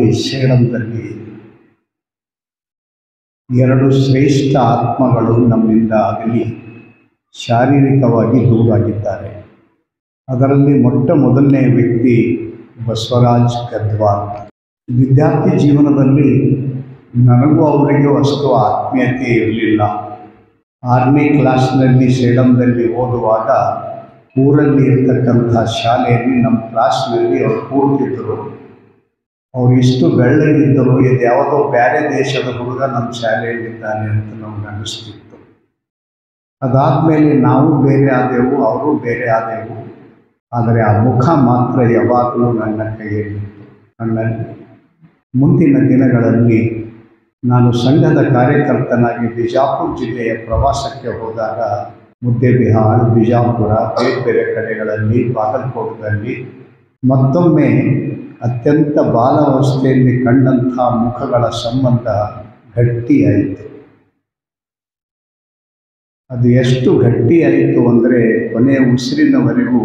ಅಲ್ಲಿ ಸೇಡಂದಲ್ಲಿ ಎರಡು ಶ್ರೇಷ್ಠ ಆತ್ಮಗಳು ನಮ್ಮಿಂದ ಆಗಲಿ ಶಾರೀರಿಕವಾಗಿ ದೂರಾಗಿದ್ದಾರೆ. ಅದರಲ್ಲಿ ಮೊದಲನೇ ವ್ಯಕ್ತಿ ಬಸವರಾಜ್ ಗದ್ವಾಲ್. ವಿದ್ಯಾರ್ಥಿ ಜೀವನದಲ್ಲಿ ನನಗೂ ಅವರಿಗೂ ಅಷ್ಟು ಆತ್ಮೀಯತೆ ಇರಲಿಲ್ಲ. 6ನೇ ಕ್ಲಾಸ್ನಲ್ಲಿ ಸೇಡಂದಲ್ಲಿ ಓದುವಾಗ ಊರಲ್ಲಿ ಇರ್ತಕ್ಕಂಥ ಶಾಲೆಯಲ್ಲಿ ನಮ್ಮ ಕ್ಲಾಸ್ನಲ್ಲಿ ಅವರು ಕೂಡ್ತಿದ್ದರು. ಅವ್ರು ಇಷ್ಟು ಬೆಳ್ಳಗಿದ್ದರು, ಇದು ಯಾವುದೋ ಬೇರೆ ದೇಶದ ಹುಡುಗ ನಮ್ಮ ಶಾಲೆಯಲ್ಲಿದ್ದಾನೆ ಅಂತ ನಮ್ಗೆ ಅನ್ನಿಸ್ತಿತ್ತು. ಅದಾದಮೇಲೆ ನಾವು ಬೇರೆ ಆದೆವು, ಅವರು ಬೇರೆ ಆದೆವು. ಆದರೆ ಆ ಮುಖ ಮಾತ್ರ ಯಾವಾಗಲೂ ನನ್ನ ಕೈಯಲ್ಲಿತ್ತು, ನನ್ನಲ್ಲಿ. ಮುಂದಿನ ದಿನಗಳಲ್ಲಿ ನಾನು ಸಂಘದ ಕಾರ್ಯಕರ್ತನಾಗಿ ಬಿಜಾಪುರ ಜಿಲ್ಲೆಯ ಪ್ರವಾಸಕ್ಕೆ ಹೋದಾಗ ಮುದ್ದೇಬಿಹಾಳ್, ಬಿಜಾಪುರ, ಬೇರೆ ಬೇರೆ ಕಡೆಗಳಲ್ಲಿ, ಬಾಗಲಕೋಟದಲ್ಲಿ ಮತ್ತೊಮ್ಮೆ ಅತ್ಯಂತ ಬಾಲಾವಸ್ಥೆಯಲ್ಲಿ ಕಂಡಂಥ ಮುಖಗಳ ಸಂಬಂಧ ಗಟ್ಟಿಯಾಯಿತು. ಅದು ಎಷ್ಟು ಗಟ್ಟಿಯಾಯಿತು ಅಂದರೆ ಕೊನೆಯ ಉಸಿರಿನವರೆಗೂ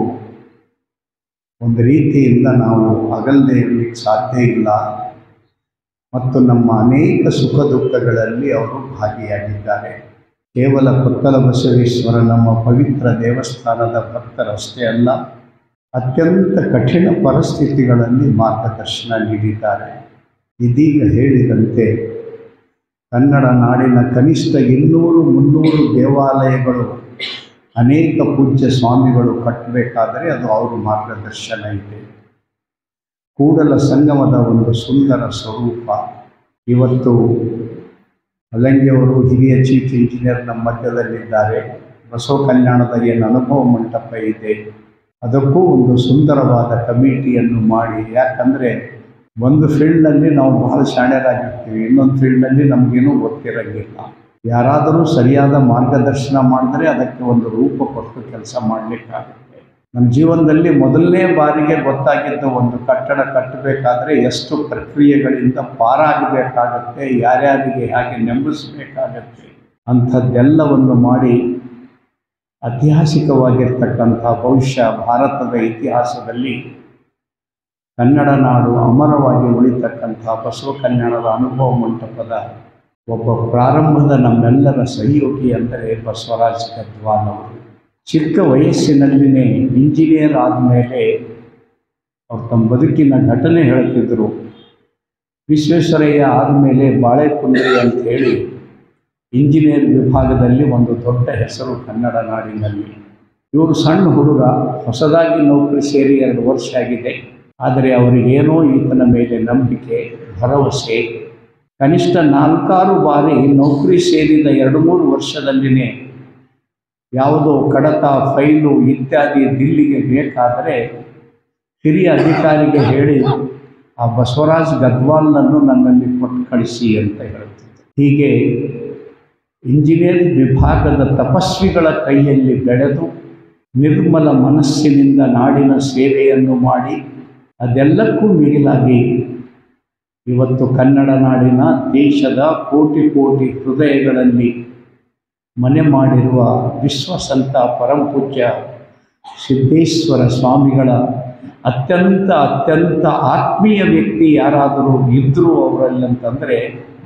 ಒಂದು ರೀತಿಯಿಂದ ನಾವು ಅಗಲದೆ ಇರಲಿಕ್ಕೆ ಸಾಧ್ಯ ಇಲ್ಲ. ಮತ್ತು ನಮ್ಮ ಅನೇಕ ಸುಖ ದುಃಖಗಳಲ್ಲಿ ಅವರು ಭಾಗಿಯಾಗಿದ್ದಾರೆ. ಕೇವಲ ಕೊತ್ತಲ ಬಸವೇಶ್ವರ ನಮ್ಮ ಪವಿತ್ರ ದೇವಸ್ಥಾನದ ಭಕ್ತರಷ್ಟೇ ಅಲ್ಲ, ಅತ್ಯಂತ ಕಠಿಣ ಪರಿಸ್ಥಿತಿಗಳಲ್ಲಿ ಮಾರ್ಗದರ್ಶನ ನೀಡಿದ್ದಾರೆ. ಇದೀಗ ಹೇಳಿದಂತೆ ಕನ್ನಡ ನಾಡಿನ ಕನಿಷ್ಠ 200-300 ದೇವಾಲಯಗಳು ಅನೇಕ ಪೂಜ್ಯ ಸ್ವಾಮಿಗಳು ಕಟ್ಟಬೇಕಾದರೆ ಅದು ಅವರ ಮಾರ್ಗದರ್ಶನ ಇದೆ. ಕೂಡಲ ಸಂಗಮದ ಒಂದು ಸುಂದರ ಸ್ವರೂಪ. ಇವತ್ತು ಅಲಂಗಿಯವರು ಹಿರಿಯ ಚೀಫ್ ಇಂಜಿನಿಯರ್ ನಮ್ಮ ಮಧ್ಯದಲ್ಲಿದ್ದಾರೆ. ಬಸವ ಕಲ್ಯಾಣದ ಏನು ಅನುಭವ ಮಂಟಪ ಇದೆ, ಅದಕ್ಕೂ ಒಂದು ಸುಂದರವಾದ ಕಮಿಟಿಯನ್ನು ಮಾಡಿ, ಯಾಕಂದರೆ ಒಂದು ಫೀಲ್ಡ್ನಲ್ಲಿ ನಾವು ಬಹಳ ಶಾಣ್ಯರಾಗಿರ್ತೀವಿ, ಇನ್ನೊಂದು ಫೀಲ್ಡ್ನಲ್ಲಿ ನಮಗೇನೂ ಗೊತ್ತಿರೋಂಗಿಲ್ಲ. ಯಾರಾದರೂ ಸರಿಯಾದ ಮಾರ್ಗದರ್ಶನ ಮಾಡಿದ್ರೆ ಅದಕ್ಕೆ ಒಂದು ರೂಪ ಕೊಟ್ಟು ಕೆಲಸ ಮಾಡಲಿಕ್ಕಾಗುತ್ತೆ. ನಮ್ಮ ಜೀವನದಲ್ಲಿ ಮೊದಲನೇ ಬಾರಿಗೆ ಗೊತ್ತಾಗಿದ್ದ ಒಂದು ಕಟ್ಟಡ ಕಟ್ಟಬೇಕಾದ್ರೆ ಎಷ್ಟು ಪ್ರಕ್ರಿಯೆಗಳಿಂದ ಪಾರಾಗಬೇಕಾಗತ್ತೆ, ಯಾರ್ಯಾರಿಗೆ ಹೇಗೆ ನೆಂಬಿಸಬೇಕಾಗತ್ತೆ ಅಂಥದ್ದೆಲ್ಲವನ್ನು ಮಾಡಿ ಐತಿಹಾಸಿಕವಾಗಿರ್ತಕ್ಕಂಥ ಬಹುಶಃ ಭಾರತದ ಇತಿಹಾಸದಲ್ಲಿ ಕನ್ನಡ ನಾಡು ಅಮರವಾಗಿ ಉಳಿತಕ್ಕಂಥ ಬಸವ ಕಲ್ಯಾಣದ ಅನುಭವ ಮಂಟಪದ ಒಬ್ಬ ಪ್ರಾರಂಭದ ನಮ್ಮೆಲ್ಲರ ಸಹಯೋಗಿ ಅಂದರೆ ಬಸವರಾಜ್ ಗದ್ವಾಲ್ ಅವರು. ಚಿಕ್ಕ ವಯಸ್ಸಿನಲ್ಲಿನೇ ಇಂಜಿನಿಯರ್ ಆದಮೇಲೆ ಅವ್ರು ತಮ್ಮ ಬದುಕಿನ ಘಟನೆ ಹೇಳ್ತಿದ್ದರು. ವಿಶ್ವೇಶ್ವರಯ್ಯ ಆದಮೇಲೆ ಬಾಳೆಕುಂದ್ರಿ ಅಂಥೇಳಿ ಇಂಜಿನಿಯರ್ ವಿಭಾಗದಲ್ಲಿ ಒಂದು ದೊಡ್ಡ ಹೆಸರು ಕನ್ನಡ ನಾಡಿನಲ್ಲಿ. ಇವರು ಸಣ್ಣ ಹುಡುಗ, ಹೊಸದಾಗಿ ನೌಕರಿ ಸೇರಿ 2 ವರ್ಷ ಆಗಿದೆ. ಆದರೆ ಅವರಿಗೇನೋ ಈತನ ಮೇಲೆ ನಂಬಿಕೆ, ಭರವಸೆ. ಕನಿಷ್ಠ 4-6 ಬಾರಿ ನೌಕರಿ ಸೇರಿದ 2-3 ವರ್ಷದಲ್ಲಿನೇ ಯಾವುದೋ ಕಡತ, ಫೈಲು ಇತ್ಯಾದಿ ದಿಲ್ಲಿಗೆ ಬೇಕಾದರೆ ಹಿರಿಯ ಅಧಿಕಾರಿಗೆ ಹೇಳಿ ಆ ಬಸವರಾಜ್ ಗದ್ವಾಲ್ನನ್ನು ನನ್ನಲ್ಲಿ ಕೊಟ್ಟು ಕಳಿಸಿ ಅಂತ ಹೇಳ್ತಿದ್ದೆ. ಹೀಗೆ ಇಂಜಿನಿಯರ್ ವಿಭಾಗದ ತಪಸ್ವಿಗಳ ಕೈಯಲ್ಲಿ ಬೆಳೆದು ನಿರ್ಮಲ ಮನಸ್ಸಿನಿಂದ ನಾಡಿನ ಸೇವೆಯನ್ನು ಮಾಡಿ ಅದೆಲ್ಲಕ್ಕೂ ಮಿಗಿಲಾಗಿ ಇವತ್ತು ಕನ್ನಡ ನಾಡಿನ ದೇಶದ ಕೋಟಿ ಕೋಟಿ ಹೃದಯಗಳಲ್ಲಿ ಮನೆ ಮಾಡಿರುವ ವಿಶ್ವಸಂತ ಪರಮಪೂಜ್ಯ ಸಿದ್ದೇಶ್ವರ ಸ್ವಾಮಿಗಳ ಅತ್ಯಂತ ಆತ್ಮೀಯ ವ್ಯಕ್ತಿ ಯಾರಾದರೂ ಇದ್ದರು ಅವರಲ್ಲಿ ಅಂತಂದರೆ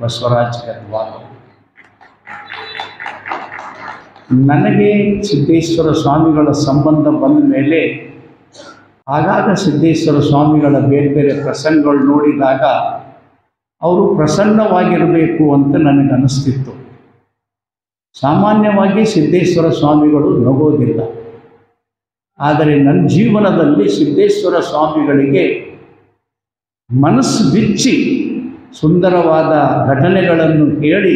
ಬಸವರಾಜ್ ಗದ್ವಾಲ್. ನನಗೆ ಸಿದ್ದೇಶ್ವರ ಸ್ವಾಮಿಗಳ ಸಂಬಂಧ ಬಂದ ಮೇಲೆ ಆಗಾಗ ಸಿದ್ದೇಶ್ವರ ಸ್ವಾಮಿಗಳ ಬೇರೆ ಬೇರೆ ಪ್ರಸಂಗಗಳು ನೋಡಿದಾಗ ಅವರು ಪ್ರಸನ್ನವಾಗಿರಬೇಕು ಅಂತ ನನಗನ್ನಿಸ್ತಿತ್ತು. ಸಾಮಾನ್ಯವಾಗಿ ಸಿದ್ದೇಶ್ವರ ಸ್ವಾಮಿಗಳು ನಗೋದಿಲ್ಲ. ಆದರೆ ನನ್ನ ಜೀವನದಲ್ಲಿ ಸಿದ್ದೇಶ್ವರ ಸ್ವಾಮಿಗಳಿಗೆ ಮನಸ್ಸು ಬಿಚ್ಚಿ ಸುಂದರವಾದ ಘಟನೆಗಳನ್ನು ಹೇಳಿ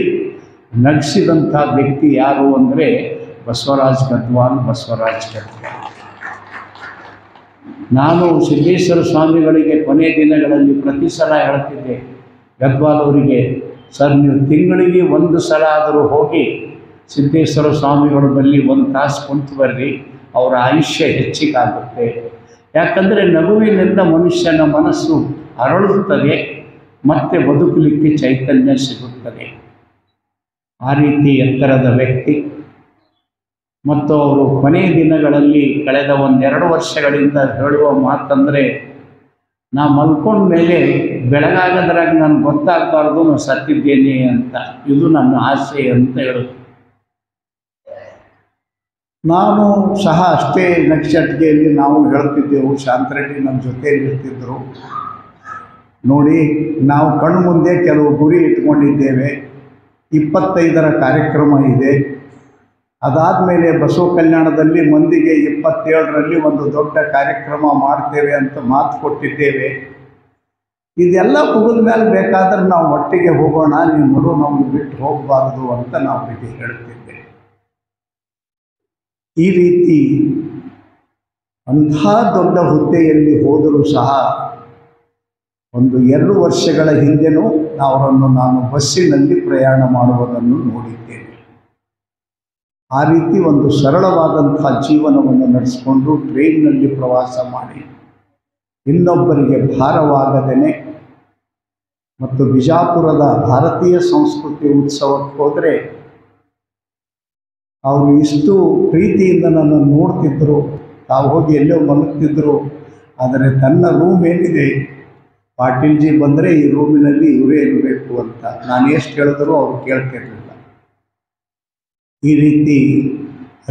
ನಗಿಸಿದಂಥ ವ್ಯಕ್ತಿ ಯಾರು ಅಂದರೆ ಬಸವರಾಜ್ ಗದ್ವಾಲ್. ನಾನು ಸಿದ್ದೇಶ್ವರ ಸ್ವಾಮಿಗಳಿಗೆ ಕೊನೆಯ ದಿನಗಳಲ್ಲಿ ಪ್ರತಿ ಸಲ ಹೇಳ್ತಿದ್ದೆ ಗದ್ವಾಲ್ ಅವರಿಗೆ, ಸರ್ ನೀವು ತಿಂಗಳಿಗೆ 1 ಸಲ ಆದರೂ ಹೋಗಿ ಸಿದ್ದೇಶ್ವರ ಸ್ವಾಮಿಗಳ ಬಳಿ 1 ತಾಸು ಕುಂತು ಬರ್ರಿ, ಅವರ ಆಯುಷ್ಯ ಹೆಚ್ಚಿಗಾಗುತ್ತೆ. ಯಾಕಂದರೆ ನಗುವಿನಿಂದ ಮನುಷ್ಯನ ಮನಸ್ಸು ಅರಳುತ್ತದೆ, ಮತ್ತೆ ಬದುಕಲಿಕ್ಕೆ ಚೈತನ್ಯ ಸಿಗುತ್ತದೆ. ಆ ರೀತಿ ಎತ್ತರದ ವ್ಯಕ್ತಿ. ಮತ್ತು ಅವರು ಕೊನೆಯ ದಿನಗಳಲ್ಲಿ ಕಳೆದ 1-2 ವರ್ಷಗಳಿಂದ ಹೇಳುವ ಮಾತಂದರೆ, ನಾ ಮಲ್ಕೊಂಡ ಮೇಲೆ ಬೆಳಗಾಗದ್ರಾಗ ನನಗೆ ಗೊತ್ತಾಗಬಾರ್ದು ನಾನು ಸತ್ತಿದ್ದೇನೆ ಅಂತ. ಇದು ನನ್ನ ಆಸೆ ಅಂತ ಹೇಳುತ್ತೆ. ನಾನು ಸಹ ಅಷ್ಟೇ ನಕ್ಷಟಿಕೆಯಲ್ಲಿ ನಾವು ಹೇಳ್ತಿದ್ದೆವು. ಶಾಂತರೆಡ್ಡಿ ನಮ್ಮ ಜೊತೆಯಲ್ಲಿ ಇರ್ತಿದ್ದರು. ನೋಡಿ, ನಾವು ಕಣ್ಣು ಮುಂದೆ ಕೆಲವು ಗುರಿ ಇಟ್ಕೊಂಡಿದ್ದೇವೆ. 25ರ ಕಾರ್ಯಕ್ರಮ ಇದೆ. ಅದಾದಮೇಲೆ ಬಸವ ಕಲ್ಯಾಣದಲ್ಲಿ ಮಂದಿಗೆ 27ರಲ್ಲಿ ಒಂದು ದೊಡ್ಡ ಕಾರ್ಯಕ್ರಮ ಮಾಡ್ತೇವೆ ಅಂತ ಮಾತು ಕೊಟ್ಟಿದ್ದೇವೆ. ಇದೆಲ್ಲ ಮುಗಿದ ಮೇಲೆ ಬೇಕಾದ್ರೆ ನಾವು ಒಟ್ಟಿಗೆ ಹೋಗೋಣ, ನೀವು ನೋಡು ನಮ್ಗೆ ಬಿಟ್ಟು ಹೋಗಬಾರ್ದು ಅಂತ ನಾವು ಅವರಿಗೆ ಹೇಳ್ತಿದ್ದೆ. ಈ ರೀತಿ ಅಂಥ ದೊಡ್ಡ ಹುದ್ದೆಯಲ್ಲಿ ಹೋದರೂ ಸಹ ಒಂದು 2 ವರ್ಷಗಳ ಹಿಂದೆನೂ ಅವರನ್ನು ನಾನು ಬಸ್ಸಿನಲ್ಲಿ ಪ್ರಯಾಣ ಮಾಡುವುದನ್ನು ನೋಡಿದ್ದೇನೆ. ಆ ರೀತಿ ಒಂದು ಸರಳವಾದಂಥ ಜೀವನವನ್ನು ನಡೆಸಿಕೊಂಡು ಟ್ರೈನ್ನಲ್ಲಿ ಪ್ರವಾಸ ಮಾಡಿ ಇನ್ನೊಬ್ಬರಿಗೆ ಭಾರವಾಗದೇನೆ ಮತ್ತು ಬಿಜಾಪುರದ ಭಾರತೀಯ ಸಂಸ್ಕೃತಿ ಉತ್ಸವಕ್ಕೆ ಹೋದರೆ ಅವರು ಇಷ್ಟು ಪ್ರೀತಿಯಿಂದ ನನ್ನನ್ನು ನೋಡ್ತಿದ್ದರು. ತಾವು ಹೋಗಿ ಎಲ್ಲೋ ಮಲಗ್ತಿದ್ದರು. ಆದರೆ ತನ್ನ ರೂಮ್ ಏನಿದೆ, ಪಾಟೀಲ್ಜಿ ಬಂದರೆ ಈ ರೂಮಿನಲ್ಲಿ ಇವರೇ ಇರಬೇಕು ಅಂತ ನಾನು ಎಷ್ಟು ಹೇಳಿದರೂ ಅವರು ಕೇಳ್ತಿರಲಿಲ್ಲ. ಈ ರೀತಿ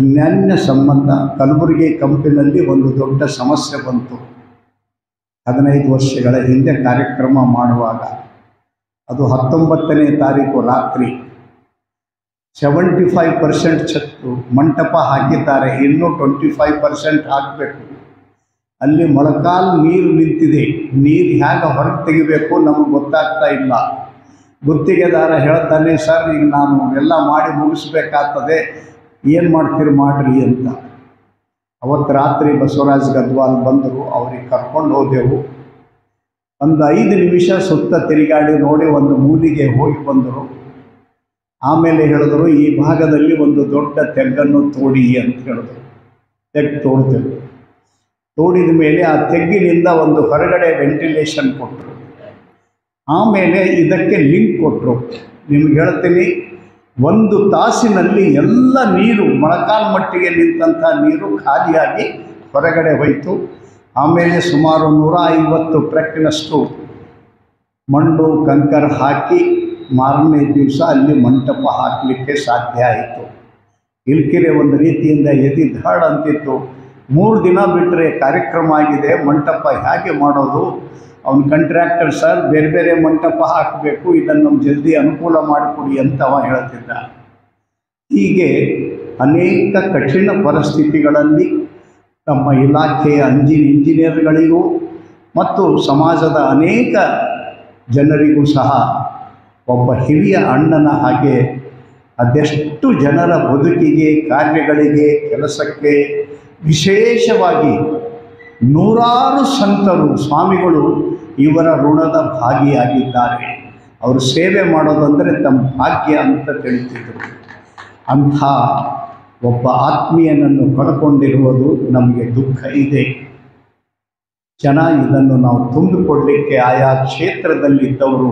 ಅನ್ಯಾನ್ಯ ಸಂಬಂಧ. ಕಲಬುರಗಿ ಕಂಪಿನಲ್ಲಿ ಒಂದು ದೊಡ್ಡ ಸಮಸ್ಯೆ ಬಂತು 15 ವರ್ಷಗಳ ಹಿಂದೆ ಕಾರ್ಯಕ್ರಮ ಮಾಡುವಾಗ. ಅದು 19ನೇ ತಾರೀಕು ರಾತ್ರಿ 75% ಛತ್ತು ಮಂಟಪ ಹಾಕಿದ್ದಾರೆ, ಇನ್ನೂ 25% ಹಾಕಬೇಕು. ಅಲ್ಲಿ ಮೊಳಕಾಲು ನೀರು ನಿಂತಿದೆ. ನೀರು ಹೇಗೆ ಹೊರಗೆ ತೆಗಿಬೇಕು ನಮಗೆ ಗೊತ್ತಾಗ್ತಾ ಇಲ್ಲ. ಗುತ್ತಿಗೆದಾರ ಹೇಳ್ತಾನೆ, ಸರ್ ಈಗ ನಾನು ಎಲ್ಲ ಮಾಡಿ ಮುಗಿಸ್ಬೇಕಾಗ್ತದೆ, ಏನು ಮಾಡ್ತೀರಿ ಮಾಡಿರಿ ಅಂತ. ಅವತ್ತು ರಾತ್ರಿ ಬಸವರಾಜ್ ಗದ್ವಾಲ್ ಬಂದರು. ಅವ್ರಿಗೆ ಕರ್ಕೊಂಡು ಹೋದೆವು. ಒಂದು 5 ನಿಮಿಷ ಸುತ್ತ ತಿರುಗಾಡಿ ನೋಡಿ ಒಂದು ಮೂಲಿಗೆ ಹೋಗಿ ಬಂದರು. ಆಮೇಲೆ ಹೇಳಿದ್ರು, ಈ ಭಾಗದಲ್ಲಿ ಒಂದು ದೊಡ್ಡ ತೆಗ್ಗನ್ನು ತೋಡಿ ಅಂತ ಹೇಳಿದ್ರು. ತೆಗ್ಗು ತೋಡ್ತೇವೆ. ತೋಡಿದ ಮೇಲೆ ಆ ತೆಗ್ಗಿನಿಂದ ಒಂದು ಹೊರಗಡೆ ವೆಂಟಿಲೇಷನ್ ಕೊಟ್ಟರು. ಆಮೇಲೆ ಇದಕ್ಕೆ ಲಿಂಕ್ ಕೊಟ್ಟರು. ನಿಮ್ಗೆ ಹೇಳ್ತೀನಿ, 1 ತಾಸಿನಲ್ಲಿ ಎಲ್ಲ ನೀರು ಮೊಳಕಾಲು ಮಟ್ಟಿಗೆ ನಿಂತಹ ನೀರು ಖಾಲಿಯಾಗಿ ಹೊರಗಡೆ ಹೋಯಿತು. ಆಮೇಲೆ ಸುಮಾರು 150 ಟ್ರಕ್ನಷ್ಟು ಮಣ್ಣು ಕಂಕರ ಹಾಕಿ ಮಾರನೇ ದಿವಸ ಅಲ್ಲಿ ಮಂಟಪ ಹಾಕಲಿಕ್ಕೆ ಸಾಧ್ಯ ಆಯಿತು. ಇಲ್ಕಿರೆ ಒಂದು ರೀತಿಯಿಂದ ಎದಿದಾಡ್ ಅಂತಿತ್ತು. 3 ದಿನ ಬಿಟ್ಟರೆ ಕಾರ್ಯಕ್ರಮ ಆಗಿದೆ, ಮಂಟಪ ಹೇಗೆ ಮಾಡೋದು? ಅವನ ಕಾಂಟ್ರಾಕ್ಟರ್, ಸರ್ ಬೇರೆ ಬೇರೆ ಮಂಟಪ ಹಾಕಬೇಕು, ಇದನ್ನು ನಮ್ಗೆ ಜಲ್ದಿ ಅನುಕೂಲ ಮಾಡಿಕೊಡಿ ಅಂತ ಅವ ಹೇಳ್ತಿದ್ದ. ಹೀಗೆ ಅನೇಕ ಕಠಿಣ ಪರಿಸ್ಥಿತಿಗಳಲ್ಲಿ ನಮ್ಮ ಇಲಾಖೆಯ ಇಂಜಿನಿಯರ್ಗಳಿಗೂ ಮತ್ತು ಸಮಾಜದ ಅನೇಕ ಜನರಿಗೂ ಸಹ ಒಬ್ಬ ಹಿರಿಯ ಅಣ್ಣನ ಹಾಗೆ ಅದೆಷ್ಟು ಜನರ ಬದುಕಿಗೆ, ಕಾರ್ಯಗಳಿಗೆ, ಕೆಲಸಕ್ಕೆ, ವಿಶೇಷವಾಗಿ ನೂರಾರು ಸಂತರು, ಸ್ವಾಮಿಗಳು ಇವರ ಋಣದ ಭಾಗಿಯಾಗಿದ್ದಾರೆ. ಅವರು ಸೇವೆ ಮಾಡೋದಂದರೆ ತಮ್ಮ ಭಾಗ್ಯ ಅಂತ ತಿಳಿತಿದ್ರು. ಅಂಥ ಒಬ್ಬ ಆತ್ಮೀಯನನ್ನು ಕಳ್ಕೊಂಡಿರುವುದು ನಮಗೆ ದುಃಖ ಇದೆ. ಜನ ಇದನ್ನು ನಾವು ತುಂಬಿಕೊಡಲಿಕ್ಕೆ ಆಯಾ ಕ್ಷೇತ್ರದಲ್ಲಿದ್ದವರು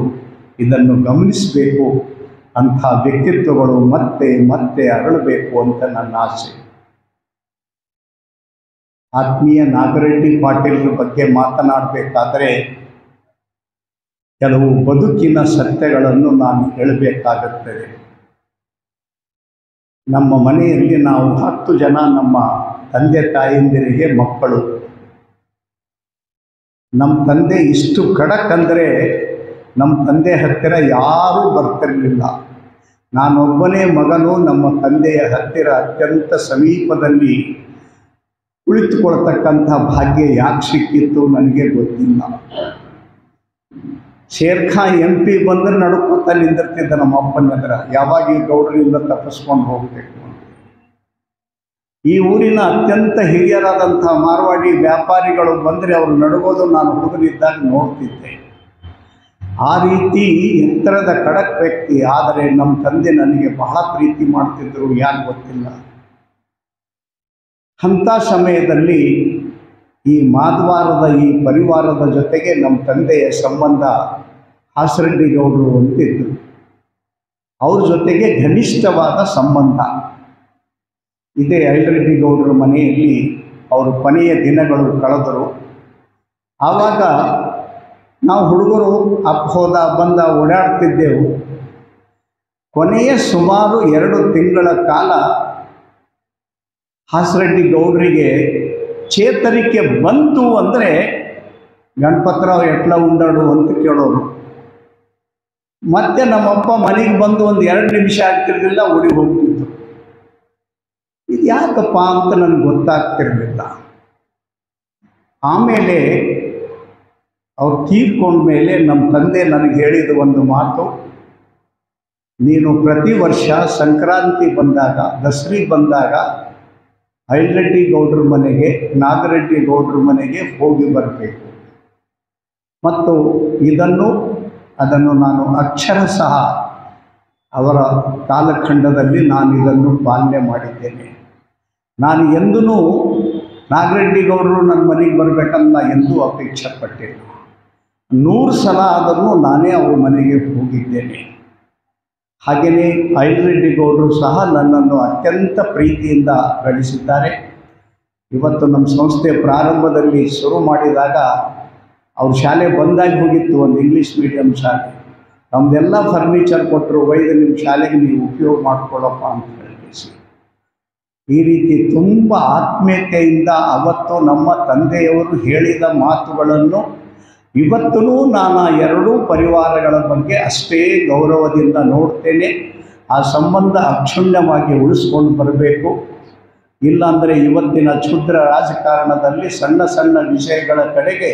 ಇದನ್ನು ಗಮನಿಸಬೇಕು. ಅಂಥ ವ್ಯಕ್ತಿತ್ವಗಳು ಮತ್ತೆ ಮತ್ತೆ ಅರಳಬೇಕು ಅಂತ ನನ್ನ ಆಸೆ. ಆತ್ಮೀಯ ನಾಗರೆಡ್ಡಿ ಪಾಟೀಲ್ರ ಬಗ್ಗೆ ಮಾತನಾಡಬೇಕಾದರೆ ಕೆಲವು ಬದುಕಿನ ಸತ್ಯಗಳನ್ನು ನಾನು ಹೇಳಬೇಕಾಗುತ್ತದೆ. ನಮ್ಮ ಮನೆಯಲ್ಲಿ ನಾವು 10 ಜನ ನಮ್ಮ ತಂದೆ ತಾಯಂದಿರಿಗೆ ಮಕ್ಕಳು. ನಮ್ಮ ತಂದೆ ಇಷ್ಟು ಖಡಕ್ ಅಂದರೆ ನಮ್ಮ ತಂದೆ ಹತ್ತಿರ ಯಾರೂ ಬರ್ತಿರಲಿಲ್ಲ. ನಾನೊಬ್ಬನೇ ಮಗನು ನಮ್ಮ ತಂದೆಯ ಹತ್ತಿರ ಅತ್ಯಂತ ಸಮೀಪದಲ್ಲಿ ಕುಳಿತುಕೊಳ್ತಕ್ಕಂಥ ಭಾಗ್ಯ ಯಾಕೆ ಸಿಕ್ಕಿತ್ತು ನನಗೆ ಗೊತ್ತಿಲ್ಲ. ಶೇರ್ಖಾ MP ಬಂದರೆ ನಡ್ಕೋತಾ ನಿಂದಿರ್ತಿದ್ದ ನಮ್ಮ ಅಪ್ಪನ ಹತ್ರ, ಯಾವಾಗ ಈ ಗೌಡರಿಂದ ತಪ್ಪಿಸ್ಕೊಂಡು ಹೋಗಬೇಕು. ಈ ಊರಿನ ಅತ್ಯಂತ ಹಿರಿಯರಾದಂಥ ಮಾರ್ವಾಡಿ ವ್ಯಾಪಾರಿಗಳು ಬಂದರೆ ಅವರು ನಡುಗೋದು ನಾನು ಹುಡುಗನಿದ್ದಾಗ ನೋಡ್ತಿದ್ದೆ. ಆ ರೀತಿ ಎತ್ತರದ ಖಡಕ್ ವ್ಯಕ್ತಿ. ಆದರೆ ನಮ್ಮ ತಂದೆ ನನಗೆ ಬಹಳ ಪ್ರೀತಿ ಮಾಡ್ತಿದ್ರು, ಯಾಕೆ ಗೊತ್ತಿಲ್ಲ. ಅಂಥ ಸಮಯದಲ್ಲಿ ಈ ಮಾಧವಾರದ ಈ ಪರಿವಾರದ ಜೊತೆಗೆ ನಮ್ಮ ತಂದೆಯ ಸಂಬಂಧ ಹಾಸರೆಡ್ಡಿ ಗೌಡರು ಅಂತಿದ್ರು. ಅವ್ರ ಜೊತೆಗೆ ಘನಿಷ್ಠವಾದ ಸಂಬಂಧ. ಇದೇ ಐಲರೆಡ್ಡಿ ಗೌಡರ ಮನೆಯಲ್ಲಿ ಅವರು ಕೊನೆಯ ದಿನಗಳು ಕಳೆದರು. ಆವಾಗ ನಾವು ಹುಡುಗರು ಅಪ್ ಹೋದ ಬಂದ ಓಡಾಡ್ತಿದ್ದೆವು. ಕೊನೆಯ ಸುಮಾರು 2 ತಿಂಗಳ ಕಾಲ ಹಾಸರೆಡ್ಡಿ ಗೌಡರಿಗೆ ಚೇತರಿಕೆ ಬಂತು ಅಂದರೆ ಗಣಪತರಾವ್ ಎಟ್ಲ ಉಂಡಾಡು ಅಂತ ಕೇಳೋರು. ಮತ್ತೆ ನಮ್ಮಪ್ಪ ಮನೆಗೆ ಬಂದು ಒಂದು 2 ನಿಮಿಷ ಆಗ್ತಿರ್ಲಿಲ್ಲ, ಓಡಿ ಹೋಗ್ತಿತ್ತು. ಇದು ಯಾಕಪ್ಪ ಅಂತ ನನಗೆ ಗೊತ್ತಾಗ್ತಿರ್ಲಿಲ್ಲ. ಆಮೇಲೆ ಅವ್ರು ತೀರ್ಕೊಂಡ್ಮೇಲೆ ನಮ್ಮ ತಂದೆ ನನಗೆ ಹೇಳಿದ ಒಂದು ಮಾತು, ನೀನು ಪ್ರತಿ ವರ್ಷ ಸಂಕ್ರಾಂತಿ ಬಂದಾಗ, ದಸರಿ ಬಂದಾಗ ಐಲ್ರೆಡ್ಡಿ ಗೌಡ್ರ ಮನೆಗೆ, ನಾಗರೆಡ್ಡಿ ಗೌಡ್ರ ಮನೆಗೆ ಹೋಗಿ ಬರಬೇಕು. ಮತ್ತು ಅದನ್ನು ನಾನು ಅಕ್ಷರ ಸಹ ಅವರ ಕಾಲಖಂಡದಲ್ಲಿ ನಾನು ಇದನ್ನು ಪಾಲನೆ ಮಾಡಿದ್ದೇನೆ. ನಾನು ಎಂದೂ ನಾಗರೆಡ್ಡಿ ಗೌಡರು ನನ್ನ ಮನೆಗೆ ಬರಬೇಕಂತ ಎಂದೂ ಅಪೇಕ್ಷೆ ಪಟ್ಟಿಲ್ಲ. 100 ಸಲ ಆದರೂ ನಾನೇ ಅವ್ರ ಮನೆಗೆ ಹೋಗಿದ್ದೇನೆ. ಹಾಗೆಯೇ ಐಲ್ರೆಡ್ಡಿ ಗೌಡರು ಸಹ ನನ್ನನ್ನು ಅತ್ಯಂತ ಪ್ರೀತಿಯಿಂದ ಬೆಳೆಸಿದ್ದಾರೆ. ಇವತ್ತು ನಮ್ಮ ಸಂಸ್ಥೆ ಪ್ರಾರಂಭದಲ್ಲಿ ಶುರು ಮಾಡಿದಾಗ ಅವ್ರ ಶಾಲೆ ಬಂದಾಗಿ ಹೋಗಿತ್ತು, ಒಂದು ಇಂಗ್ಲೀಷ್ ಮೀಡಿಯಂ ಶಾಲೆ. ನಮ್ಮದೆಲ್ಲ ಫರ್ನಿಚರ್ ಕೊಟ್ಟರು, ಒಯ್ದು ನಿಮ್ಮ ಶಾಲೆಗೆ ನೀವು ಉಪಯೋಗ ಮಾಡ್ಕೊಳ್ಳಪ್ಪ ಅಂತ ಹೇಳಿ. ಈ ರೀತಿ ತುಂಬ ಆತ್ಮೀಯತೆಯಿಂದ ಅವತ್ತು ನಮ್ಮ ತಂದೆಯವರು ಹೇಳಿದ ಮಾತುಗಳನ್ನು ಇವತ್ತೂ ನಾನು 2 ಪರಿವಾರಗಳ ಬಗ್ಗೆ ಅಷ್ಟೇ ಗೌರವದಿಂದ ನೋಡ್ತೇನೆ. ಆ ಸಂಬಂಧ ಅಕ್ಷುಣ್ಯವಾಗಿ ಉಳಿಸ್ಕೊಂಡು ಬರಬೇಕು. ಇಲ್ಲಾಂದರೆ ಇವತ್ತಿನ ಕ್ಷುದ್ರ ರಾಜಕಾರಣದಲ್ಲಿ ಸಣ್ಣ ಸಣ್ಣ ವಿಷಯಗಳ ಕಡೆಗೆ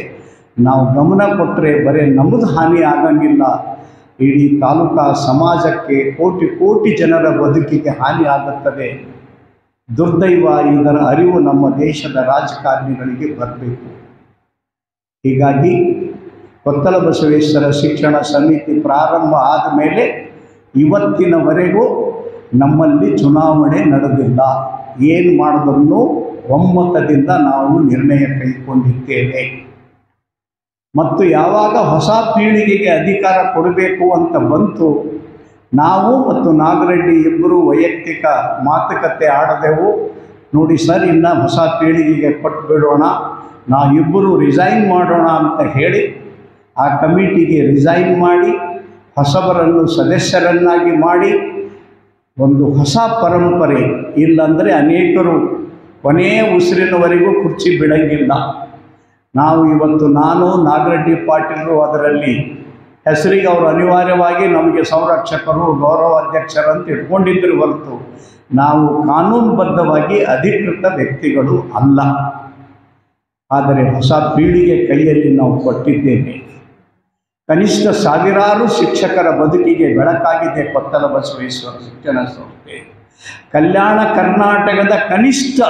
ನಾವು ಗಮನ ಕೊಟ್ಟರೆ ಬರೀ ನಮ್ಮದು ಹಾನಿ ಆಗಂಗಿಲ್ಲ, ಇಡೀ ತಾಲೂಕಾ ಸಮಾಜಕ್ಕೆ, ಕೋಟಿ ಕೋಟಿ ಜನರ ಬದುಕಿಗೆ ಹಾನಿ ಆಗುತ್ತದೆ. ದುರ್ದೈವ, ಇದರ ಅರಿವು ನಮ್ಮ ದೇಶದ ರಾಜಕಾರಣಿಗಳಿಗೆ ಬರಬೇಕು. ಹೀಗಾಗಿ ಕೊತ್ತಲ ಬಸವೇಶ್ವರ ಶಿಕ್ಷಣ ಸಮಿತಿ ಪ್ರಾರಂಭ ಆದ ಮೇಲೆ ಇವತ್ತಿನವರೆಗೂ ನಮ್ಮಲ್ಲಿ ಚುನಾವಣೆ ನಡೆದಿಲ್ಲ. ಏನು ಮಾಡಿದ್ರೂ ಒಮ್ಮತದಿಂದ ನಾವು ನಿರ್ಣಯ ಕೈಗೊಂಡಿದ್ದೇವೆ. ಮತ್ತು ಯಾವಾಗ ಹೊಸ ಪೀಳಿಗೆಗೆ ಅಧಿಕಾರ ಕೊಡಬೇಕು ಅಂತ ಬಂತು, ನಾವು ಮತ್ತು ನಾಗರೆಡ್ಡಿ ಇಬ್ಬರು ವೈಯಕ್ತಿಕ ಮಾತುಕತೆ ಆಡದೆವು. ನೋಡಿ ಸರ್, ಇನ್ನು ಹೊಸ ಪೀಳಿಗೆಗೆ ಕೊಟ್ಟು ಬಿಡೋಣ, ನಾವಿಬ್ಬರು ರಿಸೈನ್ ಮಾಡೋಣ ಅಂತ ಹೇಳಿ ಆ ಕಮಿಟಿಗೆ ರಿಸೈನ್ ಮಾಡಿ ಹೊಸಬರನ್ನು ಸದಸ್ಯರನ್ನಾಗಿ ಮಾಡಿ ಒಂದು ಹೊಸ ಪರಂಪರೆ. ಇಲ್ಲಂದರೆ ಅನೇಕರು ಕೊನೆಯ ಉಸಿರಿನವರೆಗೂ ಕುರ್ಚಿ ಬಿಡಂಗಿಲ್ಲ. ನಾವು ಇವತ್ತು ನಾನು ನಾಗರೆಡ್ಡಿ ಪಾಟೀಲರು ಅದರಲ್ಲಿ ಹೆಸರಿಗೆ ಅವರು ಅನಿವಾರ್ಯವಾಗಿ ನಮಗೆ ಸಂರಕ್ಷಕರು, ಗೌರವ ಅಧ್ಯಕ್ಷರಂತ ಇಟ್ಕೊಂಡಿದ್ದರು ಹೊರತು ನಾವು ಕಾನೂನುಬದ್ಧವಾಗಿ ಅಧಿಕೃತ ವ್ಯಕ್ತಿಗಳು ಅಲ್ಲ. ಆದರೆ ಹೊಸ ಪೀಳಿಗೆ ಕೈಯಲ್ಲಿ ನಾವು ಕೊಟ್ಟಿದ್ದೇವೆ. ಕನಿಷ್ಠ ಸಾವಿರಾರು ಶಿಕ್ಷಕರ ಬದುಕಿಗೆ ಬೆಳಕಾಗಿದೆ ಕೊತ್ತಲ ಬಸವೇಶ್ವರ ಶಿಕ್ಷಣ ಸಂಸ್ಥೆ. ಕಲ್ಯಾಣ ಕರ್ನಾಟಕದ ಕನಿಷ್ಠ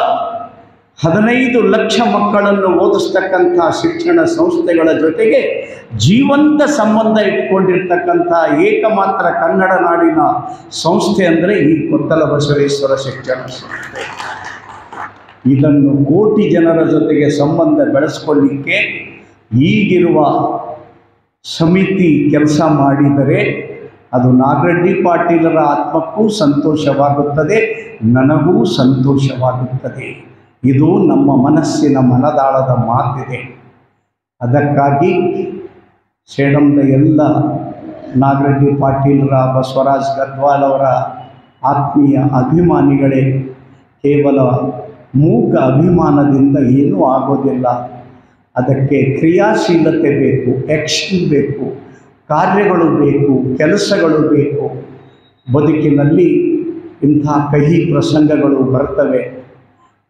15 ಲಕ್ಷ ಮಕ್ಕಳನ್ನು ಓದಿಸ್ತಕ್ಕಂಥ ಶಿಕ್ಷಣ ಸಂಸ್ಥೆಗಳ ಜೊತೆಗೆ ಜೀವಂತ ಸಂಬಂಧ ಇಟ್ಕೊಂಡಿರ್ತಕ್ಕಂಥ ಏಕಮಾತ್ರ ಕನ್ನಡ ನಾಡಿನ ಸಂಸ್ಥೆ ಅಂದರೆ ಈ ಕೊತ್ತಲ ಬಸವೇಶ್ವರ ಶಿಕ್ಷಣ ಸಂಸ್ಥೆ. ಇದನ್ನು ಕೋಟಿ ಜನರ ಜೊತೆಗೆ ಸಂಬಂಧ ಬೆಳೆಸ್ಕೊಳ್ಳಿಕ್ಕೆ ಈಗಿರುವ ಸಮಿತಿ ಕೆಲಸ ಮಾಡಿದರೆ ಅದು ನಾಗರೆಡ್ಡಿ ಪಾಟೀಲರ ಆತ್ಮಕ್ಕೂ ಸಂತೋಷವಾಗುತ್ತದೆ, ನನಗೂ ಸಂತೋಷವಾಗುತ್ತದೆ. ಇದು ನಮ್ಮ ಮನಸ್ಸಿನ ಮನದಾಳದ ಮಾತಿದೆ. ಅದಕ್ಕಾಗಿ ಸೇಡಂದ ಎಲ್ಲ ನಾಗರೆಡ್ಡಿ ಪಾಟೀಲರ, ಬಸವರಾಜ್ ಗದ್ವಾಲ್ ಅವರ ಆತ್ಮೀಯ ಅಭಿಮಾನಿಗಳೇ, ಕೇವಲ ಮೂಕ ಅಭಿಮಾನದಿಂದ ಏನೂ ಆಗೋದಿಲ್ಲ. ಅದಕ್ಕೆ ಕ್ರಿಯಾಶೀಲತೆ ಬೇಕು, ಆ್ಯಕ್ಷನ್ ಬೇಕು, ಕಾರ್ಯಗಳು ಬೇಕು, ಕೆಲಸಗಳು ಬೇಕು. ಬದುಕಿನಲ್ಲಿ ಇಂಥ ಕಹಿ ಪ್ರಸಂಗಗಳು ಬರ್ತವೆ.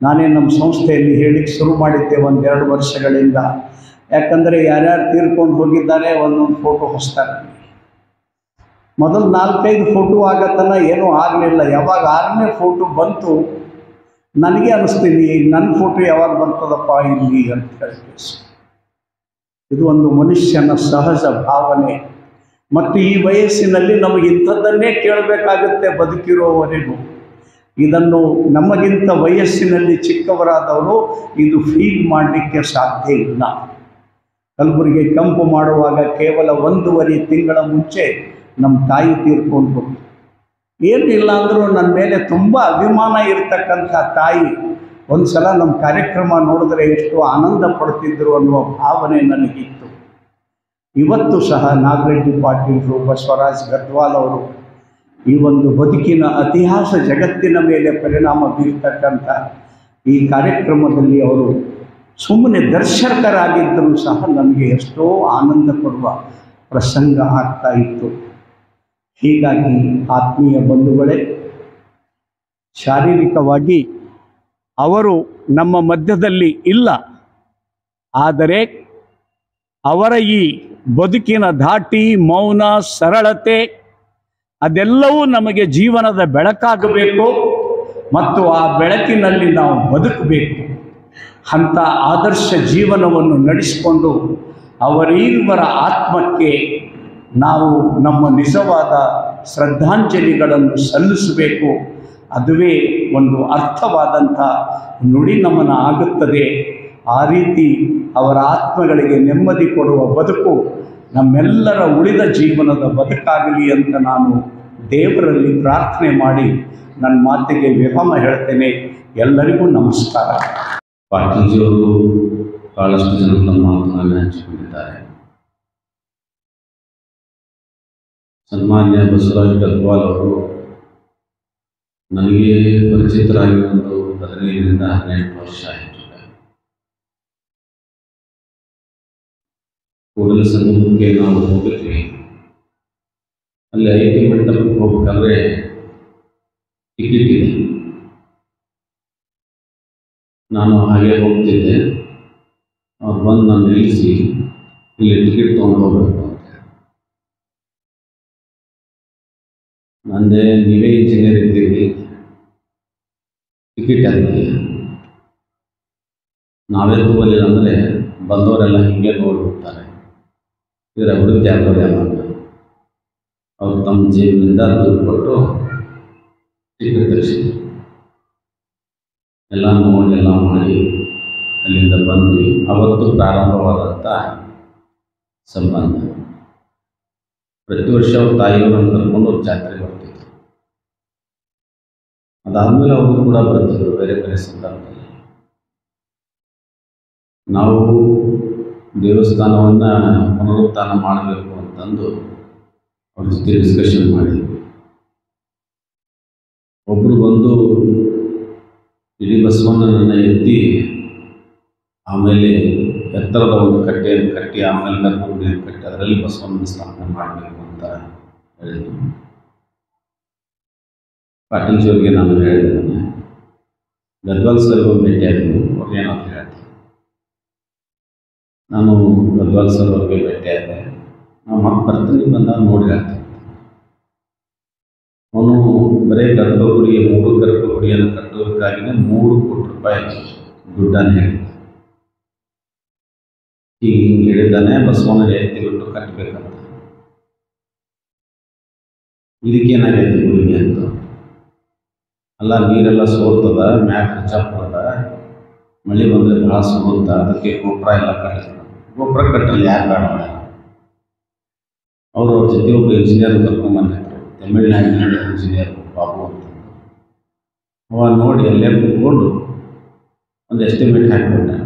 ನಾನೇ ನಮ್ಮ ಸಂಸ್ಥೆಯಲ್ಲಿ ಹೇಳಿಕ್ಕೆ ಶುರು ಮಾಡಿದ್ದೆ 1-2 ವರ್ಷಗಳಿಂದ. ಯಾಕಂದರೆ ಯಾರ್ಯಾರು ತೀರ್ಕೊಂಡು ಹೋಗಿದ್ದಾರೆ ಒಂದೊಂದು ಫೋಟೋ ಹೊಸ್ತಾರೆ. ಮೊದಲು 4-5 ಫೋಟೋ ಆಗತನ ಏನೂ ಆಗಲಿಲ್ಲ. ಯಾವಾಗ 6ನೇ ಫೋಟೋ ಬಂತು ನನಗೆ ಅನ್ನಿಸ್ತೀನಿ, ನನ್ನ ಫೋಟೋ ಯಾವಾಗ ಬರ್ತದಪ್ಪ ಇಲ್ಲಿ ಅಂತ ಹೇಳಿ. ಇದು ಒಂದು ಮನುಷ್ಯನ ಸಹಜ ಭಾವನೆ. ಮತ್ತು ಈ ವಯಸ್ಸಿನಲ್ಲಿ ನಮಗೆ ಇಂಥದ್ದನ್ನೇ ಕೇಳಬೇಕಾಗುತ್ತೆ ಬದುಕಿರೋವರೆಗೂ. ಇದನ್ನು ನಮಗಿಂತ ವಯಸ್ಸಿನಲ್ಲಿ ಚಿಕ್ಕವರಾದವರು ಇದು ಫೀಲ್ ಮಾಡಲಿಕ್ಕೆ ಸಾಧ್ಯ ಇಲ್ಲ. ಕಲಬುರಗಿ ಕಂಪು ಮಾಡುವಾಗ ಕೇವಲ 1.5 ತಿಂಗಳ ಮುಂಚೆ ನಮ್ಮ ತಾಯಿ ತೀರ್ಕೊಂಡು, ಏನು ಇಲ್ಲ ಅಂದರೂ ನನ್ನ ಮೇಲೆ ತುಂಬ ಅಭಿಮಾನ ಇರತಕ್ಕಂಥ ತಾಯಿ ಒಂದು ಸಲ ನಮ್ಮ ಕಾರ್ಯಕ್ರಮ ನೋಡಿದ್ರೆ ಎಷ್ಟು ಆನಂದ ಪಡ್ತಿದ್ರು ಅನ್ನುವ ಭಾವನೆ ನನಗಿತ್ತು. ಇವತ್ತು ಸಹ ನಾಗರೆಡ್ಡಿ ಪಾಟೀಲರು, ಬಸವರಾಜ್ ಗದ್ವಾಲ್ ಅವರು ಈ ಒಂದು ಬದುಕಿನ ಇತಿಹಾಸ ಜಗತ್ತಿನ ಮೇಲೆ ಪರಿಣಾಮ ಬೀರ್ತಕ್ಕಂಥ ಈ ಕಾರ್ಯಕ್ರಮದಲ್ಲಿ ಅವರು ಸುಮ್ಮನೆ ದರ್ಶಕರಾಗಿದ್ದರೂ ಸಹ ನಮಗೆ ಎಷ್ಟೋ ಆನಂದ ಕೊಡುವ ಪ್ರಸಂಗ ಆಗ್ತಾ ಇತ್ತು. ಹೀಗಾಗಿ ಆತ್ಮೀಯ ಬಂಧುಗಳೇ, ಶಾರೀರಿಕವಾಗಿ ಅವರು ನಮ್ಮ ಮಧ್ಯದಲ್ಲಿ ಇಲ್ಲ, ಆದರೆ ಅವರ ಈ ಬದುಕಿನ ಧಾಟಿ, ಮೌನ, ಸರಳತೆ ಅದೆಲ್ಲವೂ ನಮಗೆ ಜೀವನದ ಬೆಳಕಾಗಬೇಕು ಮತ್ತು ಆ ಬೆಳಕಿನಲ್ಲಿ ನಾವು ಬದುಕಬೇಕು. ಅಂಥ ಆದರ್ಶ ಜೀವನವನ್ನು ನಡೆಸಿಕೊಂಡು ಅವರೀರ್ವರ ಆತ್ಮಕ್ಕೆ ನಾವು ನಮ್ಮ ನಿಜವಾದ ಶ್ರದ್ಧಾಂಜಲಿಗಳನ್ನು ಸಲ್ಲಿಸಬೇಕು. ಅದುವೇ ಒಂದು ಅರ್ಥವಾದಂಥ ನುಡಿ ನಮನ ಆಗುತ್ತದೆ. ಆ ರೀತಿ ಅವರ ಆತ್ಮಗಳಿಗೆ ನೆಮ್ಮದಿ ಕೊಡುವ ಬದುಕು ನಮ್ಮೆಲ್ಲರ ಉಳಿದ ಜೀವನದ ಬದುಕಾಗಲಿ ಅಂತ ನಾನು ದೇವರಲ್ಲಿ ಪ್ರಾರ್ಥನೆ ಮಾಡಿ ನನ್ನ ಮಾತಿಗೆ ವಿರಾಮ ಹೇಳ್ತೇನೆ. ಎಲ್ಲರಿಗೂ ನಮಸ್ಕಾರ. ಪಾಟೀಲ್ಜಿಯವರು ಬಹಳಷ್ಟು ಜನ ತಮ್ಮ ಮಾತುಗಳನ್ನು ಹಂಚಿಕೊಂಡಿದ್ದಾರೆ. ಸನ್ಮಾನ್ಯ ಬಸವರಾಜ್ ಗದ್ವಾಲ್ ಅವರು ನನಗೆ ಪರಿಚಿತರಾಗಿ ಒಂದು 15ರಿಂದ 18 ವರ್ಷ ಆಯಿತು. ಕೂಡಲ ಸಂಗಮಕ್ಕೆ ನಾವು ಹೋಗಿದ್ವಿ. ಅಲ್ಲಿ IT ಮಂಟಪಕ್ಕೆ ಹೋಗ್ಬೇಕಾದ್ರೆ ಟಿಕೆಟ್ ಇದೆ. ನಾನು ಹಾಗೆ ಹೋಗ್ತಿದ್ದೆ. ಅವ್ರು ಬಂದು ನಾನು ನಿಲ್ಲಿಸಿ ಇಲ್ಲಿ ಟಿಕೆಟ್ ತೊಗೊಂಡು ಹೋಗ್ಬೇಕು ಅಂತ. ನಂದೇ ನೀವೇ ಇಂಜಿನಿಯರ್ ಇದ್ದೀರಿ, ಟಿಕೆಟ್ ಅದಕ್ಕೆ ನಾವೇ ತಗೋಲಿಲ್ಲ ಅಂದರೆ ಬಂದವರೆಲ್ಲ ಹೀಗೆ ನೋಡಿ ಹೋಗ್ತಾರೆ, ಇದರ ಅಭಿವೃದ್ಧಿ ಆಗೋದೇ ಅಲ್ಲ. ಅವರು ತಮ್ಮ ಜೇಬಿನಿಂದ ದುಡ್ಡು ಕೊಟ್ಟು ಟಿಕೆಟ್ ತೆಗೆಸಿದ್ರು. ಎಲ್ಲ ನೋಡಿ ಎಲ್ಲ ಮಾಡಿ ಅಲ್ಲಿಂದ ಬಂದ್ವಿ. ಅವತ್ತು ಪ್ರಾರಂಭವಾದಂಥ ಸಂಬಂಧ. ಪ್ರತಿ ವರ್ಷ ಅವ್ರ ತಾಯಿಯವರನ್ನು ಕರ್ಕೊಂಡು ಅವ್ರ ಜಾತ್ರೆಗೆ ಬರ್ತಿದ್ರು. ಅದಾದಮೇಲೆ ಅವರು ಕೂಡ ಬರ್ತಿದ್ರು ಬೇರೆ ಬೇರೆ ಸಂದರ್ಭದಲ್ಲಿ. ನಾವು ದೇವಸ್ಥಾನವನ್ನು ಪುನರುತ್ಥಾನ ಮಾಡಬೇಕು ಅಂತಂದು ಅವ್ರ ಜೊತೆ ಡಿಸ್ಕಷನ್ ಮಾಡಿದ್ವಿ. ಒಬ್ಬರು ಬಂದು ಇಡೀ ಬಸವಣ್ಣನನ್ನು ಎತ್ತಿ ಆಮೇಲೆ ಎತ್ತರದ ಒಂದು ಕಟ್ಟೆಯನ್ನು ಕಟ್ಟಿ ಆಮೇಲೆ ಗರ್ಭಗುಡಿಯನ್ನು ಕಟ್ಟಿ ಅದರಲ್ಲಿ ಬಸವಣ್ಣನ ಸ್ಥಾಪನೆ ಮಾಡಬೇಕು ಅಂತ ಹೇಳಿದ್ರು. ಪಾಟೀಲ್ಜಿಯವರಿಗೆ ನಾನು ಹೇಳಿದ್ದೇನೆ, ಗದ್ವಾಲ್ ಸರ್ ಭೇಟಿ ಆದನು, ಅವ್ರಿಗೇನಂತ ಹೇಳ್ತೀನಿ. ನಾನು ಗದ್ವಾಲ್ ಸರ್ ಅವ್ರಿಗೆ ಭೇಟಿ ಆದೆ. ನಾವು ಮತ್ತೆ ಬರ್ತೀನಿ ಬಂದಾಗ ನೋಡಿ ಹೇಳ್ತೀನಿ. ಅವನು ಬರೀ ಗರ್ಭಗುಡಿ 3 ಗರ್ಭಗುಡಿಯನ್ನು ಕಟ್ಟೋದಕ್ಕಾಗಿಯೇ 3 ಕೋಟಿ ರೂಪಾಯಿ ದುಡ್ಡನ್ನು ಹೇಳಿದ್ದ. ಈಗ ಹಿಂಗೆ ಹೇಳಿದ್ದಾನೆ, ಬಸವಣ್ಣನ ಎತ್ತಿ ಬಿಟ್ಟು ಕಟ್ಟಬೇಕಂತ. ಇದಕ್ಕೇನಾಗೈತಿ ಗುಡಿಗೆ ಅಂತ. ಅಲ್ಲ, ನೀರೆಲ್ಲ ಸೋರ್ತದ, ಮ್ಯಾಗ ಹಚ್ಚಾಪದ, ಮಳೆ ಬಂದರೆ ಭಾಳ ಸೋರುತ್ತ, ಅದಕ್ಕೆ ಗೋಪುರ ಎಲ್ಲ ಕಟ್ಟಿದ್ರು. ಗೋಪುರ ಕಟ್ಟಲ್ಲಿ ಯಾರು ಬೇಡ ಮಾಡ. ಅವರು ಅವ್ರ ಜೊತೆ ಒಬ್ಬ ಇಂಜಿನಿಯರ್ ಕರ್ಕೊಂಡ್ಬಂದಿದ್ರು, ತಮಿಳ್ನಾಡಿನ ಇಂಜಿನಿಯರ್ ಬಾಬು ಅಂತ. ಅವ ನೋಡಿ ಅಲ್ಲೇ ಕೂತ್ಕೊಂಡು ಒಂದು ಎಸ್ಟಿಮೇಟ್ ಹಾಕಿಕೊಂಡೆ.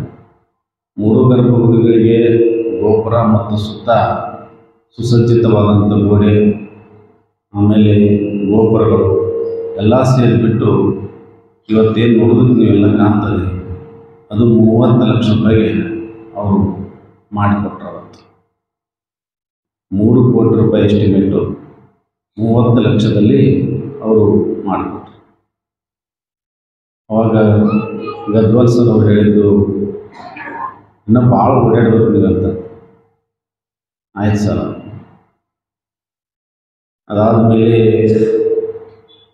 3 ಗರ್ಭಗುಡಿಗಳಿಗೆ ಗೋಪುರ ಮತ್ತು ಸುತ್ತ ಸುಸಜ್ಜಿತವಾದಂಥ ಗೋಡೆ, ಆಮೇಲೆ ಗೋಪುರಗಳು ಎಲ್ಲ ಸೇರಿಬಿಟ್ಟು ಇವತ್ತೇನು ನೋಡೋದಕ್ಕೆ ನೀವೆಲ್ಲ ಕಾಣ್ತದೆ, ಅದು 30 ಲಕ್ಷ ರೂಪಾಯಿಗೆ ಅವರು ಮಾಡಿಕೊಟ್ರು. ಅವತ್ತು 3 ಕೋಟಿ ರೂಪಾಯಿ ಎಸ್ಟಿಮೇಟು 30 ಲಕ್ಷದಲ್ಲಿ ಅವರು ಮಾಡಿಕೊಟ್ರು. ಅವಾಗ ಗದ್ವಾಲ್ ಸರ್ ಅವ್ರು ಹೇಳಿದ್ದು, ಇನ್ನೂ ಭಾಳ ಓಡಾಡಬೇಕು ನೀವಂತ. ಆಯ್ತು ಸರ್. ಅದಾದಮೇಲೆ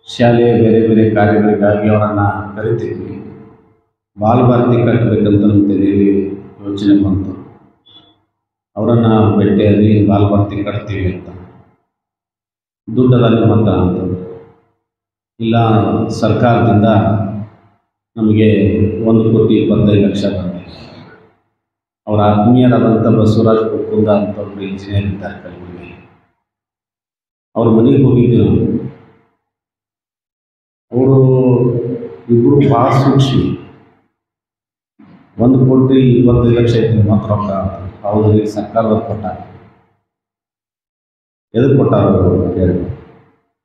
ಶಾಲೆಯ ಬೇರೆ ಬೇರೆ ಕಾರ್ಯಗಳಿಗಾಗಿ ಅವರನ್ನು ಕರಿತಿದ್ವಿ. ಬಾಲಭಾರತಿ ಕಟ್ಟಬೇಕಂತ ನಮ್ಮ ತಲೆಯಲ್ಲಿ ಯೋಚನೆ ಬಂತು. ಅವರನ್ನು ಭೇಟಿಯಾಗಿ ಬಾಲಭಾರತಿ ಕಟ್ತೀವಿ ಅಂತ. ದುಡ್ಡದ ನಿಮ್ಮ ಹತ್ರ ಅಂತಂದು, ಇಲ್ಲ ಸರ್ಕಾರದಿಂದ ನಮಗೆ 1,25,00,000 ಬಂದಿದೆ. ಅವರ ಆತ್ಮೀಯರಾದಂಥ ಬಸವರಾಜ್ ಕುಕ್ಕುಂದ ಅಂತವ್ರು ಇಂಜಿನಿಯರ್ ಇದ್ದಾರೆ ಕಲಬುರಗಿ. ಅವ್ರ ಮನೆಗೆ ಹೋಗಿದ್ವಿ ನಾವು. ಅವರು ಇಬ್ಬರು ಭಾಳ ಸೂಕ್ಷ್ಮ. 1,25,00,000 ಐತಿ ಮಾತ್ರ ರೊಕ್ಕ. ಹೌದ್ರಿ, ಸರ್ಕಾರದವ್ರು ಕೊಟ್ಟಾಗ ಎದಕ್ಕೆ ಕೊಟ್ಟಾರ ಹೇಳಿ.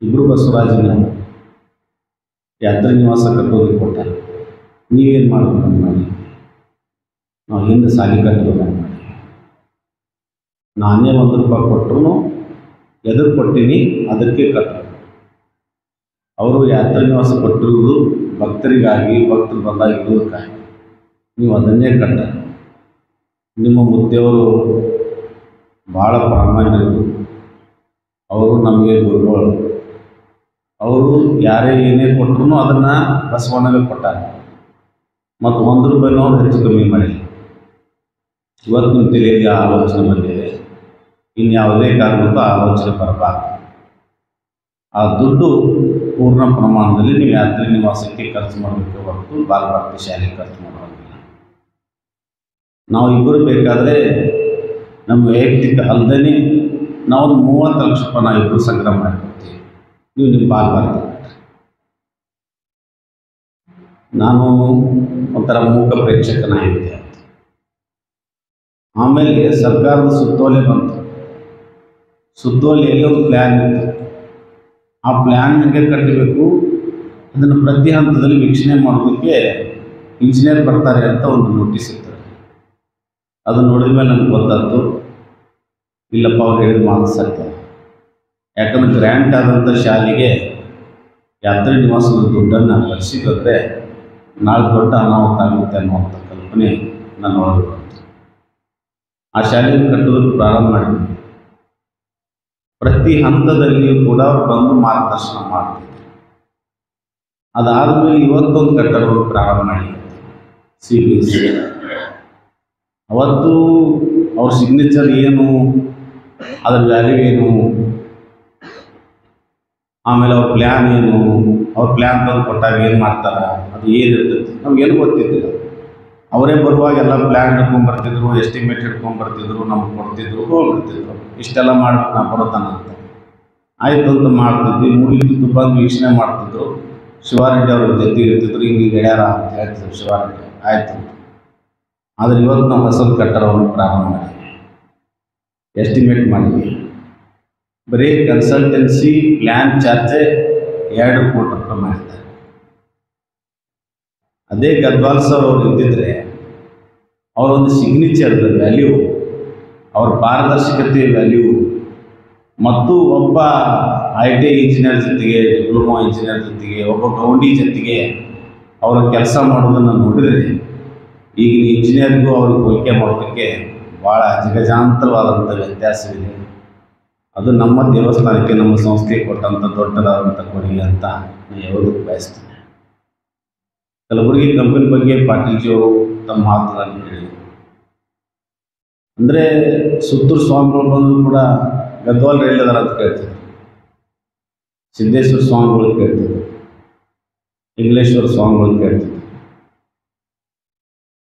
ಇಬ್ಬರು ಬಸವರಾಜನ ಯಾತ್ರೆ ನಿವಾಸ ಕಟ್ಟೋದಕ್ಕೆ ಕೊಟ್ಟಾರ. ನೀವೇನು ಮಾಡ್ಬೇಕಂತ ಮಾಡಿ ನಾವು ಹಿಂದೆ ಸಾಲಿ ಕಟ್ಟಬೇಕಂತ ಮಾಡಿ ನಾನೇ ₹1 ಕೊಟ್ಟರು ಎದಕ್ಕೆ ಕೊಟ್ಟೀನಿ ಅದಕ್ಕೆ ಕಟ್ಟ. ಅವರು ಯಾತ್ರೆ ನಿವಾಸ ಕೊಟ್ಟಿರುವುದು ಭಕ್ತರಿಗಾಗಿ, ಭಕ್ತರು ಬಂದಾಗ ಇರೋದಕ್ಕಾಗಿ. ನೀವು ಅದನ್ನೇ ಕಟ್ಟ. ನಿಮ್ಮ ಮುದ್ದೆಯವರು ಭಾಳ ಪ್ರಾಮಾಣಿಕರು. ಅವರು ನಮಗೆ ಗುರುಗಳು. ಅವರು ಯಾರೇ ಏನೇ ಕೊಟ್ಟರು ಅದನ್ನು ಬಸವಣ್ಣಗೆ ಕೊಟ್ಟಾರೆ. ಮತ್ತು ₹1 ಹೆಚ್ಚು ಕಮ್ಮಿ ಮಾಡಿಲ್ಲ. ಇವತ್ತು ನಿಮ್ಮ ತಲೆಯಲ್ಲಿ ಆಲೋಚನೆ ಬಂದಿದೆ, ಇನ್ಯಾವುದೇ ಕಾರಣಕ್ಕೂ ಆಲೋಚನೆ ಬರಬಾರ್ದು. ಆ ದುಡ್ಡು ಪೂರ್ಣ ಪ್ರಮಾಣದಲ್ಲಿ ನೀವು ಯಾತ್ರೆ ನಿವಾಸಕ್ಕೆ ಖರ್ಚು ಮಾಡಬೇಕು ಹೊರತು ಬಾಲಭಕ್ತಿ ಶಾಲೆಗೆ ಖರ್ಚು ಮಾಡೋದಿಲ್ಲ. ನಾವು ಇಬ್ಬರು ಬೇಕಾದರೆ ನಮ್ಮ ವೈಯಕ್ತಿಕ ಅಲ್ಲದೇ ನಾವು ₹30 ಲಕ್ಷ ನಾವು ಇಬ್ಬರು ಸಂಗ್ರಹ ಮಾಡಿಕೊಡ್ತೀವಿ. ನೀವು ನಿಮ್ಮ ಬಾಲಭಕ್ತಿ ನಾನು ಒಂಥರ ಮೂಕ ಪ್ರೇಕ್ಷಕನಾಗಿದ್ದೆ. ಆಮೇಲೆ ಸರ್ಕಾರದ ಸುತ್ತೋಲೆ ಬಂತು. ಸುತ್ತೋಲೆಯಲ್ಲಿ ಒಂದು ಪ್ಲ್ಯಾನ್ ಇತ್ತು. ಆ ಪ್ಲ್ಯಾನ್ ಹೇಗೆ ಕಟ್ಟಬೇಕು ಅದನ್ನು ಪ್ರತಿ ಹಂತದಲ್ಲಿ ವೀಕ್ಷಣೆ ಮಾಡೋದಕ್ಕೆ ಇಂಜಿನಿಯರ್ ಬರ್ತಾರೆ ಅಂತ ಒಂದು ನೋಟಿಸ್ ಇತ್ತು. ಅದು ನೋಡಿದ ಮೇಲೆ ನನಗೆ ಗೊತ್ತಾಯ್ತು, ಇಲ್ಲಪ್ಪ ಅವ್ರು ಹೇಳಿದ ಮಾತು ಸತ್ಯ. ಯಾಕಂದರೆ ಗ್ರ್ಯಾಂಟ್ ಆದಂಥ ಶಾಲೆಗೆ ಯಾತ್ರೆ ನಿವಾಸದ ದುಡ್ಡನ್ನು ಬಳಸಿದ್ರೆ ನಾಳೆ ದೊಡ್ಡ ಅನಾಹುತ ಆಗುತ್ತೆ ಅನ್ನುವಂಥ ಕಲ್ಪನೆ ನನ್ನ ಒಳಗೆ ಬಂತು. ಆ ಶಾಲೆಯನ್ನು ಕಟ್ಟೋದಕ್ಕೆ ಪ್ರಾರಂಭ ಮಾಡಿದ್ವಿ. ಪ್ರತಿ ಹಂತದಲ್ಲಿಯೂ ಕೂಡ ಅವ್ರು ಬಂದು ಮಾರ್ಗದರ್ಶನ ಮಾಡ್ತಿದ್ರು. ಅದಾದಮೇಲೆ ಇವತ್ತೊಂದು ಕಟ್ಟಡವನ್ನು ಪ್ರಾರಂಭ ಮಾಡಿ CBSE. ಅವತ್ತು ಅವ್ರ ಸಿಗ್ನೇಚರ್ ಏನು, ಅದರ ವ್ಯಾಲ್ಯೂ ಏನು, ಆಮೇಲೆ ಅವ್ರ ಪ್ಲ್ಯಾನ್ ಏನು, ಅವ್ರ ಪ್ಲ್ಯಾನ್ ತಂದು ಕೊಟ್ಟಾಗ ಏನು ಮಾಡ್ತಾರೆ, ಅದು ಏನಿರ್ತೈತಿ ನಮಗೇನು ಗೊತ್ತಿದ್ದಿಲ್ಲ. ಅವರೇ ಬರುವಾಗ ಎಲ್ಲ ಪ್ಲ್ಯಾನ್ ಹಿಡ್ಕೊಂಡ್ಬರ್ತಿದ್ರು, ಎಸ್ಟಿಮೇಟ್ ಹಿಡ್ಕೊಂಡ್ಬರ್ತಿದ್ರು, ನಮ್ಗೆ ಕೊಡ್ತಿದ್ರು, ಹೋಗ್ಬಿಡ್ತಿದ್ರು. ಇಷ್ಟೆಲ್ಲ ಮಾಡ್ಬೇಕು ನಾವು ಬರೋತನ ಅಂತ. ಆಯಿತು ಅಂತ ಮಾಡ್ತಿದ್ವಿ. ಮುಗಿತಿದ್ದು ಬಂದು ವೀಕ್ಷಣೆ ಮಾಡ್ತಿದ್ರು. ಶಿವಾರೆಡ್ಡಿ ಅವ್ರ ಜೊತೆ ಇರ್ತಿದ್ರು. ಹಿಂಗೆ ಗೆಳೆಯರ ಅಂತ ಹೇಳ್ತಿದ್ರು ಶಿವಾರೆಡ್ಡಿ. ಆಯಿತು. ಆದರೆ ಇವತ್ತು ನಾವು ಹೊಸ ಕಟ್ಟಡವನ್ನು ಪ್ರಾರಂಭ ಮಾಡಿದ್ವಿ, ಎಸ್ಟಿಮೇಟ್ ಮಾಡಿದ್ವಿ. ಬರೀ ಕನ್ಸಲ್ಟೆನ್ಸಿ ಪ್ಲ್ಯಾನ್ ಚಾರ್ಜೇ ₹2 ಕೋಟಿ ಮಾಡಿದ್ದಾರೆ. ಅದೇ ಗದ್ವಾಲ್ ಸರ್ ಅವ್ರು ಇದ್ದಿದ್ರೆ ಅವರೊಂದು ಸಿಗ್ನೇಚರ್ದ ವ್ಯಾಲ್ಯೂ, ಅವ್ರ ಪಾರದರ್ಶಕತೆಯ ವ್ಯಾಲ್ಯೂ ಮತ್ತು ಒಬ್ಬ ITI ಇಂಜಿನಿಯರ್ ಜೊತೆಗೆ, ಡಿಪ್ಲೊಮಾ ಇಂಜಿನಿಯರ್ ಜೊತೆಗೆ, ಒಬ್ಬ ಗೌಂಡಿ ಜೊತೆಗೆ ಅವರ ಕೆಲಸ ಮಾಡೋದನ್ನು ನೋಡಿದರೆ ಈಗಿನ ಇಂಜಿನಿಯರ್ಗೂ ಅವ್ರಿಗೆ ಹೋಲಿಕೆ ಮಾಡೋದಕ್ಕೆ ಭಾಳ ಅಜಗಜಾಂತರವಾದಂಥ ವ್ಯತ್ಯಾಸವಿದೆ. ಅದು ನಮ್ಮ ದೇವಸ್ಥಾನಕ್ಕೆ, ನಮ್ಮ ಸಂಸ್ಥೆಗೆ ಕೊಟ್ಟಂಥ ದೊಡ್ಡದಾದಂಥ ಕೊಡುಗೆ ಅಂತ ನಾನು ಹೇಳೋದಕ್ಕೆ ಬಯಸ್ತೀನಿ. ಕಲಬುರಗಿ ಕಂಪನಿ ಬಗ್ಗೆ ಪಾಟೀಲ್ಜಿಯವರು ತಮ್ಮ ಮಾತುಗಳನ್ನು ಹೇಳಿದರು. ಅಂದರೆ ಸುತ್ತೂರು ಸ್ವಾಮಿಗಳು ಬಂದರೂ ಕೂಡ ಗದ್ವಾಲ್ ರೈಲದಾರ ಅಂತ ಕೇಳ್ತಿದ್ರು, ಸಿದ್ದೇಶ್ವರ ಸ್ವಾಮಿಗಳು ಕೇಳ್ತಿದ್ರು, ಇಂಗ್ಲೇಶ್ವರ ಸ್ವಾಮಿಗಳು ಕೇಳ್ತಿದ್ರು.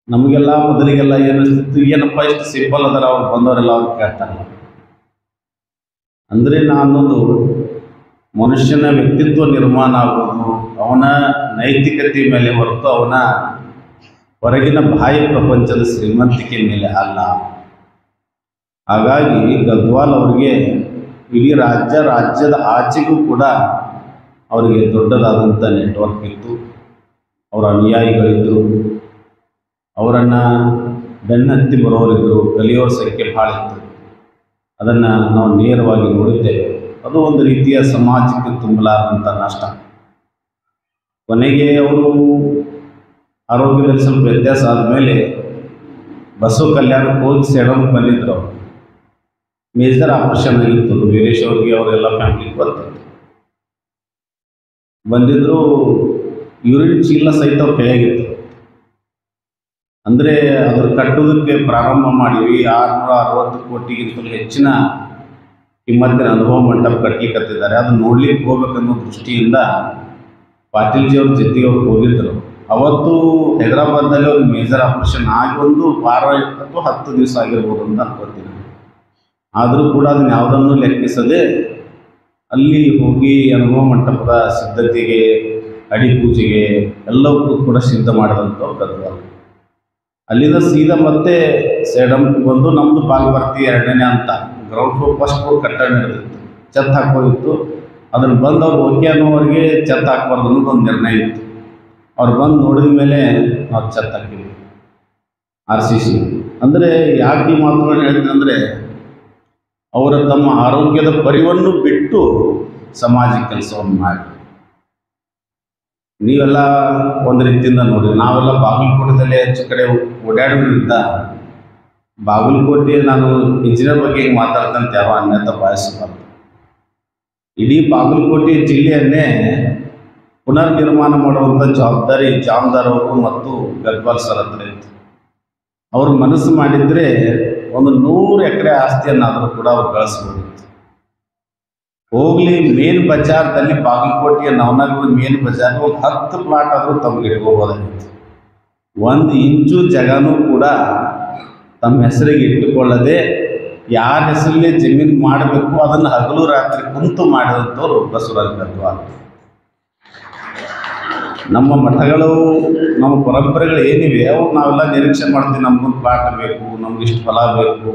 ನಮಗೆಲ್ಲ ಮೊದಲಿಗೆಲ್ಲ ಏನಿಸ್ತಿತ್ತು, ಏನಪ್ಪ ಇಷ್ಟು ಸಿಂಪಲ್ ಅದರ ಅವ್ರು ಬಂದವರೆಲ್ಲ ಅವ್ರು ಕೇಳ್ತಾರಲ್ಲ. ಅಂದರೆ ಅನ್ನೋದು ಮನುಷ್ಯನ ವ್ಯಕ್ತಿತ್ವ ನಿರ್ಮಾಣ ಆಗೋದು ಅವನ ನೈತಿಕತೆ ಮೇಲೆ ಹೊರತು ಅವನ ಹೊರಗಿನ ಬಾಹ್ಯ ಪ್ರಪಂಚದ ಶ್ರೀಮಂತಿಕೆ ಮೇಲೆ ಅಲ್ಲ. ಹಾಗಾಗಿ ಗದ್ವಾಲ್ ಅವರಿಗೆ ಇಡೀ ರಾಜ್ಯದ ಆಚೆಗೂ ಕೂಡ ಅವರಿಗೆ ದೊಡ್ಡದಾದಂಥ ನೆಟ್ವರ್ಕ್ ಇತ್ತು. ಅವರ ಅನುಯಾಯಿಗಳಿದ್ದರು, ಅವರನ್ನು ಬೆನ್ನತ್ತಿ ಬರೋರಿದ್ದರು, ಕಲಿಯೋರ ಸಂಖ್ಯೆ ಭಾಳ ಇತ್ತು. ಅದನ್ನು ನಾವು ನೇರವಾಗಿ ನೋಡಿದ್ದೇವೆ. ಅದು ಒಂದು ರೀತಿಯ ಸಮಾಜಕ್ಕೆ ತುಂಬಲಾರಂಥ ನಷ್ಟ. ಕೊನೆಗೆ ಅವರು ಆರೋಗ್ಯದಲ್ಲಿ ಸ್ವಲ್ಪ ವ್ಯತ್ಯಾಸ ಆದಮೇಲೆ ಬಸವ ಕಲ್ಯಾಣಕ್ಕೆ ಹೋಗಿ ಸೇಡೋದಕ್ಕೆ ಬಂದಿದ್ದರು. ಅವರು ಮೇಜರ್ ಆಪರೇಷನ್ ಆಗಿತ್ತು. ವೀರೇಶ್ ಅವ್ರಿಗೆ ಅವರೆಲ್ಲ ಫ್ಯಾಮಿಲಿಗೆ ಬಂದಿದ್ದರು. ಯೂರಿನ್ ಚೀಲ ಸಹಿತ ಅವ್ರ ಕೈಯಾಗಿತ್ತು. ಅಂದರೆ ಅದ್ರ ಕಟ್ಟೋದಕ್ಕೆ ಪ್ರಾರಂಭ ಮಾಡಿವಿ. 660 ಕೋಟಿಗಿಂತಲೂ ಹೆಚ್ಚಿನ ಕಿಮ್ಮತ್ತಿನ ಅನುಭವ ಮಂಟಪ ಕಟ್ಟಲಿಕ್ಕತ್ತಿದ್ದಾರೆ. ಅದನ್ನು ನೋಡ್ಲಿಕ್ಕೆ ಹೋಗ್ಬೇಕನ್ನೋ ದೃಷ್ಟಿಯಿಂದ ಪಾಟೀಲ್ಜಿಯವ್ರ ಜೊತೆಗೆ ಅವ್ರು ಹೋಗಿದ್ದರು. ಅವತ್ತು ಹೈದರಾಬಾದ್ನಲ್ಲಿ ಅವ್ರಿಗೆ ಮೇಜರ್ ಆಪರೇಷನ್ ಆಗಿ ಒಂದು 12 ಅಥವಾ 10 ದಿವಸ ಆಗಿರ್ಬೋದು ಅಂತ ಅನ್ಕೋತೀನಿ. ಆದರೂ ಕೂಡ ಅದನ್ನು ಯಾವುದನ್ನು ಲೆಕ್ಕಿಸದೆ ಅಲ್ಲಿ ಹೋಗಿ ಅನುಭವ ಮಂಟಪದ ಸಿದ್ಧತೆಗೆ, ಅಡಿ ಪೂಜೆಗೆ ಎಲ್ಲವಕ್ಕೂ ಕೂಡ ಸಿದ್ಧ ಮಾಡಿದಂಥವ್ರು ಗದ್ವಾಲ್. ಅಲ್ಲಿಂದ ಸೀದಾ ಮತ್ತೆ ಸೇಡಂಗೆ ಬಂದು ನಮ್ಮದು ಬಾಲ್ಭರ್ತಿ 2ನೇ ಅಂತ ಗ್ರೌಂಡ್ ಫ್ಲೋರ್ ಫಸ್ಟ್ ಫ್ಲೋರ್ ಕಟ್ಟಡ ನಡೆದಿತ್ತು. ಛತ್ ಹಾಕೋದಿತ್ತು. ಅದನ್ನು ಬಂದು ಅವ್ರು ಓಕೆ ಅನ್ನೋವರೆಗೆ ಛತ್ ಹಾಕ್ಬಾರ್ದು ಅನ್ನೋದು ಒಂದು ನಿರ್ಣಯ ಇತ್ತು. ಅವ್ರು ಬಂದು ನೋಡಿದ ಮೇಲೆ ನಾವು ಛತ್ ಹಾಕಿದ್ವಿ RCC. ಅಂದರೆ ಯಾಕೆ ಈ ಮಾತುಗಳನ್ನು ಹೇಳ್ತೀನಿ ಅಂದರೆ, ಅವರ ತಮ್ಮ ಆರೋಗ್ಯದ ಪರಿವನ್ನು ಬಿಟ್ಟು ಸಮಾಜ ಕೆಲಸವನ್ನು ಮಾಡಿ. ನೀವೆಲ್ಲ ಒಂದು ರೀತಿಯಿಂದ ನೋಡಿ, ನಾವೆಲ್ಲ ಬಾಗಲಕೋಟೆದಲ್ಲೇ ಹೆಚ್ಚು ಕಡೆ ಓಡಾಡೋದ್ರಿಂದ ಬಾಗಲಕೋಟೆ, ನಾನು ಇಂಜಿನಿಯರ್ ಬಗ್ಗೆ ಹಿಂಗೆ ಮಾತಾಡ್ತಂತ ಯಾವ ಅನ್ಯತಾ ಭಾವಿಸಬಾರ್ದು. ಇಡೀ ಬಾಗಲಕೋಟೆ ಜಿಲ್ಲೆಯನ್ನೇ ಪುನರ್ ನಿರ್ಮಾಣ ಮಾಡುವಂಥ ಜವಾಬ್ದಾರಿ ಜಾಮದಾರ್ ಅವರು ಮತ್ತು ಗದ್ವಾಲ್ ಸರ್ ಹತ್ರ ಇತ್ತು. ಅವ್ರ ಮನಸ್ಸು ಮಾಡಿದರೆ ಒಂದು 100 ಎಕರೆ ಆಸ್ತಿಯನ್ನಾದರೂ ಕೂಡ ಅವ್ರು ಗಳಿಸ್ಬೋದಿತ್ತು. ಹೋಗಲಿ, ಮೇನ್ ಬಜಾರ್ದಲ್ಲಿ ಬಾಗಲಕೋಟೆಯ ನವನಗರದ ಮೇನ್ ಬಜಾರ್ ಒಂದು 10 ಪ್ಲಾಟ್ ಆದರೂ ತಮ್ಗೆ ಇಟ್ಕೋಬೋದಾಗಿತ್ತು. 1 ಇಂಚು ಜಾಗನೂ ಕೂಡ ತಮ್ಮ ಹೆಸರಿಗೆ ಇಟ್ಟುಕೊಳ್ಳದೆ ಯಾರ ಹೆಸರಲ್ಲೇ ಜಮೀನು ಮಾಡಬೇಕು ಅದನ್ನು ಹಗಲು ರಾತ್ರಿ ಕುಂತು ಮಾಡಿದಂಥವ್ರು ಬಸವರಾಜ ಗದ್ವಾಲ್. ನಮ್ಮ ಮಠಗಳು, ನಮ್ಮ ಪರಂಪರೆಗಳು ಏನಿವೆ ಅವು ನಾವೆಲ್ಲ ನಿರೀಕ್ಷೆ ಮಾಡ್ತೀವಿ. ನಮಗೊಂದು ಪ್ಲಾಟ್ ಬೇಕು, ನಮ್ಗೆ ಇಷ್ಟು ಫಲ ಬೇಕು,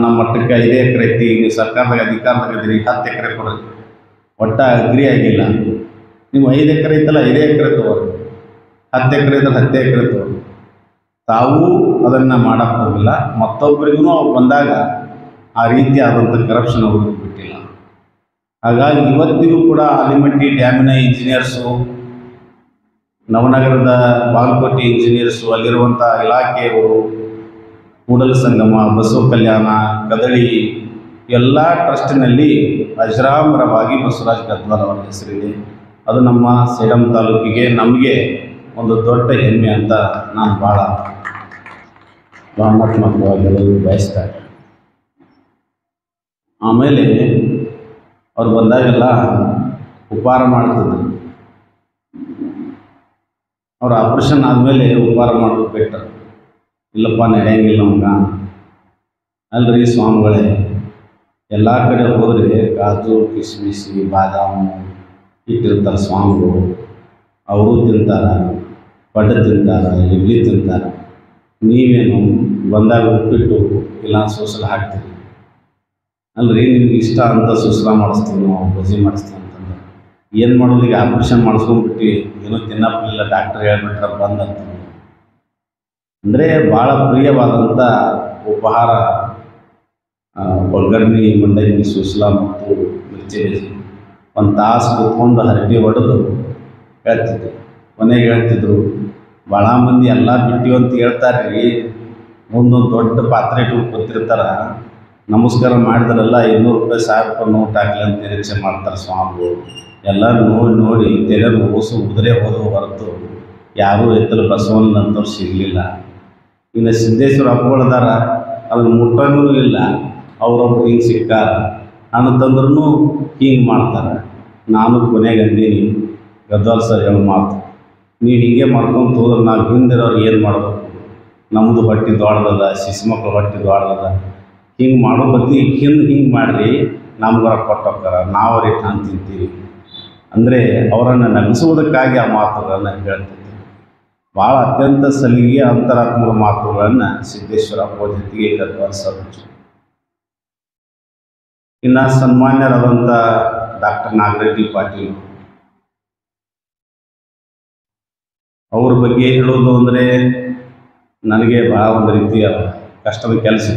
ನಮ್ಮ ಮಠಕ್ಕೆ 5 ಎಕರೆ ಐತಿ, ನೀವು ಸರ್ಕಾರದಾಗ ಅಧಿಕಾರದಾಗ ಇದ್ದೀರಿ 10 ಎಕರೆ ಕೊಡ್ರಿ. ಒಟ್ಟು ಅಗ್ರಿ ಆಗಿಲ್ಲ. ನೀವು 5 ಎಕರೆ ಐತಲ್ಲ 5 ಎಕರೆ ತೊಗೊಳ್ರಿ, 10 ಎಕರೆ ಇದ್ರೆ 10 ಎಕರೆ ತೊಗೊಳ್ರಿ. ತಾವು ಅದನ್ನು ಮಾಡೋಕ್ಕೆ ಹೋಗಿಲ್ಲ. ಮತ್ತೊಬ್ಬರಿಗೂ ಅವ್ರು ಬಂದಾಗ ಆ ರೀತಿ ಆದಂಥ ಕರಪ್ಷನ್ ಅವ್ರಿಗೆ ಬಿಟ್ಟಿಲ್ಲ. ಹಾಗಾಗಿ ಇವತ್ತಿಗೂ ಕೂಡ ಆಲಿಮಟ್ಟಿ ಡ್ಯಾಮಿನ ಇಂಜಿನಿಯರ್ಸು, ನವನಗರದ ಬಾಗಲಕೋಟೆ ಇಂಜಿನಿಯರ್ಸು, ಅಲ್ಲಿರುವಂಥ ಇಲಾಖೆಯವರು, ಕೂಡಲ ಸಂಗಮ, ಬಸವ ಕಲ್ಯಾಣ, ಕದಳಿ ಎಲ್ಲ ಟ್ರಸ್ಟಿನಲ್ಲಿ ಅಜರಾಮರವಾಗಿ ಬಸವರಾಜ ಗದ್ವಾಲ್ ಅವರ ಹೆಸರಿದೆ. ಅದು ನಮ್ಮ ಸೇಡಂ ತಾಲೂಕಿಗೆ, ನಮಗೆ ಒಂದು ದೊಡ್ಡ ಹೆಮ್ಮೆ ಅಂತ ನಾನು ಭಾಳ ಭಾವನಾತ್ಮಕವಾಗಿ ಎಲ್ಲರೂ ಬಯಸ್ತಾರೆ. ಆಮೇಲೆ ಅವ್ರು ಬಂದಾಗೆಲ್ಲ ಉಪಹಾರ ಮಾಡ್ತಿದ್ರು. ಅವ್ರ ಆಪ್ರೇಷನ್ ಆದಮೇಲೆ ಉಪಹಾರ ಮಾಡೋದು ಬೆಟರ್. ಇಲ್ಲಪ್ಪ ನಡೆಯಂಗಿಲ್ಲ ನಮ್ಗೆ. ಅಲ್ರಿ ಸ್ವಾಮಿಗಳೇ, ಎಲ್ಲ ಕಡೆ ಹೋದರೆ ಕಾಜು ಕಿಸ್ಮಿಸಿ ಬಾದಾಮು ಇಟ್ಟಿರ್ತಾರೆ ಸ್ವಾಮಿಗಳು. ಅವರು ತಿಂತಾರೆ, ಪಡ್ಡು ತಿಂತಾರೆ, ಇಡ್ಲಿ ತಿಂತಾರೆ. ನೀವೇನು ಬಂದಾಗ ಉಪ್ಪಿಟ್ಟು ಇಲ್ಲ ಸೂಸಲ ಹಾಕ್ತೀರಿ. ಅಲ್ರಿ ನಿಮ್ಗೆ ಇಷ್ಟ ಅಂತ ಸೂಸಲ ಮಾಡಿಸ್ತೀವಿ, ನಾವು ಬಜ್ಜಿ ಮಾಡಿಸ್ತೀವಿ ಅಂತಂದ್ರೆ ಏನು ಮಾಡೋದು? ಈಗ ಆಪ್ರೇಷನ್ ಮಾಡಿಸ್ಕೊಂಡ್ಬಿಟ್ಟು ಏನೋ ತಿನ್ನಪ್ಪಿಲ್ಲ, ಡಾಕ್ಟರ್ ಹೇಳ್ಬಿಟ್ರೆ ಬಂದಂತ. ಅಂದರೆ ಭಾಳ ಪ್ರಿಯವಾದಂಥ ಉಪಹಾರ ಒಗ್ಗರಣೆ, ಮಂಡಕ್ಕಿ, ಸೂಸಲ ಮತ್ತು ಮಿರ್ಚಿ ಬಜ್ಜಿ. 1 ತಾಸು ಕೂತ್ಕೊಂಡು ಹರಟಿ ಹೊಡೆದು ಹೇಳ್ತಿದ್ರು. ಕೊನೆಗೆ ಹೇಳ್ತಿದ್ರು, ಭಾಳ ಮಂದಿ ಎಲ್ಲ ಬಿಟ್ಟಿವಿ ಅಂತ ಹೇಳ್ತಾರೆ ರೀ, ಮುಂದೊಂದು ದೊಡ್ಡ ಪಾತ್ರೆ ಇಟ್ಕೊಂಡು ಕೂತಿರ್ತಾರೆ, ನಮಸ್ಕಾರ ಮಾಡಿದ್ರಲ್ಲ 500 ರೂಪಾಯಿ 1000 ರೂಪಾಯಿ ನೋಟ್ ಹಾಕಲಿ ಅಂತ ನಿರೀಕ್ಷೆ ಮಾಡ್ತಾರೆ ಸ್ವಾಮಿಗಳು. ಎಲ್ಲ ನೋಡಿ ತೆರೆ ಓಸು ಉದುರೇ ಹೋದವು ಹೊರತು ಯಾರೂ ಎತ್ತಲು ಬಸವಣ್ಣನಂತವ್ರು ಸಿಗಲಿಲ್ಲ. ಇನ್ನು ಸಿದ್ದೇಶ್ವರ ಹಬ್ಬಗಳದಾರ, ಅದನ್ನು ಮುಟ್ಟನೂ ಇಲ್ಲ. ಅವರೊಬ್ರು ಹಿಂಗೆ ಸಿಕ್ಕಾರ ಅನ್ನತಂದ್ರೂ ಹಿಂಗೆ ಮಾಡ್ತಾರೆ. ನಾನು ಕೊನೆಗೆ ಅಂದೀನಿ, ಗದ್ವಾಲ್ ಸರ್ ಹೇಳೋ ಮಾತು, ನೀವು ಹೀಗೆ ಮಾಡ್ಕೊಂಡು ಹೋದ್ರೆ ನಾವು ಹಿಂದಿರೋರು ಏನು ಮಾಡಬೇಕು? ನಮ್ಮದು ಹೊಟ್ಟೆ ದೊಡ್ಡದ, ಶಿಶು ಹೊಟ್ಟೆ ದೊಡ್ಡದ. ಹಿಂಗೆ ಮಾಡೋ ಬದಲಿ ಹಿಂಗೆ ಮಾಡಿರಿ, ನಮ್ಗರ ಕೊಟ್ಟೋಕ್ಕಾರ, ನಾವು ಅವ್ರಿಗೆ ಹಂಗೆ ತಿಂತೀವಿ ಅಂದರೆ ಅವರನ್ನು ನಗಿಸುವುದಕ್ಕಾಗಿ ಆ ಮಾತುಗಳನ್ನು ಹೇಳ್ತಿದ್ದೆ. ಭಾಳ ಅತ್ಯಂತ ಸಲಿಗೆ ಅಂತರಾತ್ಮಕ ಮಾತುಗಳನ್ನು ಸಿದ್ದೇಶ್ವರ ಅಪ್ಪ ಜೊತೆಗೆ ಗದ್ವಾಲ್ ಸರ್. ಇನ್ನು ಸನ್ಮಾನ್ಯರಾದಂಥ ಡಾಕ್ಟರ್ ನಾಗರೆಡ್ಡಿ ಪಾಟೀಲ್ ಅವ್ರ ಬಗ್ಗೆ ಹೇಳೋದು ಅಂದರೆ ನನಗೆ ಭಾಳ ಒಂದು ರೀತಿಯ ಕಷ್ಟದ ಕೆಲಸ.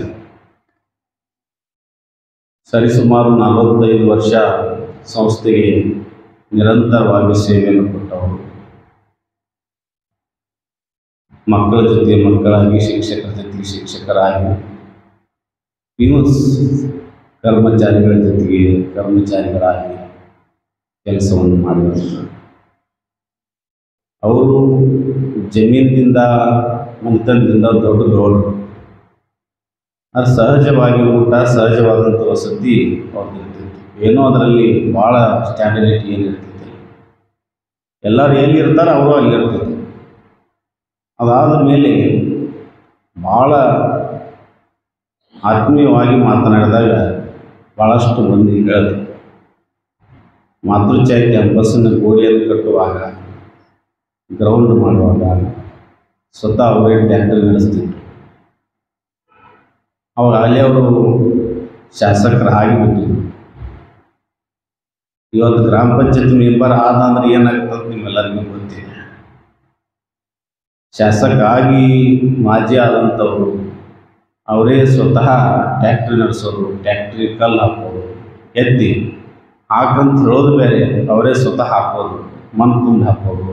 ಸರಿಸುಮಾರು 45 ವರ್ಷ ಸಂಸ್ಥೆಗೆ ನಿರಂತರವಾಗಿ ಸೇವೆಯನ್ನು ಕೊಟ್ಟವರು. ಮಕ್ಕಳ ಜೊತೆ ಮಕ್ಕಳಾಗಿ, ಶಿಕ್ಷಕರ ಜೊತೆಗೆ ಶಿಕ್ಷಕರಾಗಿ, ಪಿಯೂಸ್ ಕರ್ಮಚಾರಿಗಳ ಜೊತೆಗೆ ಕರ್ಮಚಾರಿಗಳಾಗಿ ಕೆಲಸವನ್ನು ಮಾಡಿದರು. ಅವರು ಜಮೀನಿನಿಂದ ಮನೆತನದಿಂದ ದೊಡ್ಡ ಗೌರವ. ಅದು ಸಹಜವಾಗಿ ಊಟ, ಸಹಜವಾದಂಥ ವಸತಿ ಅವ್ರಿಗೆ ಇರ್ತಿತ್ತು. ಏನೋ ಅದರಲ್ಲಿ ಭಾಳ ಸ್ಟ್ಯಾಂಡರ್ಡಿಟಿ ಏನಿರ್ತಿತ್ತು. ಎಲ್ಲರೂ ಎಲ್ಲಿರ್ತಾರೆ ಅವರು ಅಲ್ಲಿ ಇರ್ತಿತ್ತು. ಅದಾದ ಮೇಲೆ ಭಾಳ ಆತ್ಮೀಯವಾಗಿ ಮಾತನಾಡಿದಾಗ ಭಾಳಷ್ಟು ಮಂದಿ ಹೇಳಿದ್ರು. ಮಾತೃಚಾಯ ಕ್ಯಾಂಪಸ್ಸನ್ನು ಗೋಡೆಯನ್ನು ಕಟ್ಟುವಾಗ, ಗ್ರೌಂಡ್ ಮಾಡುವಾಗ ಸ್ವತಃ ಅವರೇ ಟ್ಯಾಕ್ಟರ್ ನಡೆಸ್ತಿದ್ರು. ಅವಾಗ ಅಲ್ಲಿ ಅವರು ಶಾಸಕರು ಆಗಿಬಿಟ್ಟಿದ್ರು. ಇವತ್ತು ಗ್ರಾಮ ಪಂಚಾಯತ್ ಮೆಂಬರ್ ಆದ ಅಂದ್ರೆ ಏನಾಗ್ತದೆ ನಿಮ್ಮೆಲ್ಲರಿಗೂ ಗೊತ್ತಿದೆ. ಶಾಸಕ ಆಗಿ ಮಾಜಿ ಆದಂಥವ್ರು ಅವರೇ ಸ್ವತಃ ಟ್ಯಾಕ್ಟ್ರಿ ನಡೆಸೋರು, ಟ್ಯಾಕ್ಟ್ರಿ ಕಲ್ಲು ಹಾಕೋದು, ಎತ್ತಿ ಹಾಕಂತ ಹೇಳೋದು ಬೇರೆ, ಅವರೇ ಸ್ವತಃ ಹಾಕೋದು, ಮಣ್ಣು ತುಂಬಿ ಹಾಕೋದು.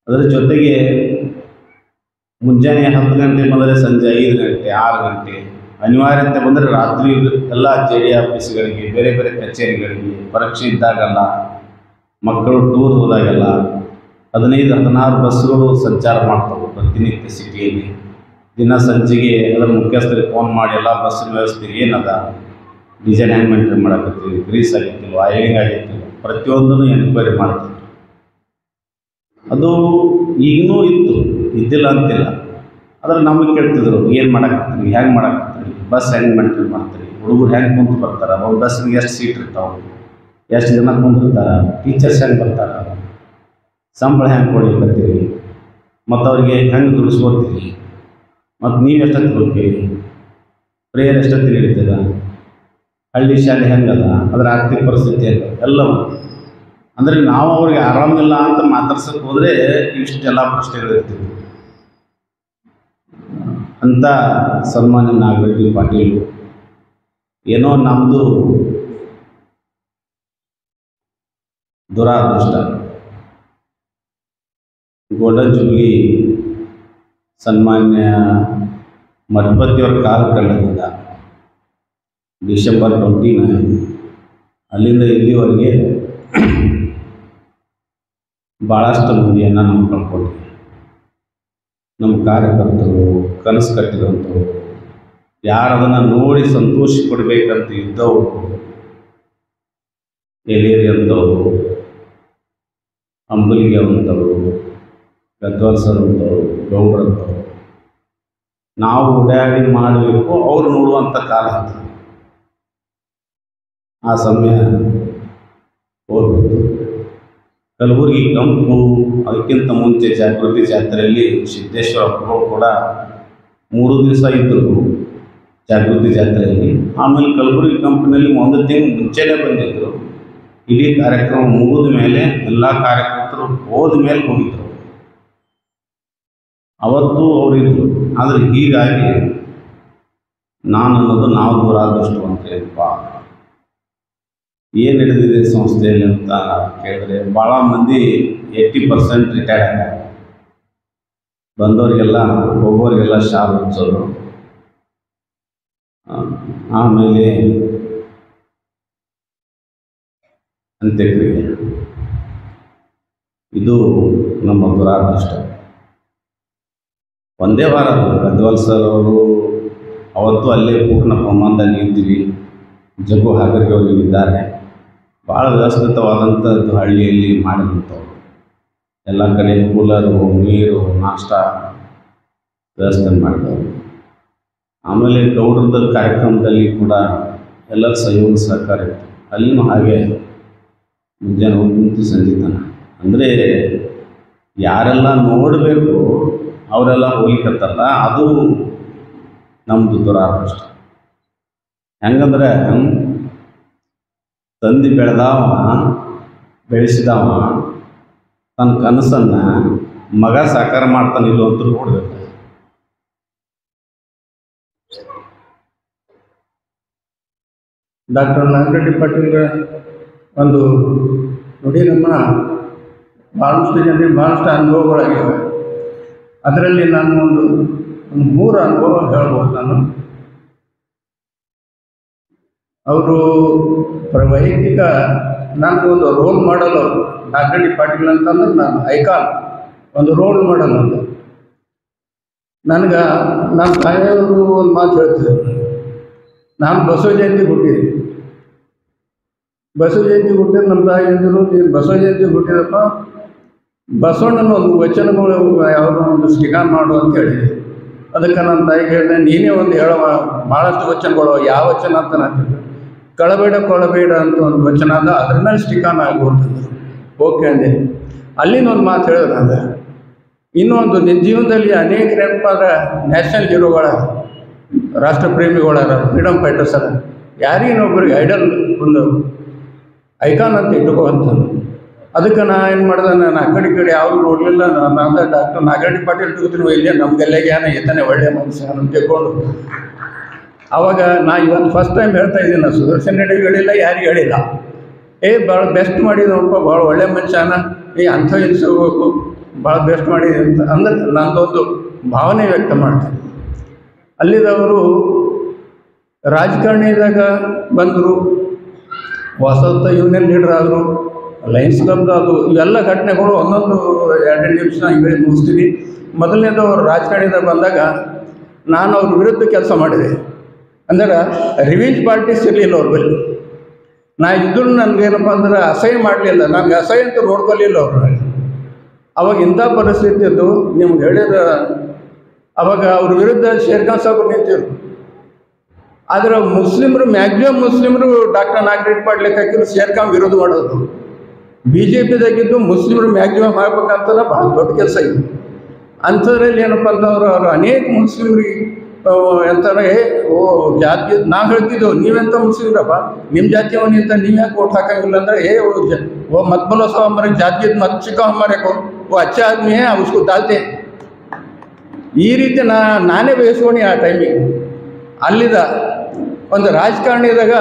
ಅದರ ಜೊತೆಗೆ ಮುಂಜಾನೆ 10 ಗಂಟೆ ಬಂದರೆ ಸಂಜೆ 5 ಗಂಟೆ 6 ಗಂಟೆ, ಅನಿವಾರ್ಯತೆ ಬಂದರೆ ರಾತ್ರಿ ಎಲ್ಲ ಜೆ ಡಿ ಆಫೀಸ್ಗಳಿಗೆ, ಬೇರೆ ಬೇರೆ ಕಚೇರಿಗಳಿಗೆ, ಪರೀಕ್ಷೆ ಇದ್ದಾಗಲ್ಲ, ಮಕ್ಕಳು ಟೂರ್ ಹೋದಾಗೆಲ್ಲ 15-16 ಬಸ್ಗಳು ಸಂಚಾರ ಮಾಡ್ತವೆ ಪ್ರತಿನಿತ್ಯ ಸಿಟಿಯಲ್ಲಿ. ದಿನ ಸಂಜೆಗೆ ಅದರ ಮುಖ್ಯಸ್ಥರಿಗೆ ಫೋನ್ ಮಾಡಿ ಎಲ್ಲ ಬಸ್ಸಿನ ವ್ಯವಸ್ಥೆ ಏನದ, ಡಿಸೈನ್ ಹ್ಯಾಂಗ್ ಮೇಂಟೈನ್ ಮಾಡಕತ್ತೀವಿ, ಗ್ರೀಸ್ ಆಗೈತಿಲ್ವ, ಆಯಿಲಿಂಗ್ ಆಗೈತಿಲ್ವ, ಪ್ರತಿಯೊಂದನ್ನು ಎನ್ಕ್ವೈರಿ ಮಾಡ್ತೀವಿ. ಅದು ಈಗನೂ ಇದ್ದಿಲ್ಲ ಅಂತಿಲ್ಲ. ಆದರೆ ನಮಗೆ ಕೇಳ್ತಿದ್ರು, ಏನು ಮಾಡಕತ್ತೀರಿ, ಹೆಂಗೆ ಮಾಡಕತ್ತೀರಿ, ಬಸ್ ಹೆಂಗೆ ಮೇಂಟೈನ್ ಮಾಡ್ತೀರಿ, ಹುಡುಗರು ಹೆಂಗೆ ಕುಂತು ಬರ್ತಾರೆ, ಅವ್ರ ಬಸ್ಸಿಗೆ ಎಷ್ಟು ಸೀಟ್ ಇರ್ತಾವೆ, ಎಷ್ಟು ಜನ ಕುಂತಿರ್ತಾರೆ, ಟೀಚರ್ಸ್ ಹೆಂಗೆ ಬರ್ತಾರೆ, ಸಂಬಳ ಹೆಂಗೆ ಕೊಡ್ಲಿಕ್ಕತ್ತೀರಿ, ಮತ್ತು ಅವ್ರಿಗೆ ಹೆಂಗೆ ದುಡಿಸ್ಕೊಡ್ತೀರಿ, ಮತ್ತು ನೀವು ಎಷ್ಟೊತ್ತು ಹೋಗ್ತೀರಿ, ಪ್ರೇಯರ್ ಎಷ್ಟೊತ್ತು ನಡೀತದ, ಹಳ್ಳಿ ಶಾಲೆ ಹೆಂಗದ, ಅದರ ಆರ್ಥಿಕ ಪರಿಸ್ಥಿತಿ ಹೆಂಗೆ, ಎಲ್ಲವೂ. ಅಂದರೆ ನಾವು ಅವ್ರಿಗೆ ಆರಾಮಿಲ್ಲ ಅಂತ ಮಾತಾಡ್ಸಕ್ಕೆ ಹೋದರೆ ಇಷ್ಟೆಲ್ಲ ಪ್ರಶ್ನೆಗಳಿರ್ತೀವಿ. ಅಂತ ಸನ್ಮಾನ್ಯ ನಾಗರೆಡ್ಡಿ ಪಾಟೀಲ್ ಏನೋ ನಮ್ಮದು ದುರಾದೃಷ್ಟ, ಗೋಲ್ಡನ್ ಜೂಬ್ಲಿ ಸನ್ಮಾನ್ಯ ಮಠಪತಿಯವರ ಕಾಲ ಕಳೆದಿಂದ ಡಿಸೆಂಬರ್ 29 ಅಲ್ಲಿಂದ ಇಲ್ಲಿವರೆಗೆ ಭಾಳಷ್ಟು ಮಂದಿಯನ್ನು ನಾವು ಕಳ್ಕೊಂಡಿದ್ದೀವಿ. ನಮ್ಮ ಕಾರ್ಯಕರ್ತರು, ಕನಸು ಕಟ್ಟಿದಂಥವ್ರು, ಯಾರು ಅದನ್ನು ನೋಡಿ ಸಂತೋಷ ಪಡಬೇಕಂತ ಇದ್ದವರು, ಎಲೇರಿ ಅಂತವರು, ಅಂಬಲಿಗೆ ಅಂತವರು, ಗದ್ವಾಲ್ ಸರ್ ಅಂತವರು, ಗೌಡ್ರ ಅಂತವರು, ನಾವು ಓಡಾಡಿ ಮಾಡಬೇಕು, ಅವ್ರು ನೋಡುವಂಥ ಕಾಲ ಅಂತ. ಆ ಸಮಯ ಹೋಗ್ಬಿಟ್ಟು ಕಲಬುರಗಿ ಕಂಪು, ಅದಕ್ಕಿಂತ ಮುಂಚೆ ಜಾಗೃತಿ ಜಾತ್ರೆಯಲ್ಲಿ ಸಿದ್ದೇಶ್ವರ ಅಪ್ಪಗಳು ಕೂಡ 3 ದಿವಸ ಇದ್ದರು ಜಾಗೃತಿ ಜಾತ್ರೆಯಲ್ಲಿ. ಆಮೇಲೆ ಕಲಬುರಗಿ ಕಂಪಿನಲ್ಲಿ 1 ತಿಂಗಳು ಮುಂಚೆನೇ ಬಂದಿದ್ದರು. ಇಡೀ ಕಾರ್ಯಕ್ರಮ ಮುಗಿದ ಮೇಲೆ ಎಲ್ಲ ಕಾರ್ಯಕರ್ತರು ಹೋದ ಮೇಲೆ ಹೋಗಿದ್ದರು. ಅವತ್ತು ಅವರಿದ್ದರು. ಆದರೆ ಹೀಗಾಗಿ ನಾನು ಅನ್ನೋದು ನಾವು ದುರಾದೃಷ್ಟವಂತೇನಪ್ಪ, ಏನು ನಡೆದಿದೆ ಸಂಸ್ಥೆಯಲ್ಲಿ ಅಂತ ಕೇಳಿದ್ರೆ ಭಾಳ ಮಂದಿ 80% ರಿಟೈರ್ಡ್ ಆಗ್ಯಾರ. ಬಂದವರಿಗೆಲ್ಲ ಹೋಗೋರಿಗೆಲ್ಲ ಶಾಲ್ ಹೊಚ್ಚೋದು, ಆಮೇಲೆ ಅಂತ್ಯಕ್ರಿಯೆ. ಇದು ನಮ್ಮ ದುರಾದೃಷ್ಟ. ಒಂದೇ ವಾರ ಗದ್ವಾಲ್ ಸರ್ ಅವರು ಅವತ್ತು ಅಲ್ಲೇ ಪೂರ್ಣ ಪ್ರಮಾಣದ ನಿಂತಿವಿ. ಜಗ್ಗು ಹಾಗರ್ಗೆ ಅವರು ಇದ್ದಾರೆ. ಭಾಳ ವ್ಯವಸ್ಥಿತವಾದಂಥದ್ದು ಹಳ್ಳಿಯಲ್ಲಿ ಮಾಡಿದಂಥವ್ರು. ಎಲ್ಲ ಕಡೆ ಕೂಲರು, ನೀರು, ನಾಷ್ಟ ವ್ಯವಸ್ಥೆ ಮಾಡಿದವರು. ಆಮೇಲೆ ಗೌಡ್ರದ ಕಾರ್ಯಕ್ರಮದಲ್ಲಿ ಕೂಡ ಎಲ್ಲರ ಸಹಯೋಗ ಸಹಕಾರ ಇತ್ತು. ಅಲ್ಲಿನೂ ಹಾಗೆ ಮುಂಜಾನೆ ಹೋಗಿ ಕುಂತು ಸಂಜೆ ತನಕ. ಅಂದರೆ ಯಾರೆಲ್ಲ ನೋಡಬೇಕು ಅವರೆಲ್ಲ ಹೋಗ್ಲಿಕ್ಕತ್ತಲ್ಲ, ಅದು ನಮ್ಮದು ದುರಾದೃಷ್ಟ. ಹೆಂಗಂದ್ರೆ ತಂದೆ ಬೆಳೆಸಿದವ ತನ್ನ ಕನಸನ್ನು ಮಗ ಸಾಕಾರ ಮಾಡ್ತಾನಿಲ್ಲ ಅಂತ ನೋಡ್ಬೇಕು. ಡಾಕ್ಟರ್ ನಾಗರೆಡ್ಡಿ ಪಾಟೀಲ್ರ ಒಂದು ನೋಡಿ, ನಮ್ಮ ಭಾಳಷ್ಟು ಜನರಿಗೆ ಭಾಳಷ್ಟು ಅನುಭವಗಳಾಗಿವೆ. ಅದರಲ್ಲಿ ನಾನು ಒಂದು 3 ಅನುಭವ ಹೇಳ್ಬೋದು. ನಾನು ಅವರು ವೈಯಕ್ತಿಕ ನನಗೆ ಒಂದು ರೋಲ್ ಮಾಡಲು ನಾಗರೆಡ್ಡಿ ಪಾಟೀಲ್ ಅಂತಂದ್ರೆ ನಾನು ಐಕಾನ್, ಒಂದು ರೋಲ್ ಮಾಡಲ್ ಅಂತ. ನನಗೆ ನನ್ನ ತಾಯಿಯವರು ಒಂದು ಮಾತು ಹೇಳ್ತಿದ್ರು. ನಾನು ಬಸವ ಜಯಂತಿ ಹುಟ್ಟಿದೆ. ಬಸವ ಜಯಂತಿ ಹುಟ್ಟಿದ್ರೆ ನಮ್ಮ ತಾಯಿ ಅಂದರು, ನೀನು ಬಸವ ಜಯಂತಿ ಹುಟ್ಟಿದಪ್ಪ, ಬಸವಣ್ಣನ ಒಂದು ವಚನಗಳು ಯಾವುದೋ ಒಂದು ಸ್ಟಿಕಾನ್ ಮಾಡು ಅಂತ ಹೇಳಿದೆ. ಅದಕ್ಕೆ ನನ್ನ ತಾಯಿಗೆ ಹೇಳಿದೆ, ನೀನೇ ಒಂದು ಹೇಳುವ ಭಾಳಷ್ಟು ವಚನಗಳು, ಯಾವ ವಚನ ಅಂತ ನಾನು ಕಳಬೇಡ ಅಂತ ಒಂದು ವಚನ ಅದ, ಅದ್ರ ಮೇಲೆ ಸ್ಟಿಕಾನ್ ಆಗುವಂಥದ್ದು. ಓಕೆ ಅಂದೆ. ಅಲ್ಲಿಂದ ಒಂದು ಮಾತು ಹೇಳಿದ್ರು ಅಂದರೆ, ಇನ್ನೊಂದು ನಿನ್ನ ಜೀವನದಲ್ಲಿ ಅನೇಕರೇನಪ್ಪ ಅಂದ್ರೆ ನ್ಯಾಷನಲ್ ಹೀರೋಗಳ, ರಾಷ್ಟ್ರ ಪ್ರೇಮಿಗಳ, ಫ್ರೀಡಮ್ ಫೈಟರ್ಸ್ ಅದ, ಯಾರಿಗಿನೊಬ್ಬರಿಗೆ ಐಡಲ್ ಒಂದು ಐಕಾನ್ ಅಂತ ಇಟ್ಕೋ ಅಂತಂದು. ಅದಕ್ಕೆ ನಾ ಏನು ಮಾಡಿದೆ, ನಾನು ಆ ಕಡೆ ಯಾವುದು ನೋಡಲಿಲ್ಲ. ನಾನು ಡಾಕ್ಟರ್ ನಾಗರೆಡ್ಡಿ ಪಾಟೀಲ್ ತಿಳ್ತೀನಿ ಇಲ್ಲೇ ನಮ್ಗೆಲ್ಲೆಗೆ ಏನೋ ಈತನೇ ಒಳ್ಳೆಯ ಮನುಷ್ಯ ಅಂತ ತಿಳ್ಕೊಂಡು ಅವಾಗ ನಾ ಇವತ್ತು ಫಸ್ಟ್ ಟೈಮ್ ಹೇಳ್ತಾ ಇದ್ದೀನಿ. ನಾನು ಸುದರ್ಶನ್ ರೆಡ್ಡಿಗೆ ಹೇಳಿಲ್ಲ, ಯಾರಿಗೆ ಹೇಳಿಲ್ಲ. ಭಾಳ ಬೆಸ್ಟ್ ಮಾಡಿದವಪ್ಪ, ಭಾಳ ಒಳ್ಳೆ ಮನುಷ್ಯನ, ಅಂಥ ಇನ್ಸ್ಕೋಬೇಕು, ಭಾಳ ಬೆಸ್ಟ್ ಮಾಡಿದೆ ಅಂತ ಅಂದ್ರೆ ನಂದೊಂದು ಭಾವನೆ ವ್ಯಕ್ತ ಮಾಡ್ತೀನಿ. ಅಲ್ಲಿದವರು ರಾಜಕಾರಣಿದಾಗ ಬಂದರು, ಹೊಸತ ಯೂನಿಯನ್ ಲೀಡರ್ ಆದರು, ಲಯನ್ಸ್ ಕ್ಲಬ್ದು ಅದು ಇವೆಲ್ಲ ಘಟನೆಗಳು ಒಂದೊಂದು 2 ನಿಮಿಷ ಹೇಳಿ ಮುಗಿಸ್ತೀನಿ. ಮೊದಲನೇದು ಅವರು ರಾಜಕಾರಣಿದಾಗ ಬಂದಾಗ ನಾನು ಅವ್ರ ವಿರುದ್ಧ ಕೆಲಸ ಮಾಡಿದೆ. ಅಂದ್ರೆ ರಿವೆಂಜ್ ಪಾರ್ಟೀಸ್ ಇರಲಿಲ್ಲ ಅವ್ರ ಬಳಿ. ನಾ ಇದ್ರೂ ನನಗೇನಪ್ಪ ಅಂದ್ರೆ ಅಸಹ್ಯ ಮಾಡಲಿಲ್ಲ, ನನಗೆ ಅಸಹ್ಯ ಅಂತ ನೋಡ್ಕೊಲಿಲ್ಲ ಅವ್ರು. ಅವಾಗ ಇಂಥ ಪರಿಸ್ಥಿತಿ ಇದ್ದು ನಿಮ್ಗೆ ಹೇಳಿದ ಅವಾಗ ಅವ್ರ ವಿರುದ್ಧ ಶೇರ್ಖಾನ್ ಸಾಹೇಬರು ನಿಂತಿರು. ಆದರೆ ಮುಸ್ಲಿಮರು ಮ್ಯಾಕ್ಸಿಮಮ್ ಮುಸ್ಲಿಮರು ಡಾಕ್ಟರ್ ನಾಗರೆಡ್ಡಿ ಪಾಟೀಲ್ ಹಾಕಿದ್ರು ಶೇರ್ಖಾನ್ ವಿರೋಧ ಮಾಡೋದು. BJPದಾಗಿದ್ದು ಮುಸ್ಲಿಮರು ಮ್ಯಾಕ್ಸಿಮಮ್ ಆಗ್ಬೇಕಂತಲ್ಲ ಭಾಳ ದೊಡ್ಡ ಕೆಲಸ ಇದು. ಅಂಥದ್ರಲ್ಲಿ ಏನಪ್ಪ ಅಂತಂದ್ರೆ ಅವರು ಅನೇಕ ಮುಸ್ಲಿಮ್ರಿಗೆ ಎಂತಾರೆ ಜಾತಿ ನಾವು ಹೇಳ್ತಿದ್ದೆವು, ನೀವೆಂತ ಮುಸ್ಲಿಮ್ರಪ್ಪ, ನಿಮ್ಮ ಜಾತಿಯವನಿಂತ ನೀವು ಯಾಕೆ ಓಟ್ ಹಾಕಂಗಿಲ್ಲ ಅಂದರೆ वो मत बोलो सो हमारे जाति मत सिखाओ हमारे को, वो अच्छा आदमी है उसको डालते. ಈ ರೀತಿ ನಾನೇ ಬಯಸ್ಕೊಂಡು ಆ ಟೈಮಿಗೆ ಅಲ್ಲಿದ ಒಂದು ರಾಜಕಾರಣಿದಾಗ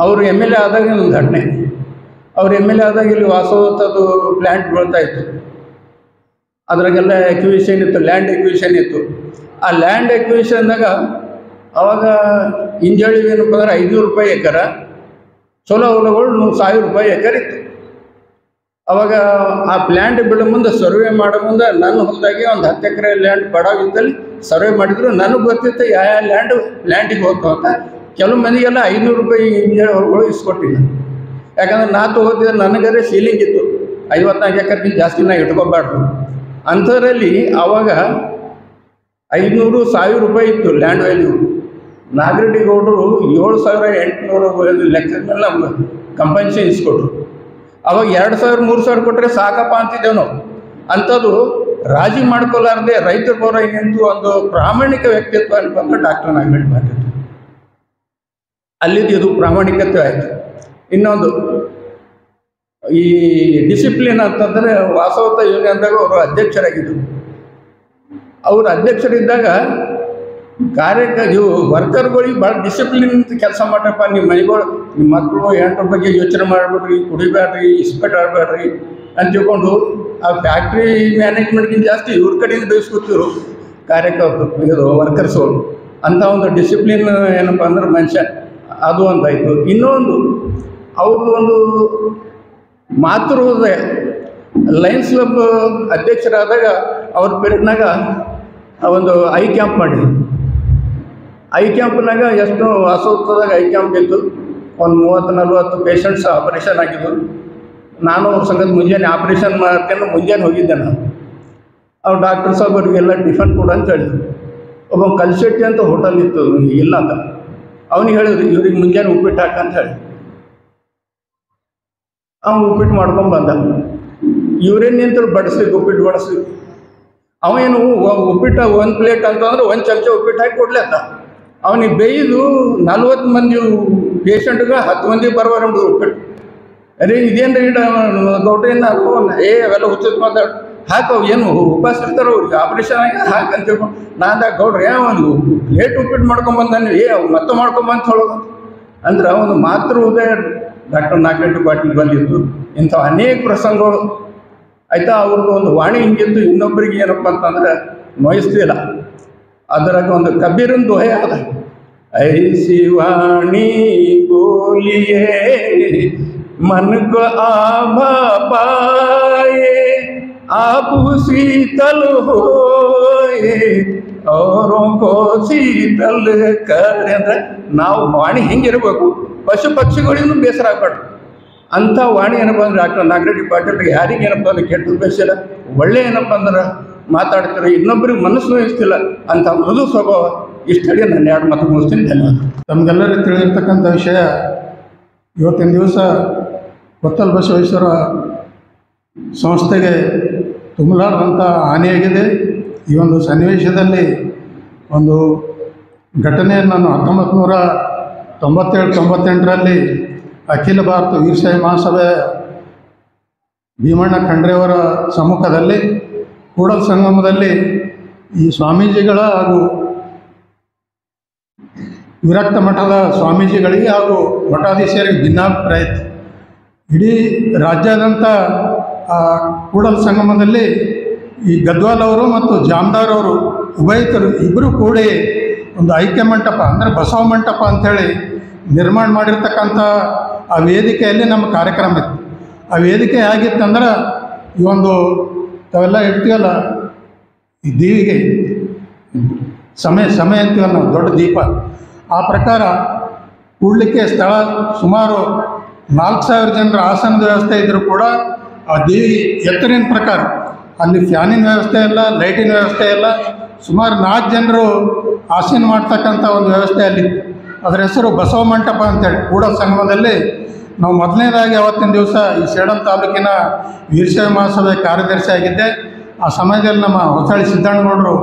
ಅವರು MLA ಆದಾಗ ಒಂದು ಘಟನೆ. ಅವ್ರು MLA ಆದಾಗ ಇಲ್ಲಿ ವಾಸವತದ್ದು ಪ್ಲ್ಯಾಂಟ್ ಬೀಳ್ತಾ ಇತ್ತು. ಅದ್ರಾಗೆಲ್ಲ ಎಕ್ವಿಷನ್ ಇತ್ತು, ಲ್ಯಾಂಡ್ ಎಕ್ವಿಷನ್ ಇತ್ತು. ಆ ಲ್ಯಾಂಡ್ ಎಕ್ವಿಷನ್ದಾಗ ಅವಾಗ ಇಂಜಳಿ ಏನಪ್ಪ ಅಂದ್ರೆ 500 ರೂಪಾಯಿ ಎಕರೆ, ಚಲೋ ಹೊಲಗಳು 1000 ರೂಪಾಯಿ ಎಕರೆ ಇತ್ತು. ಅವಾಗ ಆ ಪ್ಲ್ಯಾಂಟ್ ಬಿಡೋ ಮುಂದೆ ಸರ್ವೆ ಮಾಡೋ ಮುಂದೆ ನನ್ನ ಹೊಲದಾಗೆ ಒಂದು 10 ಎಕರೆ ಲ್ಯಾಂಡ್ ಬಡಾವಿದ್ದಲ್ಲಿ ಸರ್ವೆ ಮಾಡಿದ್ರು. ನನಗೆ ಗೊತ್ತಿತ್ತು ಯಾವ ಲ್ಯಾಂಡಿಗೆ ಹೋಗ್ತು ಅಂತ. ಕೆಲವು ಮಂದಿಗೆಲ್ಲ 500 ರೂಪಾಯಿ ಇಂಜಳಿ ಹೊಲಗಳು ಇಸ್ಕೊಟ್ಟಿಲ್ಲ. ಯಾಕಂದ್ರೆ ನಾ ತೊಗೋತಿದ್ರೆ ನನಗರೆ ಸೀಲಿಂಗ್ ಇತ್ತು, 54 ಎಕರೆಗಿಂತ ಜಾಸ್ತಿ ನಾ ಇಟ್ಕೋಬಾರ್ದು. ಅಂಥದ್ರಲ್ಲಿ ಆವಾಗ 500-1000 ರೂಪಾಯಿ ಇತ್ತು ಲ್ಯಾಂಡ್ ವ್ಯಾಲ್ಯೂ. ನಾಗರೆಡ್ಡಿ ಗೌಡರು 7800 ಲೆಕ್ಕದ ಮೇಲೆ ನಮ್ಗೆ ಕಂಪನ್ಸೇಷನ್ ಇಸ್ಕೊಟ್ರು. ಅವಾಗ 2000-3000 ಕೊಟ್ಟರೆ ಸಾಕಪ್ಪ ಅಂತಿದ್ದೇವೆ ನಾವು. ಅಂಥದ್ದು ರಾಜಿ ಮಾಡ್ಕೊಲಾರ್ದೆ ರೈತರ ಪರ ನಿಂತು ಒಂದು ಪ್ರಾಮಾಣಿಕ ವ್ಯಕ್ತಿತ್ವ ಅಂತಂದ್ರೆ ಡಾಕ್ಟರ್ ನಾಗರೆಡ್ಡಿ ಪಾಟೀಲ್. ಅಲ್ಲಿದ್ದು ಇದು ಪ್ರಾಮಾಣಿಕತೆ ಆಯಿತು. ಇನ್ನೊಂದು ಈ ಡಿಸಿಪ್ಲಿನ್ ಅಂತಂದರೆ ವಾಸವತ ಯೂನಿಯನ್ದಾಗ ಅವರು ಅಧ್ಯಕ್ಷರಾಗಿದ್ದರು. ಅವರು ಅಧ್ಯಕ್ಷರಿದ್ದಾಗ ಇವು ವರ್ಕರ್ಗಳಿಗೆ ಭಾಳ ಡಿಸಿಪ್ಲಿನ್ ಕೆಲಸ ಮಾಡ್ರಪ್ಪ, ನಿಮ್ಮ ಮನೆಗಳು ನಿಮ್ಮ ಮಕ್ಕಳು ಹೆಣ್ರ ಬಗ್ಗೆ ಯೋಚನೆ ಮಾಡಬೇಡ್ರಿ, ಕುಡಿಬೇಡ್ರಿ, ಇಸ್ಪೆಟ್ ಆಡಬೇಡ್ರಿ ಅಂತ ತಿಳ್ಕೊಂಡು ಆ ಫ್ಯಾಕ್ಟ್ರಿ ಮ್ಯಾನೇಜ್ಮೆಂಟ್ಗಿಂತ ಜಾಸ್ತಿ ಇವ್ರ ಕಡೆಯಿಂದ ಬೇಯಿಸ್ಕೊತಿದ್ರು ಕಾರ್ಯಕರ್ತರು, ಇದು ವರ್ಕರ್ಸ್ಗಳು. ಅಂಥ ಒಂದು ಡಿಸಿಪ್ಲಿನ್ ಏನಪ್ಪ ಅಂದ್ರೆ ಮನುಷ್ಯ ಅದು ಒಂದಾಯಿತು. ಇನ್ನೊಂದು ಅವ್ರದ್ದು ಒಂದು ಮಾತೃ ಹೃದಯ. ಲಯನ್ಸ್ ಕ್ಲಬ್ ಅಧ್ಯಕ್ಷರಾದಾಗ ಅವ್ರ ಪೀರಿಯಡ್ನಾಗ ಒಂದು ಐ ಕ್ಯಾಂಪ್ ಮಾಡಿದ್ವಿ. ಐ ಕ್ಯಾಂಪ್ನಾಗ ಎಷ್ಟು ವಾಸೋತ್ಸವದಾಗ ಐ ಕ್ಯಾಂಪ್ ಇತ್ತು. ಒಂದು 30-40 ಪೇಷಂಟ್ಸ್ ಆಪರೇಷನ್ ಆಗಿದ್ದು. ನಾನು ಅವ್ರ ಸಂಗತಿ ಮುಂಜಾನೆ ಆಪ್ರೇಷನ್ ಮಾಡ್ತೇನೆ, ಮುಂಜಾನೆ ಹೋಗಿದ್ದೆ ನಾನು. ಅವ್ರು ಡಾಕ್ಟರ್ ಸಾಹೇಬರಿಗೆಲ್ಲ ಟಿಫನ್ ಕೊಡು ಅಂತ ಹೇಳಿದ್ರು. ಒಬ್ಬ ಕಲ್ಶೆಟ್ಟಿ ಅಂತ ಹೋಟೆಲ್ ಇತ್ತು, ಇಲ್ಲ ಅಂತ ಅವನಿಗೆ ಹೇಳಿದ್ರು ಇವ್ರಿಗೆ ಮುಂಜಾನೆ ಉಪ್ಪಿಟ್ಟು ಹಾಕಂತ ಹೇಳಿ. ಅವ್ನು ಉಪ್ಪಿಟ್ಟು ಮಾಡ್ಕೊಂಡು ಬಂದ. ಇವ್ರೇನು ನಿಂತರು ಬಡಿಸ್ಲಿಕ್ಕೆ, ಉಪ್ಪಿಟ್ಟು ಬಡಿಸ್ಲಿಕ್ಕೆ. ಅವೇನು ಉಪ್ಪಿಟ್ಟು 1 ಪ್ಲೇಟ್ ಅಂತಂದ್ರೆ 1 ಚಮಚ ಉಪ್ಪಿಟ್ಟು ಹಾಕಿ ಕೊಡ್ಲತ್ತ. ಅವನಿಗೆ ಬೇಯ್ದು 40 ಮಂದಿ ಪೇಷಂಟ್ಗೆ 10 ಮಂದಿ ಬರಬಾರಂಡು ಉಪ್ಪಿಟ್ಟು. ಅರೆ ಇದೇನು ರೀ ಗೌಡ್ರಿಂದ ಅವೆಲ್ಲ ಹುಚ್ಚತ್ ಮಾತಾಡು ಹಾಕವು, ಏನು ಉಪವಾಸ ಇರ್ತಾರೋ ಅವ್ರಿಗೆ ಆಪ್ರೇಷನ್ ಆಗಿ ಹಾಕಂತ ತಿಳ್ಕೊಂಡು ನಾನು ಗೌಡ್ರಿ ಒಂದು ಪ್ಲೇಟ್ ಉಪ್ಪಿಟ್ಟು ಮಾಡ್ಕೊಂಬಂದಾನೆ, ಮತ್ತೆ ಮಾಡ್ಕೊಂಬಂತ ಹೇಳೋದು ಅಂದ್ರೆ ಒಂದು ಮಾತೃ ಹೃದಯ ಡಾಕ್ಟರ್ ನಾಗರೆಡ್ಡಿ ಪಾಟೀಲ್ ಬಂದಿತ್ತು. ಇಂಥ ಅನೇಕ ಪ್ರಸಂಗಗಳು ಆಯಿತಾ. ಅವ್ರದ್ದು ಒಂದು ವಾಣಿ ಹಿಂಗಿತ್ತು, ಇನ್ನೊಬ್ಬರಿಗೆ ಏನಪ್ಪ ಅಂತಂದ್ರೆ ನೋಯಿಸ್ತಿಲ್ಲ. ಅದರಾಗ ಒಂದು ಕಬೀರನ ದೋಹೆ ಅದ, ಐಸಿ ವಾಣಿ ಬೋಲಿಯೇ मन को आभा पाए आप शीतल होए औरों को शीतल करे ಅಂದ್ರೆ ನಾವು ವಾಣಿ ಹೆಂಗಿರಬೇಕು, ಪಶು ಪಕ್ಷಿಗಳಿಗೂ ಬೇಸರ ಆಗಬಾರ್ದು. ಅಂಥ ವಾಣಿ ಏನಪ್ಪ ಅಂದ್ರೆ ಡಾಕ್ಟರ್ ನಾಗರೆಡ್ಡಿ ಪಾಟೀಲ್ರಿಗೆ ಯಾರಿಗೆ ಏನಪ್ಪ ಅಂದ್ರೆ ಕೆಟ್ಟ ಬೇಸರ, ಒಳ್ಳೆ ಏನಪ್ಪ ಅಂದ್ರೆ ಮಾತಾಡ್ತಾರೆ, ಇನ್ನೊಬ್ಬರಿಗೆ ಮನಸ್ಸು ನೋಯಿಸ್ತಿಲ್ಲ. ಅಂಥ ಮೃದು ಸ್ವಭಾವ. ಇಷ್ಟೇ ನಾನು 2 ಮಾತು ಮುಗಿಸ್ತೀನಿ. ಧನ್ಯವಾದ. ತಮಗೆಲ್ಲರಿಗೂ ತಿಳಿದಿರ್ತಕ್ಕಂಥ ವಿಷಯ, ಇವತ್ತಿನ ದಿವಸ ಕೊತ್ತಲ ಬಸವೇಶ್ವರ ಸಂಸ್ಥೆಗೆ ತುಂಬಲಾರದಂಥ ಹಾನಿಯಾಗಿದೆ. ಈ ಒಂದು ಸನ್ನಿವೇಶದಲ್ಲಿ ಒಂದು ಘಟನೆಯನ್ನು ನಾನು 1997-98ರಲ್ಲಿ ಅಖಿಲ ಭಾರತ ವೀರಶೈವ ಮಹಾಸಭೆ ಭೀಮಣ್ಣ ಖಂಡ್ರೆಯವರ ಸಮ್ಮುಖದಲ್ಲಿ ಕೂಡಲ ಸಂಗಮದಲ್ಲಿ ಈ ಸ್ವಾಮೀಜಿಗಳ ಹಾಗೂ ವಿರಕ್ತ ಮಠದ ಸ್ವಾಮೀಜಿಗಳಿಗೆ ಹಾಗೂ ಮಠಾಧೀಶರಿಗೆ ಭಿನ್ನಾಭಿಪ್ರಾಯ ಇತ್ತು. ಇಡೀ ರಾಜ್ಯಾದ್ಯಂತ ಕೂಡಲ ಸಂಗಮದಲ್ಲಿ ಈ ಗದ್ವಾಲ್ ಅವರು ಮತ್ತು ಜಾಮದಾರ್ ಅವರು ಉಭಯತರು ಇಬ್ಬರು ಕೂಡಿ ಒಂದು ಐಕ್ಯ ಮಂಟಪ ಅಂದರೆ ಬಸವ ಮಂಟಪ ಅಂಥೇಳಿ ನಿರ್ಮಾಣ ಮಾಡಿರ್ತಕ್ಕಂಥ ಆ ವೇದಿಕೆಯಲ್ಲಿ ನಮ್ಮ ಕಾರ್ಯಕ್ರಮ ಇತ್ತು. ಆ ವೇದಿಕೆ ಹೇಗಿತ್ತಂದ್ರೆ ಈ ಒಂದು ತಾವೆಲ್ಲ ಇಡ್ತೀವಲ್ಲ ಈ ದೀವಿಗೆ ಸಮಯ ಅಂತೀವಲ್ಲ ನಾವು, ದೊಡ್ಡ ದೀಪ, ಆ ಪ್ರಕಾರ ಕೂಡಲಿಕ್ಕೆ ಸ್ಥಳ ಸುಮಾರು 4000 ಜನರ ಆಸನದ ವ್ಯವಸ್ಥೆ ಇದ್ದರೂ ಕೂಡ ಆ ದೇವಿ ಎತ್ತರಿನ ಪ್ರಕಾರ ಅಲ್ಲಿ ಫ್ಯಾನಿನ ವ್ಯವಸ್ಥೆ ಇಲ್ಲ, ಲೈಟಿನ ವ್ಯವಸ್ಥೆ ಇಲ್ಲ, ಸುಮಾರು 4 ಜನರು ಆಸೀನ ಮಾಡ್ತಕ್ಕಂಥ ಒಂದು ವ್ಯವಸ್ಥೆ ಅಲ್ಲಿ. ಅದರ ಹೆಸರು ಬಸವ ಮಂಟಪ ಅಂತೇಳಿ ಕೂಡಲ ಸಂಗಮದಲ್ಲಿ ನಾವು ಮೊದಲನೇದಾಗಿ ಅವತ್ತಿನ ದಿವಸ ಈ ಸೇಡಂ ತಾಲೂಕಿನ ವೀರಶೈವ ಮಹಾಸಭೆ ಕಾರ್ಯದರ್ಶಿ ಆಗಿದ್ದೆ. ಆ ಸಮಯದಲ್ಲಿ ನಮ್ಮ ಹೊಸಳ್ಳಿ ಸಿದ್ದಣ್ಣಗೌಡರು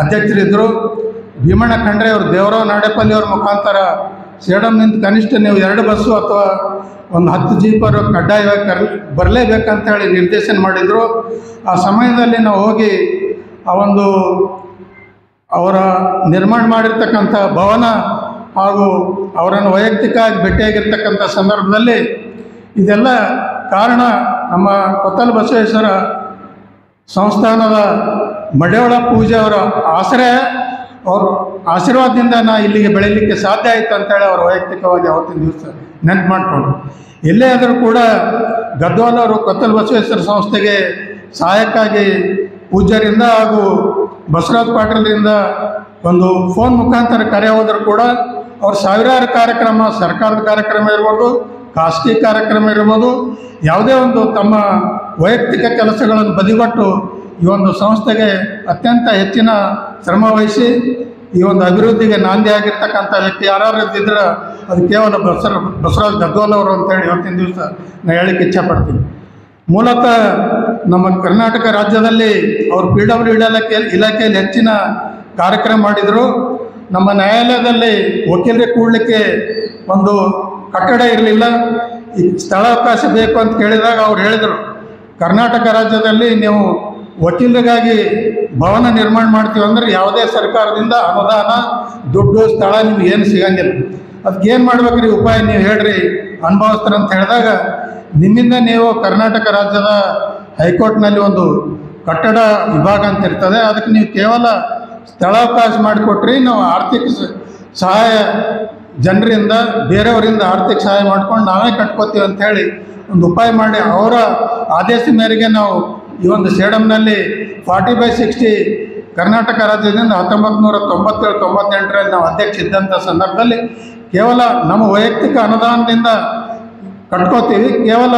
ಅಧ್ಯಕ್ಷರಿದ್ದರು. ಭೀಮಣ್ಣ ಖಂಡ್ರೆ ಅವರು ದೇವರಾವ್ ನಾಡೇಪಲ್ಲಿ ಅವ್ರ ಮುಖಾಂತರ ಸೇಡಂನಿಂದ ಕನಿಷ್ಠ ನೀವು 2 ಬಸ್ಸು ಅಥವಾ ಒಂದು 10 ಜೀಪರು ಕಡ್ಡಾಯವಾಗಿ ಬರಲೇಬೇಕಂತೇಳಿ ನಿರ್ದೇಶನ ಮಾಡಿದರು. ಆ ಸಮಯದಲ್ಲಿ ನಾವು ಹೋಗಿ ಆ ಒಂದು ಅವರ ನಿರ್ಮಾಣ ಮಾಡಿರ್ತಕ್ಕಂಥ ಭವನ ಹಾಗೂ ಅವರನ್ನು ವೈಯಕ್ತಿಕವಾಗಿ ಭೇಟಿಯಾಗಿರ್ತಕ್ಕಂಥ ಸಂದರ್ಭದಲ್ಲಿ ಇದೆಲ್ಲ ಕಾರಣ ನಮ್ಮ ಕೊತ್ತಲ ಬಸವೇಶ್ವರ ಸಂಸ್ಥಾನದ ಮಡೆಯೊಳ ಪೂಜೆ ಅವರ ಆಶ್ರಯ, ಅವ್ರ ಆಶೀರ್ವಾದದಿಂದ ನಾ ಇಲ್ಲಿಗೆ ಬೆಳೀಲಿಕ್ಕೆ ಸಾಧ್ಯ ಆಯಿತು ಅಂತೇಳಿ ಅವರು ವೈಯಕ್ತಿಕವಾಗಿ ಅವತ್ತಿನ ದಿವಸ ನೆನಪು ಮಾಡಿಕೊಂಡ್ರು. ಎಲ್ಲೇ ಆದರೂ ಕೂಡ ಗದ್ವಾಲ್ ಅವರು ಕೊತ್ತಲ ಬಸವೇಶ್ವರ ಸಂಸ್ಥೆಗೆ ಸಹಾಯಕ್ಕಾಗಿ ಪೂಜ್ಯರಿಂದ ಹಾಗೂ ಬಸವರಾಜ್ ಪಾಟೀಲ್ರಿಂದ ಒಂದು ಫೋನ್ ಮುಖಾಂತರ ಕರೆ ಹೋದರೂ ಕೂಡ ಅವ್ರು ಸಾವಿರಾರು ಕಾರ್ಯಕ್ರಮ, ಸರ್ಕಾರದ ಕಾರ್ಯಕ್ರಮ ಇರ್ಬೋದು, ಖಾಸಗಿ ಕಾರ್ಯಕ್ರಮ ಇರ್ಬೋದು, ಯಾವುದೇ ಒಂದು ತಮ್ಮ ವೈಯಕ್ತಿಕ ಕೆಲಸಗಳನ್ನು ಬದಿಗೊಟ್ಟು ಈ ಒಂದು ಸಂಸ್ಥೆಗೆ ಅತ್ಯಂತ ಹೆಚ್ಚಿನ ಶ್ರಮ ವಹಿಸಿ ಈ ಒಂದು ಅಭಿವೃದ್ಧಿಗೆ ನಾಂದಿ ಆಗಿರ್ತಕ್ಕಂಥ ವ್ಯಕ್ತಿ ಯಾರು ಇದ್ದಿದ್ರೆ ಅದು ಕೇವಲ ಬಸವರಾಜ್ ಗದ್ವಾಲ್ ಅವರು ಅಂತೇಳಿ ಇವತ್ತಿನ ದಿವಸ ನಾನು ಹೇಳಲಿಕ್ಕೆ ಇಚ್ಛೆಪಡ್ತೀನಿ. ಮೂಲತಃ ನಮ್ಮ ಕರ್ನಾಟಕ ರಾಜ್ಯದಲ್ಲಿ ಅವರು PWD ಇಲಾಖೆಯಲ್ಲಿ ಹೆಚ್ಚಿನ ಕಾರ್ಯಕ್ರಮ ಮಾಡಿದರು. ನಮ್ಮ ನ್ಯಾಯಾಲಯದಲ್ಲಿ ವಕೀಲರಿಗೆ ಕೂಡಲಿಕ್ಕೆ ಒಂದು ಕಟ್ಟಡ ಇರಲಿಲ್ಲ, ಈ ಸ್ಥಳಾವಕಾಶ ಬೇಕು ಅಂತ ಕೇಳಿದಾಗ ಅವ್ರು ಹೇಳಿದರು, ಕರ್ನಾಟಕ ರಾಜ್ಯದಲ್ಲಿ ನೀವು ವಕೀಲರಿಗಾಗಿ ಭವನ ನಿರ್ಮಾಣ ಮಾಡ್ತೀವಿ ಅಂದರೆ ಯಾವುದೇ ಸರ್ಕಾರದಿಂದ ಅನುದಾನ, ದುಡ್ಡು, ಸ್ಥಳ ನಿಮ್ಗೆ ಏನು ಸಿಗಂಗಿಲ್ಲ, ಅದಕ್ಕೇನು ಮಾಡ್ಬೇಕ್ರಿ ಉಪಾಯ ನೀವು ಹೇಳ್ರಿ ಅನುಭವಿಸ್ತಾರಂತ ಹೇಳಿದಾಗ, ನಿಮ್ಮಿಂದ ನೀವು ಕರ್ನಾಟಕ ರಾಜ್ಯದ ಹೈಕೋರ್ಟ್ನಲ್ಲಿ ಒಂದು ಕಟ್ಟಡ ವಿಭಾಗ ಅಂತ ಇರ್ತದೆ, ಅದಕ್ಕೆ ನೀವು ಕೇವಲ ಸ್ಥಳಾವಕಾಶ ಮಾಡಿಕೊಟ್ರಿ, ನಾವು ಆರ್ಥಿಕ ಸಹಾಯ ಜನರಿಂದ ಬೇರೆಯವರಿಂದ ಆರ್ಥಿಕ ಸಹಾಯ ಮಾಡ್ಕೊಂಡು ನಾವೇ ಕಟ್ಕೋತೀವಿ ಅಂಥೇಳಿ ಒಂದು ಉಪಾಯ ಮಾಡಿ ಅವರ ಆದೇಶ ಮೇರೆಗೆ ನಾವು ಈ ಒಂದು ಸೇಡಂನಲ್ಲಿ 40/60 ಕರ್ನಾಟಕ ರಾಜ್ಯದಿಂದ 1997-98ರಲ್ಲಿ ನಾವು ಅಧ್ಯಕ್ಷ ಇದ್ದಂಥ ಸಂದರ್ಭದಲ್ಲಿ ಕೇವಲ ನಮ್ಮ ವೈಯಕ್ತಿಕ ಅನುದಾನದಿಂದ ಕಟ್ಕೋತೀವಿ, ಕೇವಲ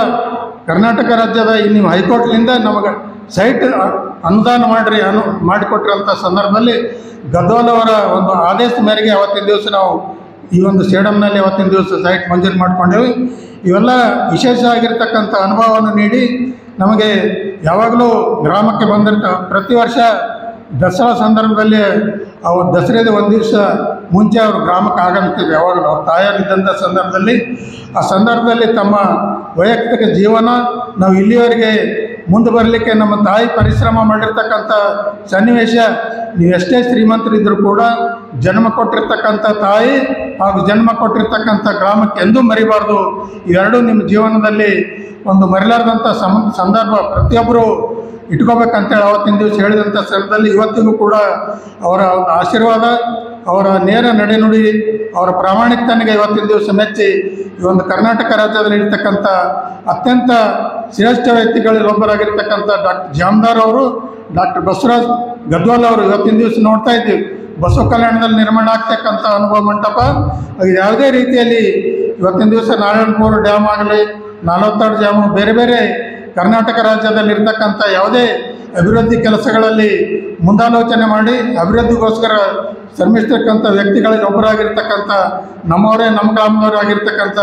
ಕರ್ನಾಟಕ ರಾಜ್ಯದ ನೀವು ಹೈಕೋರ್ಟ್ನಿಂದ ನಮಗೆ ಸೈಟ್ ಅನುದಾನ ಮಾಡಿಕೊಟ್ಟಿರೋಂಥ ಸಂದರ್ಭದಲ್ಲಿ ಗದ್ವಾಲ್ ಅವರ ಒಂದು ಆದೇಶ ಮೇರೆಗೆ ಅವತ್ತಿನ ದಿವಸ ನಾವು ಈ ಒಂದು ಸೇಡಂನಲ್ಲಿ ಅವತ್ತಿನ ದಿವಸ ಸೈಟ್ ಮಂಜೂರು ಮಾಡ್ಕೊಂಡೇವೆ. ಇವೆಲ್ಲ ವಿಶೇಷ ಆಗಿರ್ತಕ್ಕಂಥ ಅನುಭವವನ್ನು ನೀಡಿ ನಮಗೆ ಯಾವಾಗಲೂ ಗ್ರಾಮಕ್ಕೆ ಪ್ರತಿ ವರ್ಷ ದಸರಾ ಸಂದರ್ಭದಲ್ಲಿ ಅವ್ರು ದಸರೆದು ಒಂದು ದಿವಸ ಮುಂಚೆ ಅವರು ಗ್ರಾಮಕ್ಕೆ ಆಗಮಿಸ್ತಿದ್ರು. ಯಾವಾಗಲೂ ಅವ್ರ ತಾಯಾರಿದ್ದಂಥ ಆ ಸಂದರ್ಭದಲ್ಲಿ ತಮ್ಮ ವೈಯಕ್ತಿಕ ಜೀವನ ನಾವು ಇಲ್ಲಿವರೆಗೆ ಮುಂದೆ ಬರಲಿಕ್ಕೆ ನಮ್ಮ ತಾಯಿ ಪರಿಶ್ರಮ ಮಾಡಿರ್ತಕ್ಕಂಥ ಸನ್ನಿವೇಶ, ನೀವೆಷ್ಟೇ ಶ್ರೀಮಂತರಿದ್ದರೂ ಕೂಡ ಜನ್ಮ ಕೊಟ್ಟಿರ್ತಕ್ಕಂಥ ತಾಯಿ ಹಾಗೂ ಜನ್ಮ ಕೊಟ್ಟಿರ್ತಕ್ಕಂಥ ಗ್ರಾಮಕ್ಕೆ ಎಂದೂ ಮರಿಬಾರ್ದು. ಇವೆರಡೂ ನಿಮ್ಮ ಜೀವನದಲ್ಲಿ ಒಂದು ಮರೆಯಲಾರದಂಥ ಸಂದರ್ಭ ಪ್ರತಿಯೊಬ್ಬರು ಇಟ್ಕೋಬೇಕಂತೇಳಿ ಅವತ್ತಿನ ದಿವಸ ಹೇಳಿದಂಥ ಸಂದರ್ಭದಲ್ಲಿ ಇವತ್ತಿಗೂ ಕೂಡ ಅವರ ಒಂದು ಆಶೀರ್ವಾದ, ಅವರ ನೇರ ನಡೆನುಡಿ, ಅವರ ಪ್ರಾಮಾಣಿಕತೆಗೆ ಇವತ್ತಿನ ದಿವಸ ಮೆಚ್ಚಿ ಈ ಒಂದು ಕರ್ನಾಟಕ ರಾಜ್ಯದಲ್ಲಿ ಇರ್ತಕ್ಕಂಥ ಅತ್ಯಂತ ಶ್ರೇಷ್ಠ ವ್ಯಕ್ತಿಗಳಲ್ಲಿ ಒಬ್ಬರಾಗಿರ್ತಕ್ಕಂಥ ಡಾಕ್ಟರ್ ಜಾಮದಾರ್ ಅವರು, ಡಾಕ್ಟರ್ ಬಸವರಾಜ್ ಗದ್ವಾಲ್ ಅವರು ಇವತ್ತಿನ ದಿವಸ ನೋಡ್ತಾ ಇದ್ದೀವಿ. ಬಸವ ಕಲ್ಯಾಣದಲ್ಲಿ ನಿರ್ಮಾಣ ಆಗ್ತಕ್ಕಂಥ ಅನುಭವ ಮಂಟಪ ಇದು ಯಾವುದೇ ರೀತಿಯಲ್ಲಿ ಇವತ್ತಿನ ದಿವಸ ನಾರಾಯಣಪುರ ಡ್ಯಾಮ್ ಆಗಲಿ, 42 ಡ್ಯಾಮು, ಬೇರೆ ಬೇರೆ ಕರ್ನಾಟಕ ರಾಜ್ಯದಲ್ಲಿ ಇರ್ತಕ್ಕಂಥ ಯಾವುದೇ ಅಭಿವೃದ್ಧಿ ಕೆಲಸಗಳಲ್ಲಿ ಮುಂದಾಲೋಚನೆ ಮಾಡಿ ಅಭಿವೃದ್ಧಿಗೋಸ್ಕರ ಶ್ರಮಿಸ್ತಕ್ಕಂಥ ವ್ಯಕ್ತಿಗಳಲ್ಲಿ ಒಬ್ಬರಾಗಿರ್ತಕ್ಕಂಥ ನಮ್ಮವರೇ, ನಮ್ಮ ಗ್ರಾಮದವರಾಗಿರ್ತಕ್ಕಂಥ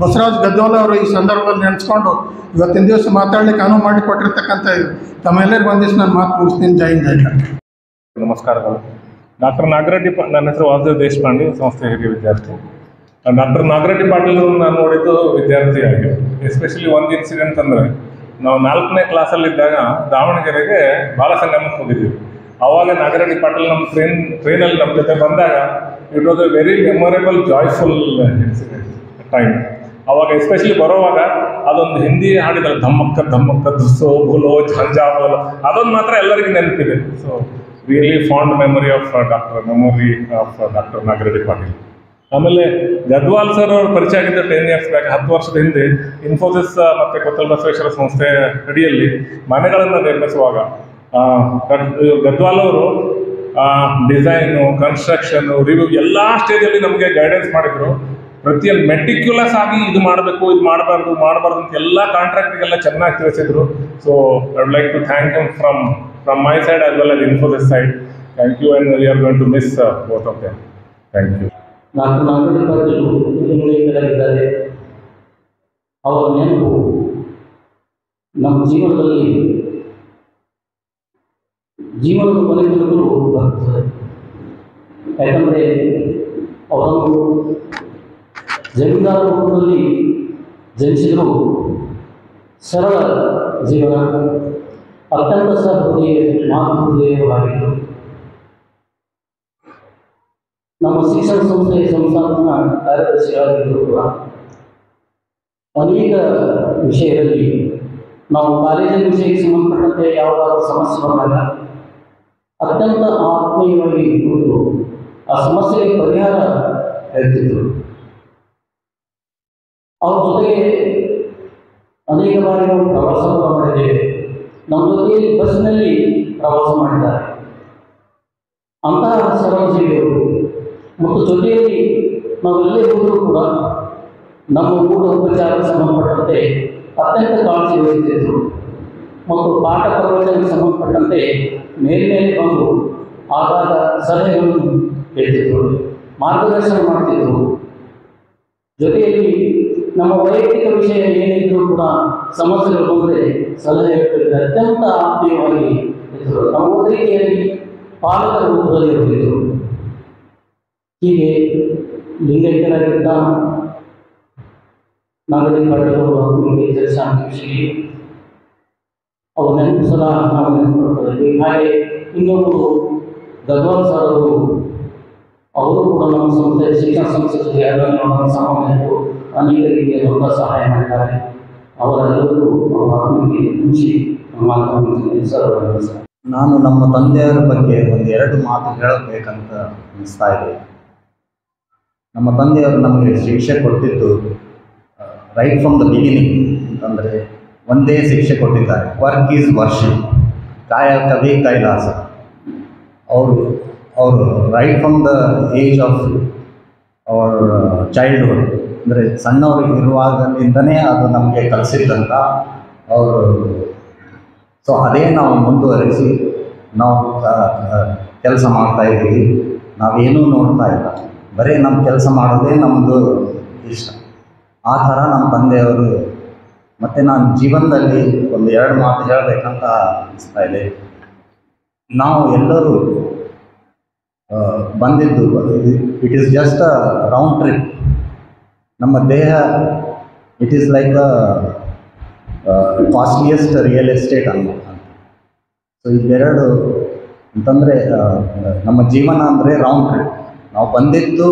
ಬಸವರಾಜ್ ಗದ್ವಾಲ್ ಅವರು ಈ ಸಂದರ್ಭದಲ್ಲಿ ನೆನೆಸ್ಕೊಂಡು ಇವತ್ತಿನ ದಿವಸ ಮಾತಾಡಲಿಕ್ಕೆ ಅನುವು ಮಾಡಿಕೊಟ್ಟಿರ್ತಕ್ಕಂಥ ತಮ್ಮೆಲ್ಲರಿಗೂ ಒಂದಿವ್ಸ ನಾನು ಮಾತು ಮುಗಿಸ್ತೀನಿ. ಜೈ ಹಿಂದ್, ಜೈ ಕರ್ನಾಟಕ. ನಮಸ್ಕಾರಗಳು. ಡಾಕ್ಟರ್ ನಾಗರೆಡ್ಡಿ, ನನ್ನ ಹೆಸರು ವಾಸುದೇವ್ ದೇಶಪಾಂಡೆ, ಸಂಸ್ಥೆ ಹಿರಿಯ ವಿದ್ಯಾರ್ಥಿ. ಡಾಕ್ಟರ್ ನಾಗರೆಡ್ಡಿ ಪಾಟೀಲ್ ನಾನು ನೋಡಿದ್ದು ವಿದ್ಯಾರ್ಥಿಯಾಗಿ. ಎಸ್ಪೆಷಲಿ ಒಂದು ಇನ್ಸಿಡೆಂಟ್ ಅಂದರೆ, ನಾವು 4ನೇ ಕ್ಲಾಸಲ್ಲಿದ್ದಾಗ ದಾವಣಗೆರೆಗೆ ಬಾಲಸಂಗಮಕ್ಕೆ ಹೋಗಿದ್ದೀವಿ. ಆವಾಗ ನಾಗರೆಡ್ಡಿ ಪಾಟೀಲ್ ನಮ್ಮ ಟ್ರೈನಲ್ಲಿ ನಮ್ಮ ಜೊತೆ ಬಂದಾಗ it was A very memorable joyful incident time. ಅವಾಗ ಎಸ್ಪೆಷಲಿ ಬರೋವಾಗ ಅದೊಂದು ಹಿಂದಿ ಹಾಡಿದ್ರೆ ಧಮ್ಮಕ್ಕ ದುಸ್ಸೋ ಬೋಲೋ ಝಂಜಾ ಬೋಲೋ, ಅದೊಂದು ಮಾತ್ರ ಎಲ್ಲರಿಗೂ ನೆನಪಿದೆ. So really fond memory of doctor Nagareddy Patil. ಆಮೇಲೆ ಗದ್ವಾಲ್ ಸರ್ ಅವ್ರ ಪರಿಚಯ ಆಗಿದ್ದ 10 years ಬ್ಯಾಕ್, 10 ವರ್ಷದ ಹಿಂದೆ ಇನ್ಫೋಸಿಸ್ ಮತ್ತು ಕೊತ್ತಲ ಬಸವೇಶ್ವರ ಸಂಸ್ಥೆ ಅಡಿಯಲ್ಲಿ ಮನೆಗಳನ್ನು ನಿರ್ಮಿಸುವಾಗ ಗದ್ವಾಲ್ ಅವರು ಡಿಸೈನು, ಕನ್ಸ್ಟ್ರಕ್ಷನು, ರಿವ್ಯೂ ಎಲ್ಲ ಸ್ಟೇಜಲ್ಲಿ ನಮಗೆ ಗೈಡೆನ್ಸ್ ಮಾಡಿದ್ರು. ಪ್ರತಿಯೊಂದು ಮೆಟಿಕ್ಯುಲಸ್ ಆಗಿ ಇದು ಮಾಡಬೇಕು, ಇದು ಮಾಡಬಾರ್ದು ಅಂತ ಎಲ್ಲ ಕಾಂಟ್ರಾಕ್ಟಿಗೆಲ್ಲ ಚೆನ್ನಾಗಿ ತಿಳಿಸಿದ್ರು. So I would like to thank you from my side as well as Infosys side. Thank you, and we are going to miss both of them. Thank you. Doctor Nagareddy Patil ಲಿಂಗೈಕ್ಯರಾಗಿದ್ದಾರೆ. ಅವರ ನೆನಪು ನಮ್ಮ ಜೀವನದ ಕೊನೆತನಕೂ ಬರ್ತದೆ. ಯಾಕಂದರೆ ಅವರನ್ನು ಜಮೀನ್ದಾರ ಕುಟುಂಬದಲ್ಲಿ ಜನಿಸಿದರೂ ಸರಳ ಜೀವನ, ಅತ್ಯಂತ ಸಹೃದಯ ಮಾತೃಹೃದಯವಾಗಿದ್ದರು. ನಮ್ಮ ಶಿಕ್ಷಣ ಸಂಸ್ಥೆಯ ಸಂಸ್ಥಾಪನಾ ಕಾರ್ಯದರ್ಶಿಗಳಾಗಿದ್ದರೂ ಕೂಡ ಅನೇಕ ವಿಷಯದಲ್ಲಿ ನಾವು ಕಾಲೇಜಿನ ವಿಷಯಕ್ಕೆ ಸಂಬಂಧಪಟ್ಟಂತೆ ಯಾವುದಾದ್ರೂ ಸಮಸ್ಯೆ ಬಂದಾಗ ಅತ್ಯಂತ ಆತ್ಮೀಯವಾಗಿ ಕೂತು ಆ ಸಮಸ್ಯೆಗೆ ಪರಿಹಾರ ಹೇಳ್ತಿದ್ದರು. ಅವ್ರ ಜೊತೆಗೆ ಅನೇಕ ಬಾರಿ ನಾವು ಪ್ರವಾಸ ಮಾಡಿದ್ದೇವೆ. ನಮ್ಮ ಜೊತೆಯಲ್ಲಿ ಬಸ್ನಲ್ಲಿ ಪ್ರವಾಸ ಮಾಡಿದ್ದಾರೆ. ಅಂತಹ ಸರಳ ಜೀವಿಯವರು ಮತ್ತು ಜೊತೆಯಲ್ಲಿ ನಾವೆಲ್ಲೇ ಹೋದರೂ ಕೂಡ ನಮ್ಮ ಊಟ ಉಪಚಾರಕ್ಕೆ ಸಂಬಂಧಪಟ್ಟಂತೆ ಅತ್ಯಂತ ಕಾಳಜಿ ವಹಿಸುತ್ತಿದ್ದರು ಮತ್ತು ಪಾಠ ಪ್ರವಚನಕ್ಕೆ ಸಂಬಂಧಪಟ್ಟಂತೆ ಮೇಲೆ ಬಂದು ಆಗಾಗ ಸಲಹೆಗಳನ್ನು ಹೇಳ್ತಿದ್ದರು, ಮಾರ್ಗದರ್ಶನ ಮಾಡ್ತಿದ್ದರು. ಜೊತೆಯಲ್ಲಿ ನಮ್ಮ ವೈಯಕ್ತಿಕ ವಿಷಯ ಏನಿದ್ರೂ ಕೂಡ ಸಮಸ್ಯೆಗಳು ಬಂದರೆ ಸಲಹೆ ಹೇಳ್ತಿದ್ದರೆ ಅತ್ಯಂತ ಆತ್ಮೀಯವಾಗಿ ಇದ್ದರು. ನಮ್ಮ ಒಂದು ರೀತಿಯಲ್ಲಿ ಪಾಲಕರ ರೂಪದಲ್ಲಿ ಇರುತ್ತಿದ್ದರು. ಹೀಗೆ ಲಿಂಗೈಕ್ಯರಾಗಿದ್ದ ನಾಗರೆಡ್ಡಿ ಪಾಟೀಲ್ ಅವರು ಶಾಂತಿ ಅವ್ರ ನೆನಪು ಸಲ ನಾವು ನೆನಪುಕೊಳ್ತೇವೆ. ಹಾಗೆ ಇನ್ನೊಬ್ಬರು ಗದ್ವಾಲ್ ಸರ್ ಅವರು ಕೂಡ ನಮ್ಮ ಸಂಸ್ಥೆ ಶಿಕ್ಷಣ ಸಂಸ್ಥೆ ಜೊತೆ ಸಾಮಾನ್ಯರು ಅನೇಕ ರೀತಿಯ ದೊಡ್ಡ ಸಹಾಯ ಮಾಡಿದ್ದಾರೆ. ಅವರೆಲ್ಲರೂ ಅವರ ಆತ್ಮಕ್ಕೆ ಮುಂಚೆ ಮಾತನಾಡುತ್ತೀನಿ ಸರ್. ನಾನು ನಮ್ಮ ತಂದೆಯವರ ಬಗ್ಗೆ ಒಂದೆರಡು ಮಾತು ಹೇಳಬೇಕಂತ ಅನಿಸ್ತಾ ಇದೆ. ನಮ್ಮ ತಂದೆಯವರು ನಮಗೆ ಶಿಕ್ಷೆ ಕೊಟ್ಟಿದ್ದು ರೈಟ್ ಫ್ರಮ್ ದ ಬಿಗಿನಿಂಗ್ ಅಂತಂದರೆ ಒಂದೇ ಶಿಕ್ಷೆ ಕೊಟ್ಟಿದ್ದಾರೆ, ವರ್ಕ್ ಈಸ್ ವರ್ಷಿಪ್, ಕಾಯಕವೇ ಕೈಲಾಸ. ಅವರು right from the age of our childhood, ಅಂದರೆ ಸಣ್ಣವರು ಇರುವಾಗಲಿಂದನೇ ಅದು ನಮಗೆ ಕಲಿಸಿದ್ದಂತ ಅವರು. ಸೊ ಅದೇ ನಾವು ಮುಂದುವರಿಸಿ ನಾವು ಕೆಲಸ ಮಾಡ್ತಾಯಿದ್ದೀವಿ. ನಾವೇನೂ ನೋಡ್ತಾ ಇಲ್ಲ, ಬರೀ ನಮ್ಮ ಕೆಲಸ ಮಾಡೋದೇ ನಮ್ಮದು ಇಷ್ಟ. ಆ ಥರ ನಮ್ಮ ತಂದೆಯವರು. ಮತ್ತು ನಾನು ಜೀವನದಲ್ಲಿ ಒಂದು 2 ಮಾತು ಹೇಳಬೇಕಂತ ಅನಿಸ್ತಾ ಇದೆ. ನಾವು ಎಲ್ಲರೂ ಬಂದಿದ್ದು it is just a round trip. ನಮ್ಮ ದೇಹ it is like a costliest real estate ಅಂತ. ಸೊ ಇದೆರಡು ಅಂತಂದರೆ ನಮ್ಮ ಜೀವನ ಅಂದರೆ ರೌಂಡ್ ಟ್ರಿಪ್. ನಾವು ಬಂದಿದ್ದು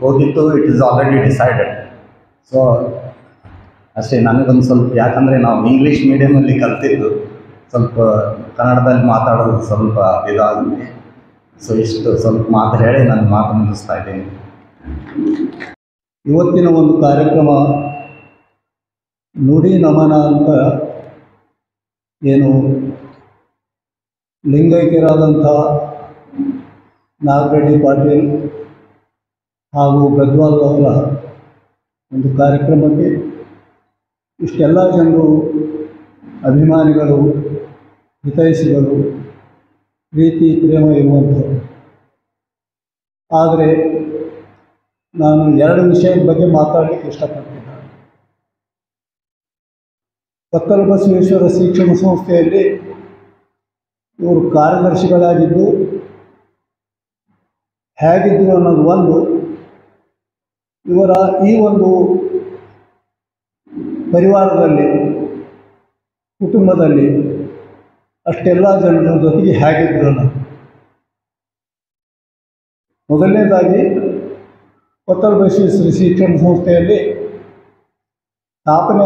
ಹೋಗಿದ್ದು it is already decided. So ಅಷ್ಟೇ. ನನಗೊಂದು ಸ್ವಲ್ಪ, ಯಾಕಂದರೆ ನಾವು ಇಂಗ್ಲೀಷ್ ಮೀಡಿಯಮಲ್ಲಿ ಕಲ್ತಿದ್ದು, ಸ್ವಲ್ಪ ಕನ್ನಡದಲ್ಲಿ ಮಾತಾಡೋದು ಸ್ವಲ್ಪ ಇದಾಗುತ್ತೆ. ಸೊ ಇಷ್ಟು ಸ್ವಲ್ಪ ಮಾತು ಹೇಳಿ ನಾನು ಮಾತು ಮುಗಿಸ್ತಾ ಇದ್ದೀನಿ. ಇವತ್ತಿನ ಒಂದು ಕಾರ್ಯಕ್ರಮ ನುಡಿ ನಮನ ಅಂತ ಏನು ಲಿಂಗೈಕ್ಯರಾದಂಥ ನಾಗರೆಡ್ಡಿ ಪಾಟೀಲ್ ಹಾಗೂ ಗದ್ವಾಲ್ ಅವರ ಒಂದು ಕಾರ್ಯಕ್ರಮಕ್ಕೆ ಇಷ್ಟೆಲ್ಲ ಜನರು, ಅಭಿಮಾನಿಗಳು, ಹಿತೈಷಿಗಳು, ಪ್ರೀತಿ ಪ್ರೇಮ ಇರುವಂಥದ್ದು. ಆದರೆ ನಾನು 2 ವಿಷಯದ ಬಗ್ಗೆ ಮಾತಾಡಲಿಕ್ಕೆ ಇಷ್ಟಪಡ್ತೀನಿ. ಕೊತ್ತಲ ಬಸವೇಶ್ವರ ಶಿಕ್ಷಣ ಸಂಸ್ಥೆಯಲ್ಲಿ ಇವರು ಕಾರ್ಯದರ್ಶಿಗಳಾಗಿದ್ದು ಹೇಗಿದ್ದರು ಅನ್ನೋದು ಒಂದು. ಇವರ ಈ ಒಂದು ಪರಿವಾರದಲ್ಲಿ, ಕುಟುಂಬದಲ್ಲಿ ಅಷ್ಟೆಲ್ಲ ಜನರ ಜೊತೆಗೆ ಹೇಗಿದ್ರಲ್ಲ. ಮೊದಲನೇದಾಗಿ ಕೊತ್ತಲ್ ಬಸವೇಶ್ವರ ಶಿಕ್ಷಣ ಸಂಸ್ಥೆಯಲ್ಲಿ ಸ್ಥಾಪನೆ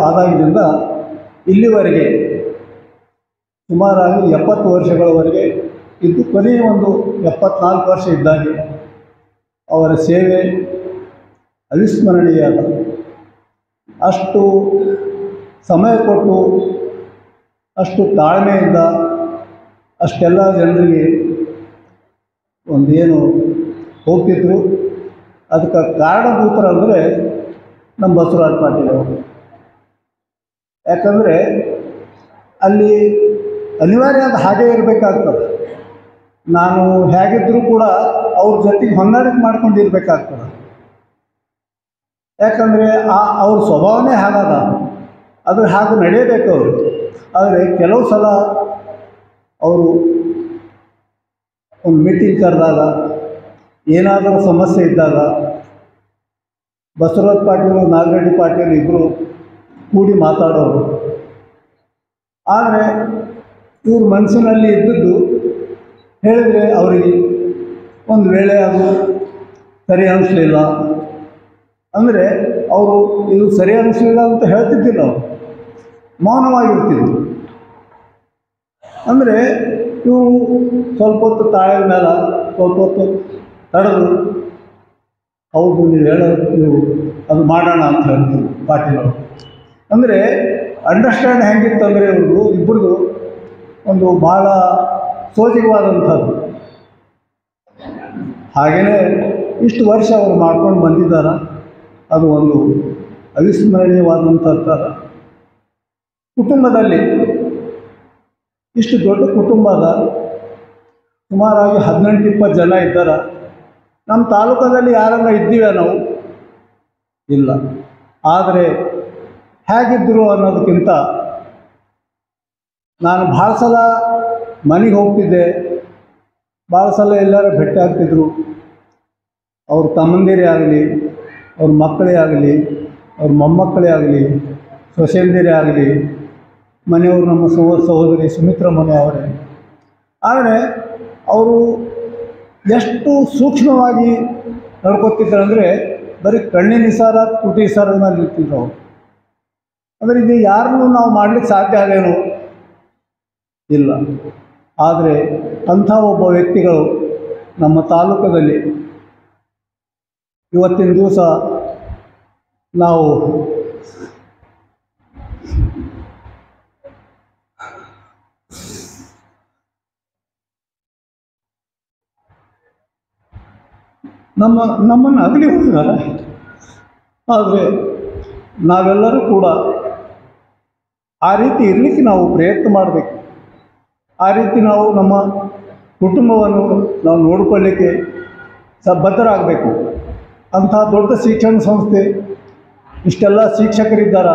ಆದಾಗಿನಿಂದ ಇಲ್ಲಿವರೆಗೆ ಸುಮಾರಾಗಿ 70 ವರ್ಷಗಳವರೆಗೆ ಇದ್ದು, ಕೊನೆಯ ಒಂದು 74 ವರ್ಷ ಇದ್ದಾಗೆ ಅವರ ಸೇವೆ ಅವಿಸ್ಮರಣೀಯದ. ಅಷ್ಟು ಸಮಯ ಕೊಟ್ಟು, ಅಷ್ಟು ತಾಳ್ಮೆಯಿಂದ ಅಷ್ಟೆಲ್ಲ ಜನರಿಗೆ ಒಂದೇನು ಹೋಗ್ತಿದ್ರು. ಅದಕ್ಕೆ ಕಾರಣಭೂತರಂದರೆ ನಮ್ಮ ಬಸವರಾಜ ಪಾಟೀಲ್ ಅವರು. ಯಾಕಂದರೆ ಅಲ್ಲಿ ಅನಿವಾರ್ಯ ಅದು ಹಾಗೇ ಇರಬೇಕಾಗ್ತದೆ. ನಾನು ಹೇಗಿದ್ದರೂ ಕೂಡ ಅವ್ರ ಜೊತೆಗೆ ಹೊಂದಾಣಿಕೆ ಮಾಡ್ಕೊಂಡಿರ್ಬೇಕಾಗ್ತದೆ. ಯಾಕಂದರೆ ಅವ್ರ ಸ್ವಭಾವನೇ ಹಾಗದ, ಅದ್ರ ಹಾಗೆ ನಡೆಯಬೇಕು ಅವರು. ಆದರೆ ಕೆಲವು ಸಲ ಅವರು ಒಂದು ಮೀಟಿಂಗ್ ಕರೆದಾಗ, ಏನಾದರೂ ಸಮಸ್ಯೆ ಇದ್ದಾಗ ಬಸವರಾಜ ಪಾಟೀಲ್, ನಾಗರೆಡ್ಡಿ ಪಾಟೀಲ್ ಇಬ್ಬರು ಕೂಡಿ ಮಾತಾಡೋರು. ಆದರೆ ಇವ್ರ ಮನಸ್ಸಿನಲ್ಲಿ ಇದ್ದದ್ದು ಹೇಳಿದರೆ ಅವರಿಗೆ ಒಂದು ವೇಳೆ ಅದು ಸರಿ ಅನಿಸ್ಲಿಲ್ಲ ಅಂದರೆ ಅವರು ಇದು ಸರಿ ಅನಿಸ್ಲಿಲ್ಲ ಅಂತ ಹೇಳ್ತಿದ್ದಿಲ್ಲ, ಅವರು ಮೌನವಾಗಿರ್ತಿದ್ರು. ಅಂದರೆ ಇವರು ಸ್ವಲ್ಪ ಹೊತ್ತು ತಾಳಿದ ಮೇಲೆ ಸ್ವಲ್ಪ ಹೊತ್ತು ತಡೆದು, ಹೌದು ನೀವು ಹೇಳೋದು ನೀವು ಅದು ಮಾಡೋಣ ಅಂತ ಹೇಳ್ತೀವಿ ಪಾಟೀಲ್ ಅವರು. ಅಂದರೆ ಅಂಡರ್ಸ್ಟ್ಯಾಂಡ್ ಹೆಂಗಿತ್ತಂದರೆ ಇವ್ರದ್ದು ಇಬ್ಬರದು ಒಂದು ಭಾಳ ಸೋಜಿಗವಾದಂಥದ್ದು. ಹಾಗೆಯೇ ಇಷ್ಟು ವರ್ಷ ಅವರು ಮಾಡ್ಕೊಂಡು ಬಂದಿದ್ದಾರೆ. ಅದು ಒಂದು ಅವಿಸ್ಮರಣೀಯವಾದಂಥ ಕುಟುಂಬದಲ್ಲಿ ಇಷ್ಟು ದೊಡ್ಡ ಕುಟುಂಬದ ಸುಮಾರಾಗಿ 18-20 ಜನ ಇದ್ದಾರೆ. ನಮ್ಮ ತಾಲೂಕದಲ್ಲಿ ಯಾರೆಲ್ಲ ಇದ್ದೀವಿ ನಾವು ಇಲ್ಲ. ಆದರೆ ಹೇಗಿದ್ದರು ಅನ್ನೋದಕ್ಕಿಂತ ನಾನು ಭಾಳ ಸಲ ಮನೆಗೆ ಹೋಗ್ತಿದ್ದೆ, ಭಾಳ ಸಲ ಎಲ್ಲರೂ ಭೇಟಿ ಆಗ್ತಿದ್ರು. ಅವ್ರ ತಮ್ಮಂದಿರೇ ಆಗಲಿ, ಅವ್ರ ಮಕ್ಕಳೇ ಆಗಲಿ, ಅವ್ರ ಮೊಮ್ಮಕ್ಕಳೇ ಆಗಲಿ, ಸೊಸೆಯಂದಿರೇ ಆಗಲಿ, ಮನೆಯವರು ನಮ್ಮ ಸಹೋದರಿ ಸುಮಿತ್ರ ಮನೆ ಅವರೇ. ಆದರೆ ಅವರು ಎಷ್ಟು ಸೂಕ್ಷ್ಮವಾಗಿ ನಡ್ಕೊತಿದ್ರು ಅಂದರೆ ಬರೀ ಕಣ್ಣಿನ ನಿಸಾರ, ತುಟಿ ನಿಸಾರದಲ್ಲಿ ಇರ್ತಿದ್ರು ಅವರು. ಅಂದರೆ ಇದು ಯಾರನ್ನೂ ನಾವು ಮಾಡಲಿಕ್ಕೆ ಸಾಧ್ಯ ಆಗೇನು ಇಲ್ಲ. ಆದರೆ ಅಂಥ ಒಬ್ಬ ವ್ಯಕ್ತಿಗಳು ನಮ್ಮ ತಾಲೂಕದಲ್ಲಿ ಇವತ್ತಿನ ದಿವಸ ನಾವು ನಮ್ಮನ್ನು ಅಗಲಿ ಹೋಗಿದ್ದಾರೆ. ಆದರೆ ನಾವೆಲ್ಲರೂ ಕೂಡ ಆ ರೀತಿ ಇರಲಿಕ್ಕೆ ನಾವು ಪ್ರಯತ್ನ ಮಾಡಬೇಕು. ಆ ರೀತಿ ನಾವು ನಮ್ಮ ಕುಟುಂಬವನ್ನು ನಾವು ನೋಡಿಕೊಳ್ಳಿಕ್ಕೆ ಬದ್ಧರಾಗಬೇಕು. ಅಂಥ ದೊಡ್ಡ ಶಿಕ್ಷಣ ಸಂಸ್ಥೆ, ಇಷ್ಟೆಲ್ಲ ಶಿಕ್ಷಕರಿದ್ದಾರೆ,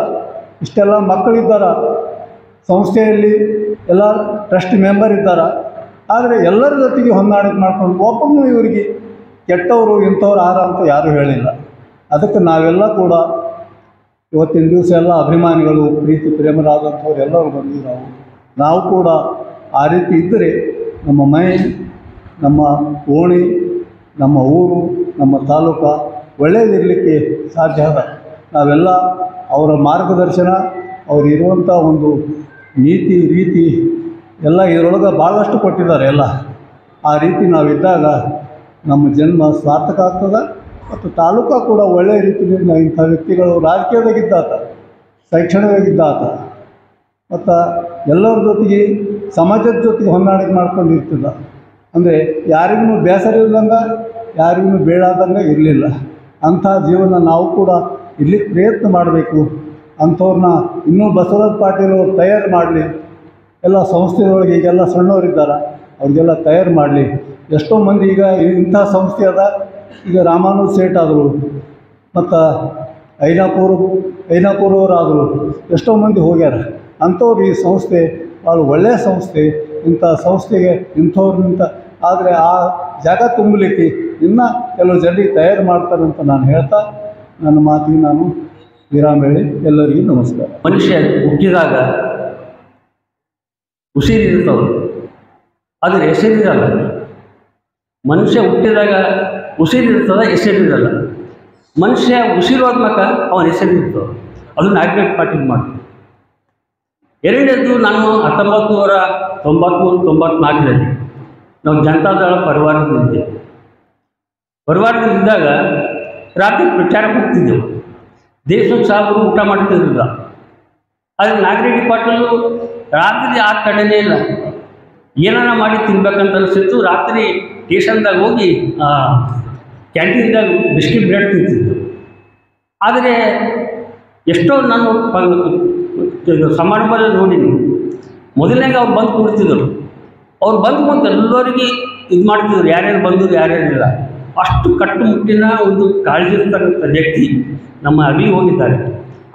ಇಷ್ಟೆಲ್ಲ ಮಕ್ಕಳಿದ್ದಾರೆ, ಸಂಸ್ಥೆಯಲ್ಲಿ ಎಲ್ಲ ಟ್ರಸ್ಟ್ ಮೆಂಬರ್ ಇದ್ದಾರೆ. ಆದರೆ ಎಲ್ಲರ ಜೊತೆಗೆ ಹೊಂದಾಣಿಕೆ ಮಾಡ್ಕೊಂಡು ಒಬ್ಬನು ಇವರಿಗೆ ಕೆಟ್ಟವರು ಇಂಥವ್ರು ಆರ ಅಂತ ಯಾರೂ ಹೇಳಿಲ್ಲ. ಅದಕ್ಕೆ ನಾವೆಲ್ಲ ಕೂಡ ಇವತ್ತಿನ ದಿವಸ ಎಲ್ಲ ಅಭಿಮಾನಿಗಳು, ಪ್ರೀತಿ ಪ್ರೇಮರಾದಂಥವ್ರು ಎಲ್ಲರೂ ಬಂದಿದ್ದು ನಾವು ಕೂಡ ಆ ರೀತಿ ಇದ್ದರೆ ನಮ್ಮ ಮನೆ, ನಮ್ಮ ಓಣಿ, ನಮ್ಮ ಊರು, ನಮ್ಮ ತಾಲೂಕು ಒಳ್ಳೆಯದಿರಲಿಕ್ಕೆ ಸಾಧ್ಯ ಅದ. ನಾವೆಲ್ಲ ಅವರ ಮಾರ್ಗದರ್ಶನ, ಅವ್ರು ಇರುವಂಥ ಒಂದು ನೀತಿ ರೀತಿ ಎಲ್ಲ ಇದರೊಳಗೆ ಭಾಳಷ್ಟು ಕೊಟ್ಟಿದ್ದಾರೆ ಎಲ್ಲ. ಆ ರೀತಿ ನಾವಿದ್ದಾಗ ನಮ್ಮ ಜನ್ಮ ಸಾರ್ಥಕ ಆಗ್ತದೆ. ಮತ್ತು ತಾಲೂಕು ಕೂಡ ಒಳ್ಳೆಯ ರೀತಿಯಿಂದ ಇಂಥ ವ್ಯಕ್ತಿಗಳು ರಾಜಕೀಯದಾಗಿದ್ದಾತ, ಶೈಕ್ಷಣಿಕದಾಗಿದ್ದಾತ, ಮತ್ತು ಎಲ್ಲರ ಜೊತೆಗೆ ಸಮಾಜದ ಜೊತೆಗೆ ಹೊಂದಾಣಿಕೆ ಮಾಡ್ಕೊಂಡು ಇರ್ತದ. ಅಂದರೆ ಯಾರಿಗೂ ಬೇಸರ ಇಲ್ಲದಂಗೆ, ಯಾರಿಗೂ ಬೇಡಾದಂಗೆ ಇರಲಿಲ್ಲ. ಅಂಥ ಜೀವನ ನಾವು ಕೂಡ ಇರ್ಲಿಕ್ಕೆ ಪ್ರಯತ್ನ ಮಾಡಬೇಕು. ಅಂಥವ್ರನ್ನ ಇನ್ನೂ ಬಸವರಾಜ ಪಾಟೀಲ್ ಅವರು ತಯಾರು ಮಾಡಲಿ. ಎಲ್ಲ ಸಂಸ್ಥೆಯೊಳಗೆ ಈಗೆಲ್ಲ ಸಣ್ಣವರಿದ್ದಾರೆ, ಅವ್ರಿಗೆಲ್ಲ ತಯಾರು ಮಾಡಲಿ. ಎಷ್ಟೋ ಮಂದಿ ಈಗ ಇಂಥ ಸಂಸ್ಥೆ ಅದ, ಈಗ ರಾಮಾನುಜ ಸೇಠ್ ಆದರು, ಮತ್ತು ಐನಾಪುರವರಾದರು, ಎಷ್ಟೋ ಮಂದಿ ಹೋಗ್ಯಾರ. ಅಂಥವ್ರು ಈ ಸಂಸ್ಥೆ ಭಾಳ ಒಳ್ಳೆಯ ಸಂಸ್ಥೆ. ಇಂಥ ಸಂಸ್ಥೆಗೆ ಇಂಥವ್ರಿಂದ ಆದರೆ ಆ ಜಾಗ ತುಂಬಲಿಕ್ಕೆ ಇನ್ನೂ ಕೆಲವು ಜನರಿಗೆ ತಯಾರು ಮಾಡ್ತಾರೆ ಅಂತ ನಾನು ಹೇಳ್ತಾ ನನ್ನ ಮಾತಿಗೆ ನಾನು ವಿರಾಮ ಹೇಳಿ ಎಲ್ಲರಿಗೂ ನಮಸ್ಕಾರ. ಮನುಷ್ಯ ಹುಟ್ಟಿದಾಗ ಉಸಿರಿರ್ತವೆ, ಆದರೆ ಹೆಸರಿರಲ್ಲ. ಮನುಷ್ಯ ಹುಟ್ಟಿದಾಗ ಉಸಿರಿರ್ತದೆ, ಹೆಸರಿರಲ್ಲ. ಮನುಷ್ಯ ಉಸಿರೋದ್ಮಕ ಅವನ ಹೆಸರಿರ್ತವೆ. ಅದು ನಾಗರಾಜ್ ಪಾಟೀಲ್ ಮಾಡ್ತಾರೆ. ಎರಡನೇದು ನಾನು 1994 ನಾವು ಜನತಾದಳ ಪರಿವಾರದಲ್ಲಿದ್ದೆ. ಪರಿವಾರದಲ್ಲಿದ್ದಾಗ ರಾತ್ರಿ ಪ್ರಚಾರಕ್ಕೆ ಹೋಗ್ತಿದ್ದೆವು. ದೇಶಕ್ಕೆ ಸಾಹೇಬರು ಊಟ ಮಾಡ್ತಿದ್ದಿಲ್ಲ. ಆದರೆ ನಾಗರೆಡ್ಡಿ ಪಾಟೀಲು ರಾತ್ರಿ ಆ ಕಡೆನೇ ಇಲ್ಲ, ಏನಾರ ಮಾಡಿ ತಿನ್ಬೇಕಂತ ಅನಿಸಿತ್ತು. ರಾತ್ರಿ ಸ್ಟೇಷನ್ದಾಗ ಹೋಗಿ ಕ್ಯಾಂಟೀನ್ದಾಗ ಬಿಸ್ಕಿಟ್ ಬ್ರೆಡ್ ತಿಂತಿದ್ದು. ಆದರೆ ಎಷ್ಟೋ ನಾನು ಸಮಾರಂಭದಲ್ಲಿ ನೋಡಿನಿ, ಮೊದಲನೇಗೆ ಅವ್ರು ಬಂದು ಕೂಡ್ತಿದ್ದರು. ಅವ್ರು ಬಂದು ಮತ್ತು ಎಲ್ಲರಿಗೆ ಇದು ಮಾಡ್ತಿದ್ರು, ಯಾರ್ಯಾರು ಬಂದರು ಯಾರ್ಯಾರಿಲ್ಲ. ಅಷ್ಟು ಕಟ್ಟುಮುಟ್ಟಿನ ಒಂದು ಕಾಳಜಿ ಇರ್ತಕ್ಕಂಥ ವ್ಯಕ್ತಿ ನಮ್ಮ ಅಗಲಿ ಹೋಗಿದ್ದಾರೆ.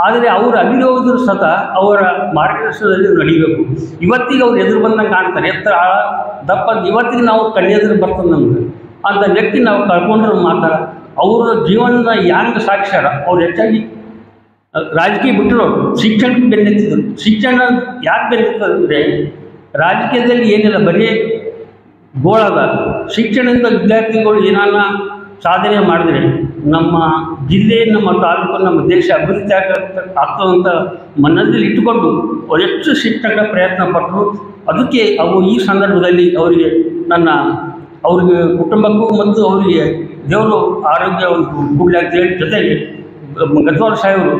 ಆದರೆ ಅವರು ಅಗಲಿ ಹೋದರೂ ಸತ ಅವರ ಮಾರ್ಗದರ್ಶನದಲ್ಲಿ ನಡೀಬೇಕು. ಇವತ್ತಿಗೆ ಅವ್ರು ಎದುರು ಬಂದಂಗೆ ಕಾಣ್ತಾರೆ, ಎತ್ತರ ದಪ್ಪ. ಇವತ್ತಿಗೆ ನಾವು ಕಣ್ಣೆದುರು ಬರ್ತದೆ ನಮ್ಗೆ. ಅಂಥ ವ್ಯಕ್ತಿ ನಾವು ಕಳ್ಕೊಂಡ್ರೆ ಮಾತ್ರ ಅವರ ಜೀವನದ ಯಾಂಗ್ ಸಾಕ್ಷರ. ಅವ್ರು ಹೆಚ್ಚಾಗಿ ರಾಜಕೀಯ ಬಿಟ್ಟರು, ಶಿಕ್ಷಣಕ್ಕೆ ಬೆನ್ನೆತ್ತಿದ್ರು. ಶಿಕ್ಷಣ ಯಾಕೆ ಬೆನ್ನೆತ್ತದ ಅಂದರೆ ರಾಜಕೀಯದಲ್ಲಿ ಏನಿಲ್ಲ, ಬರೀ ಗೋಳದ. ಶಿಕ್ಷಣದಿಂದ ವಿದ್ಯಾರ್ಥಿಗಳು ಏನಾನ ಸಾಧನೆ ಮಾಡಿದ್ರೆ ನಮ್ಮ ಜಿಲ್ಲೆ, ನಮ್ಮ ತಾಲೂಕು, ನಮ್ಮ ದೇಶ ಅಭಿವೃದ್ಧಿ ಆಗ್ತದಂತ ಮನದಲ್ಲಿ ಇಟ್ಟುಕೊಂಡು ಅವ್ರು ಹೆಚ್ಚು ಶಿಕ್ಷಣ ಪ್ರಯತ್ನ ಪಟ್ಟರು. ಅದಕ್ಕೆ ಅವು ಈ ಸಂದರ್ಭದಲ್ಲಿ ಅವರಿಗೆ ಅವ್ರಿಗೆ ಕುಟುಂಬಕ್ಕೂ ಮತ್ತು ಅವರಿಗೆ ದೇವರು ಆರೋಗ್ಯ ಒಂದು ಕೂಡಲೇ ಅಂತ ಹೇಳಿ, ಜೊತೆಗೆ ಗದ್ವಾಲ್ ಸಾಹೇಬರು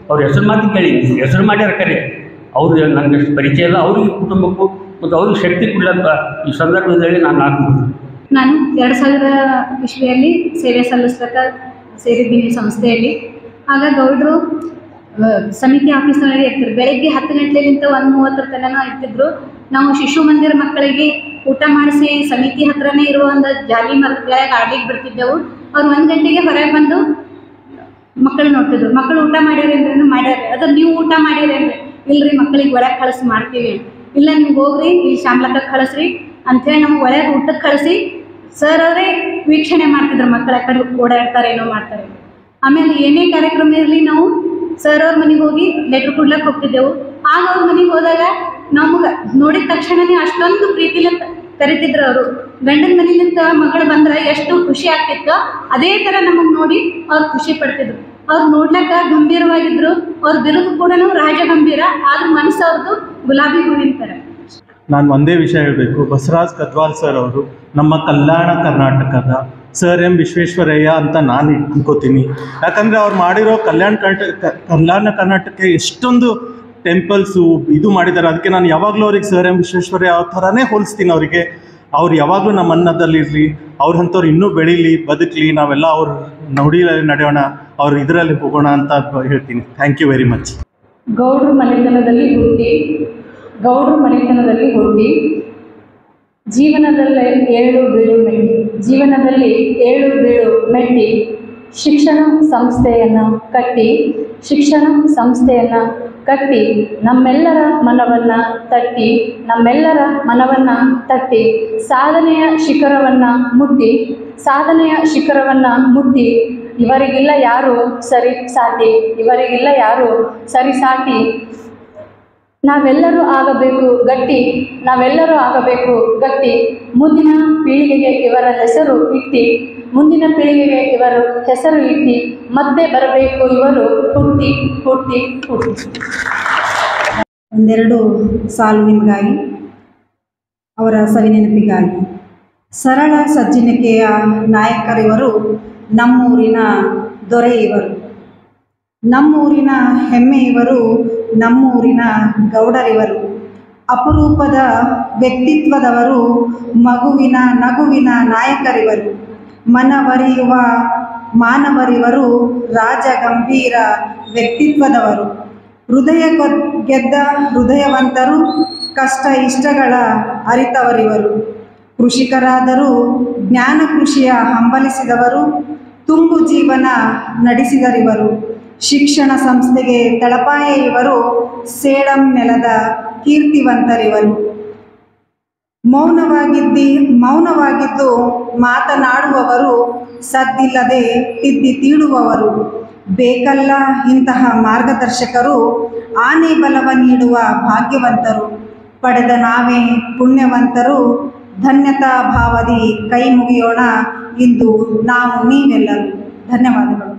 ಅವ್ರ ಹೆಸರು ಮಾತಿ ಕೇಳಿ ಹೆಸರು ಮಾಡ್ಯಾರ ಕರೆ. ಅವರು ನನಗೆ ಪರಿಚಯ ಇಲ್ಲ. ಅವ್ರಿಗೆ ಕುಟುಂಬಕ್ಕೂ ಮತ್ತು ಅವ್ರಿಗೆ ಶಕ್ತಿ ಕೊಡ್ಲಂತ ಈ ಸಂದರ್ಭದಲ್ಲಿ ನಾನು ಹಾಕ್ಬೋದು. ನಾನು 2000 ಇಸ್ವಿಯಲ್ಲಿ ಸೇವೆ ಸಲ್ಲಿಸ್ತಾ ಸೇರಿದ್ದೀನಿ ಸಂಸ್ಥೆಯಲ್ಲಿ. ಆಗ ಗೌಡರು ಸಮಿತಿ ಆಫೀಸ್ನಲ್ಲಿ ಇರ್ತಾರೆ. ಬೆಳಗ್ಗೆ 10 ಗಂಟೆಲಿಂದ 1:30 ತನಕ ಇರ್ತಿದ್ರು. ನಾವು ಶಿಶು ಮಂದಿರ ಮಕ್ಕಳಿಗೆ ಊಟ ಮಾಡಿಸಿ ಸಮಿತಿ ಹತ್ರನೇ ಇರುವ ಒಂದು ಜಾಲಿ ಮರಗಳಿಗೆ ಆಡ್ಲಿಕ್ಕೆ ಬಿಡ್ತಿದ್ದೆವು. ಅವ್ರು 1 ಗಂಟೆಗೆ ಹೊರಗೆ ಬಂದು ಮಕ್ಕಳು ನೋಡ್ತಿದ್ರು. ಮಕ್ಕಳು ಊಟ ಮಾಡ್ಯಾರೇನ್ರಿ? ಮಾಡ್ಯಾರ. ಅದ್ರ ನೀವು ಊಟ ಮಾಡ್ಯಾರೇನ್ರಿ? ಇಲ್ರಿ, ಮಕ್ಕಳಿಗೆ ಒಳಗೆ ಕಳಿಸಿ ಮಾಡ್ತೀವಿ. ಇಲ್ಲ, ನೀವು ಹೋಗ್ರಿ, ಇಲ್ಲಿ ಶಾಮ್ಲಕ್ಕಕ್ಕೆ ಕಳಿಸ್ರಿ ಅಂಥೇಳಿ ನಮಗೆ ಒಳಗೆ ಊಟಕ್ಕೆ ಕಳಿಸಿ ಸರ್ ಅವರೇ ವೀಕ್ಷಣೆ ಮಾಡ್ತಿದ್ರು. ಮಕ್ಕಳ ಕಡೆ ಓಡಾಡ್ತಾರೆ, ಏನೋ ಮಾಡ್ತಾರೆ. ಆಮೇಲೆ ಏನೇ ಕಾರ್ಯಕ್ರಮ ಇರಲಿ ನಾವು ಸರ್ ಅವ್ರ ಮನೆಗೆ ಹೋಗಿ ಲೆಟ್ರ್ ಕೊಡ್ಲಕ್ಕೆ ಹೋಗ್ತಿದ್ದೆವು. ಆಗ ಅವ್ರ ಮನೆಗೆ ಹೋದಾಗ ನಮ್ಗೆ ನೋಡಿದ ತಕ್ಷಣನೇ ಅಷ್ಟೊಂದು ಪ್ರೀತಿಲಿಂದ ಕರಿತಿದ್ರು. ಅವರು ಗಂಡನ ಮನೆಯಿಂದ ಮಗಳು ಬಂದ್ರೆ ಎಷ್ಟು ಖುಷಿ ಆಗ್ತಿತ್ತು, ಅದೇ ಥರ ನಮಗೆ ನೋಡಿ ಅವ್ರು ಖುಷಿ ಪಡ್ತಿದ್ರು. ಅವ್ರು ನೋಡ್ಲಕ್ಕ ಗಂಭೀರವಾಗಿದ್ರು. ಅವ್ರ ಬಿರುದು ಕೂಡ ರಾಜ ಗಂಭೀರ, ಆದ್ರೆ ಮನಸ್ಸು ಅವ್ರದ್ದು ಗುಲಾಬಿ ಹೂವಿನ ಥರ. ನಾನು ಒಂದೇ ವಿಷಯ ಹೇಳಬೇಕು. ಬಸವರಾಜ್ ಗದ್ವಾಲ್ ಸರ್ ಅವರು ನಮ್ಮ ಕಲ್ಯಾಣ ಕರ್ನಾಟಕದ ಸರ್ ಎಂ ವಿಶ್ವೇಶ್ವರಯ್ಯ ಅಂತ ನಾನು ಅನ್ಕೋತೀನಿ. ಯಾಕಂದರೆ ಅವ್ರು ಮಾಡಿರೋ ಕಲ್ಯಾಣ ಕರ್ನಾಟಕಕ್ಕೆ ಎಷ್ಟೊಂದು ಟೆಂಪಲ್ಸು ಇದು ಮಾಡಿದ್ದಾರೆ. ಅದಕ್ಕೆ ನಾನು ಯಾವಾಗಲೂ ಅವ್ರಿಗೆ ಸರ್ ಎಂ ವಿಶ್ವೇಶ್ವರಯ್ಯ ಅವ್ರ ಥರನೇ ಹೋಲಿಸ್ತೀನಿ ಅವರಿಗೆ. ಅವ್ರು ಯಾವಾಗಲೂ ನಮ್ಮ ಅನ್ನದಲ್ಲಿರಲಿ, ಅವ್ರಂಥವ್ರು ಇನ್ನೂ ಬೆಳೀಲಿ, ಬದುಕಲಿ, ನಾವೆಲ್ಲ ಅವ್ರ ನುಡಿಯಲ್ಲಿ ನಡೆಯೋಣ, ಅವ್ರು ಇದರಲ್ಲಿ ಹೋಗೋಣ ಅಂತ ಹೇಳ್ತೀನಿ. Thank you very much. ಗೌಡ್ರ ಮನೆತನದಲ್ಲಿ ಹುಟ್ಟಿ ಜೀವನದಲ್ಲಿ ಏಳು ಬೀಳು ಮೆಟ್ಟಿ ಶಿಕ್ಷಣ ಸಂಸ್ಥೆಯನ್ನು ಕಟ್ಟಿ ನಮ್ಮೆಲ್ಲರ ಮನವನ್ನು ತಟ್ಟಿ ಸಾಧನೆಯ ಶಿಖರವನ್ನು ಮುಟ್ಟಿ ಇವರಿಗಿಲ್ಲ ಯಾರು ಸರಿಸಾಟಿ ನಾವೆಲ್ಲರೂ ಆಗಬೇಕು ಗಟ್ಟಿ ಮುಂದಿನ ಪೀಳಿಗೆಗೆ ಇವರ ಹೆಸರು ಇಟ್ಟಿ ಮತ್ತೆ ಬರಬೇಕು ಇವರು ಹುಟ್ಟಿ. ಒಂದೆರಡು ಸಾಲು ನಿಮಗಾಗಿ, ಅವರ ಸವಿನೆನಪಿಗಾಗಿ. ಸರಳ ಸಜ್ಜನಿಕೆಯ ನಾಯಕರಿವರು, ನಮ್ಮೂರಿನ ದೊರೆ ಇವರು, ನಮ್ಮೂರಿನ ಹೆಮ್ಮೆ ಇವರು, ನಮ್ಮೂರಿನ ಗೌಡರಿವರು. ಅಪರೂಪದ ವ್ಯಕ್ತಿತ್ವದವರು, ನಗುವಿನ ನಾಯಕರಿವರು. ಮನವರಿಯುವ ಮಾನವರಿವರು, ರಾಜಗಂಭೀರ ವ್ಯಕ್ತಿತ್ವದವರು. ಹೃದಯ ಗೆದ್ದ ಹೃದಯವಂತರು, ಕಷ್ಟ ಇಷ್ಟಗಳ ಅರಿತವರಿವರು. ಕೃಷಿಕರಾದರೂ ಜ್ಞಾನ ಕೃಷಿಯ ಹಂಬಲಿಸಿದವರು, ತುಂಬು ಜೀವನ ನಡೆಸಿದರಿವರು. ಶಿಕ್ಷಣ ಸಂಸ್ಥೆಗೆ ತಳಪಾಯ ಇವರು, ಸೇಡಂ ನೆಲದ ಕೀರ್ತಿವಂತರಿವರು. ಮೌನವಾಗಿದ್ದು ಮಾತನಾಡುವವರು, ಸದ್ದಿಲ್ಲದೆ ತಿದ್ದಿ ತೀಡುವವರು. ಬೇಕಲ್ಲ ಇಂತಹ ಮಾರ್ಗದರ್ಶಕರು. ಆನೆ ಬಲವ ನೀಡುವ ಭಾಗ್ಯವಂತರು. ಪಡೆದ ನಾವೇ ಪುಣ್ಯವಂತರು. ಧನ್ಯತಾ ಭಾವದಿ ಕೈ ಮುಗಿಯೋಣ ಇಂದು ನಾವು ನೀವೆಲ್ಲರೂ. ಧನ್ಯವಾದಗಳು.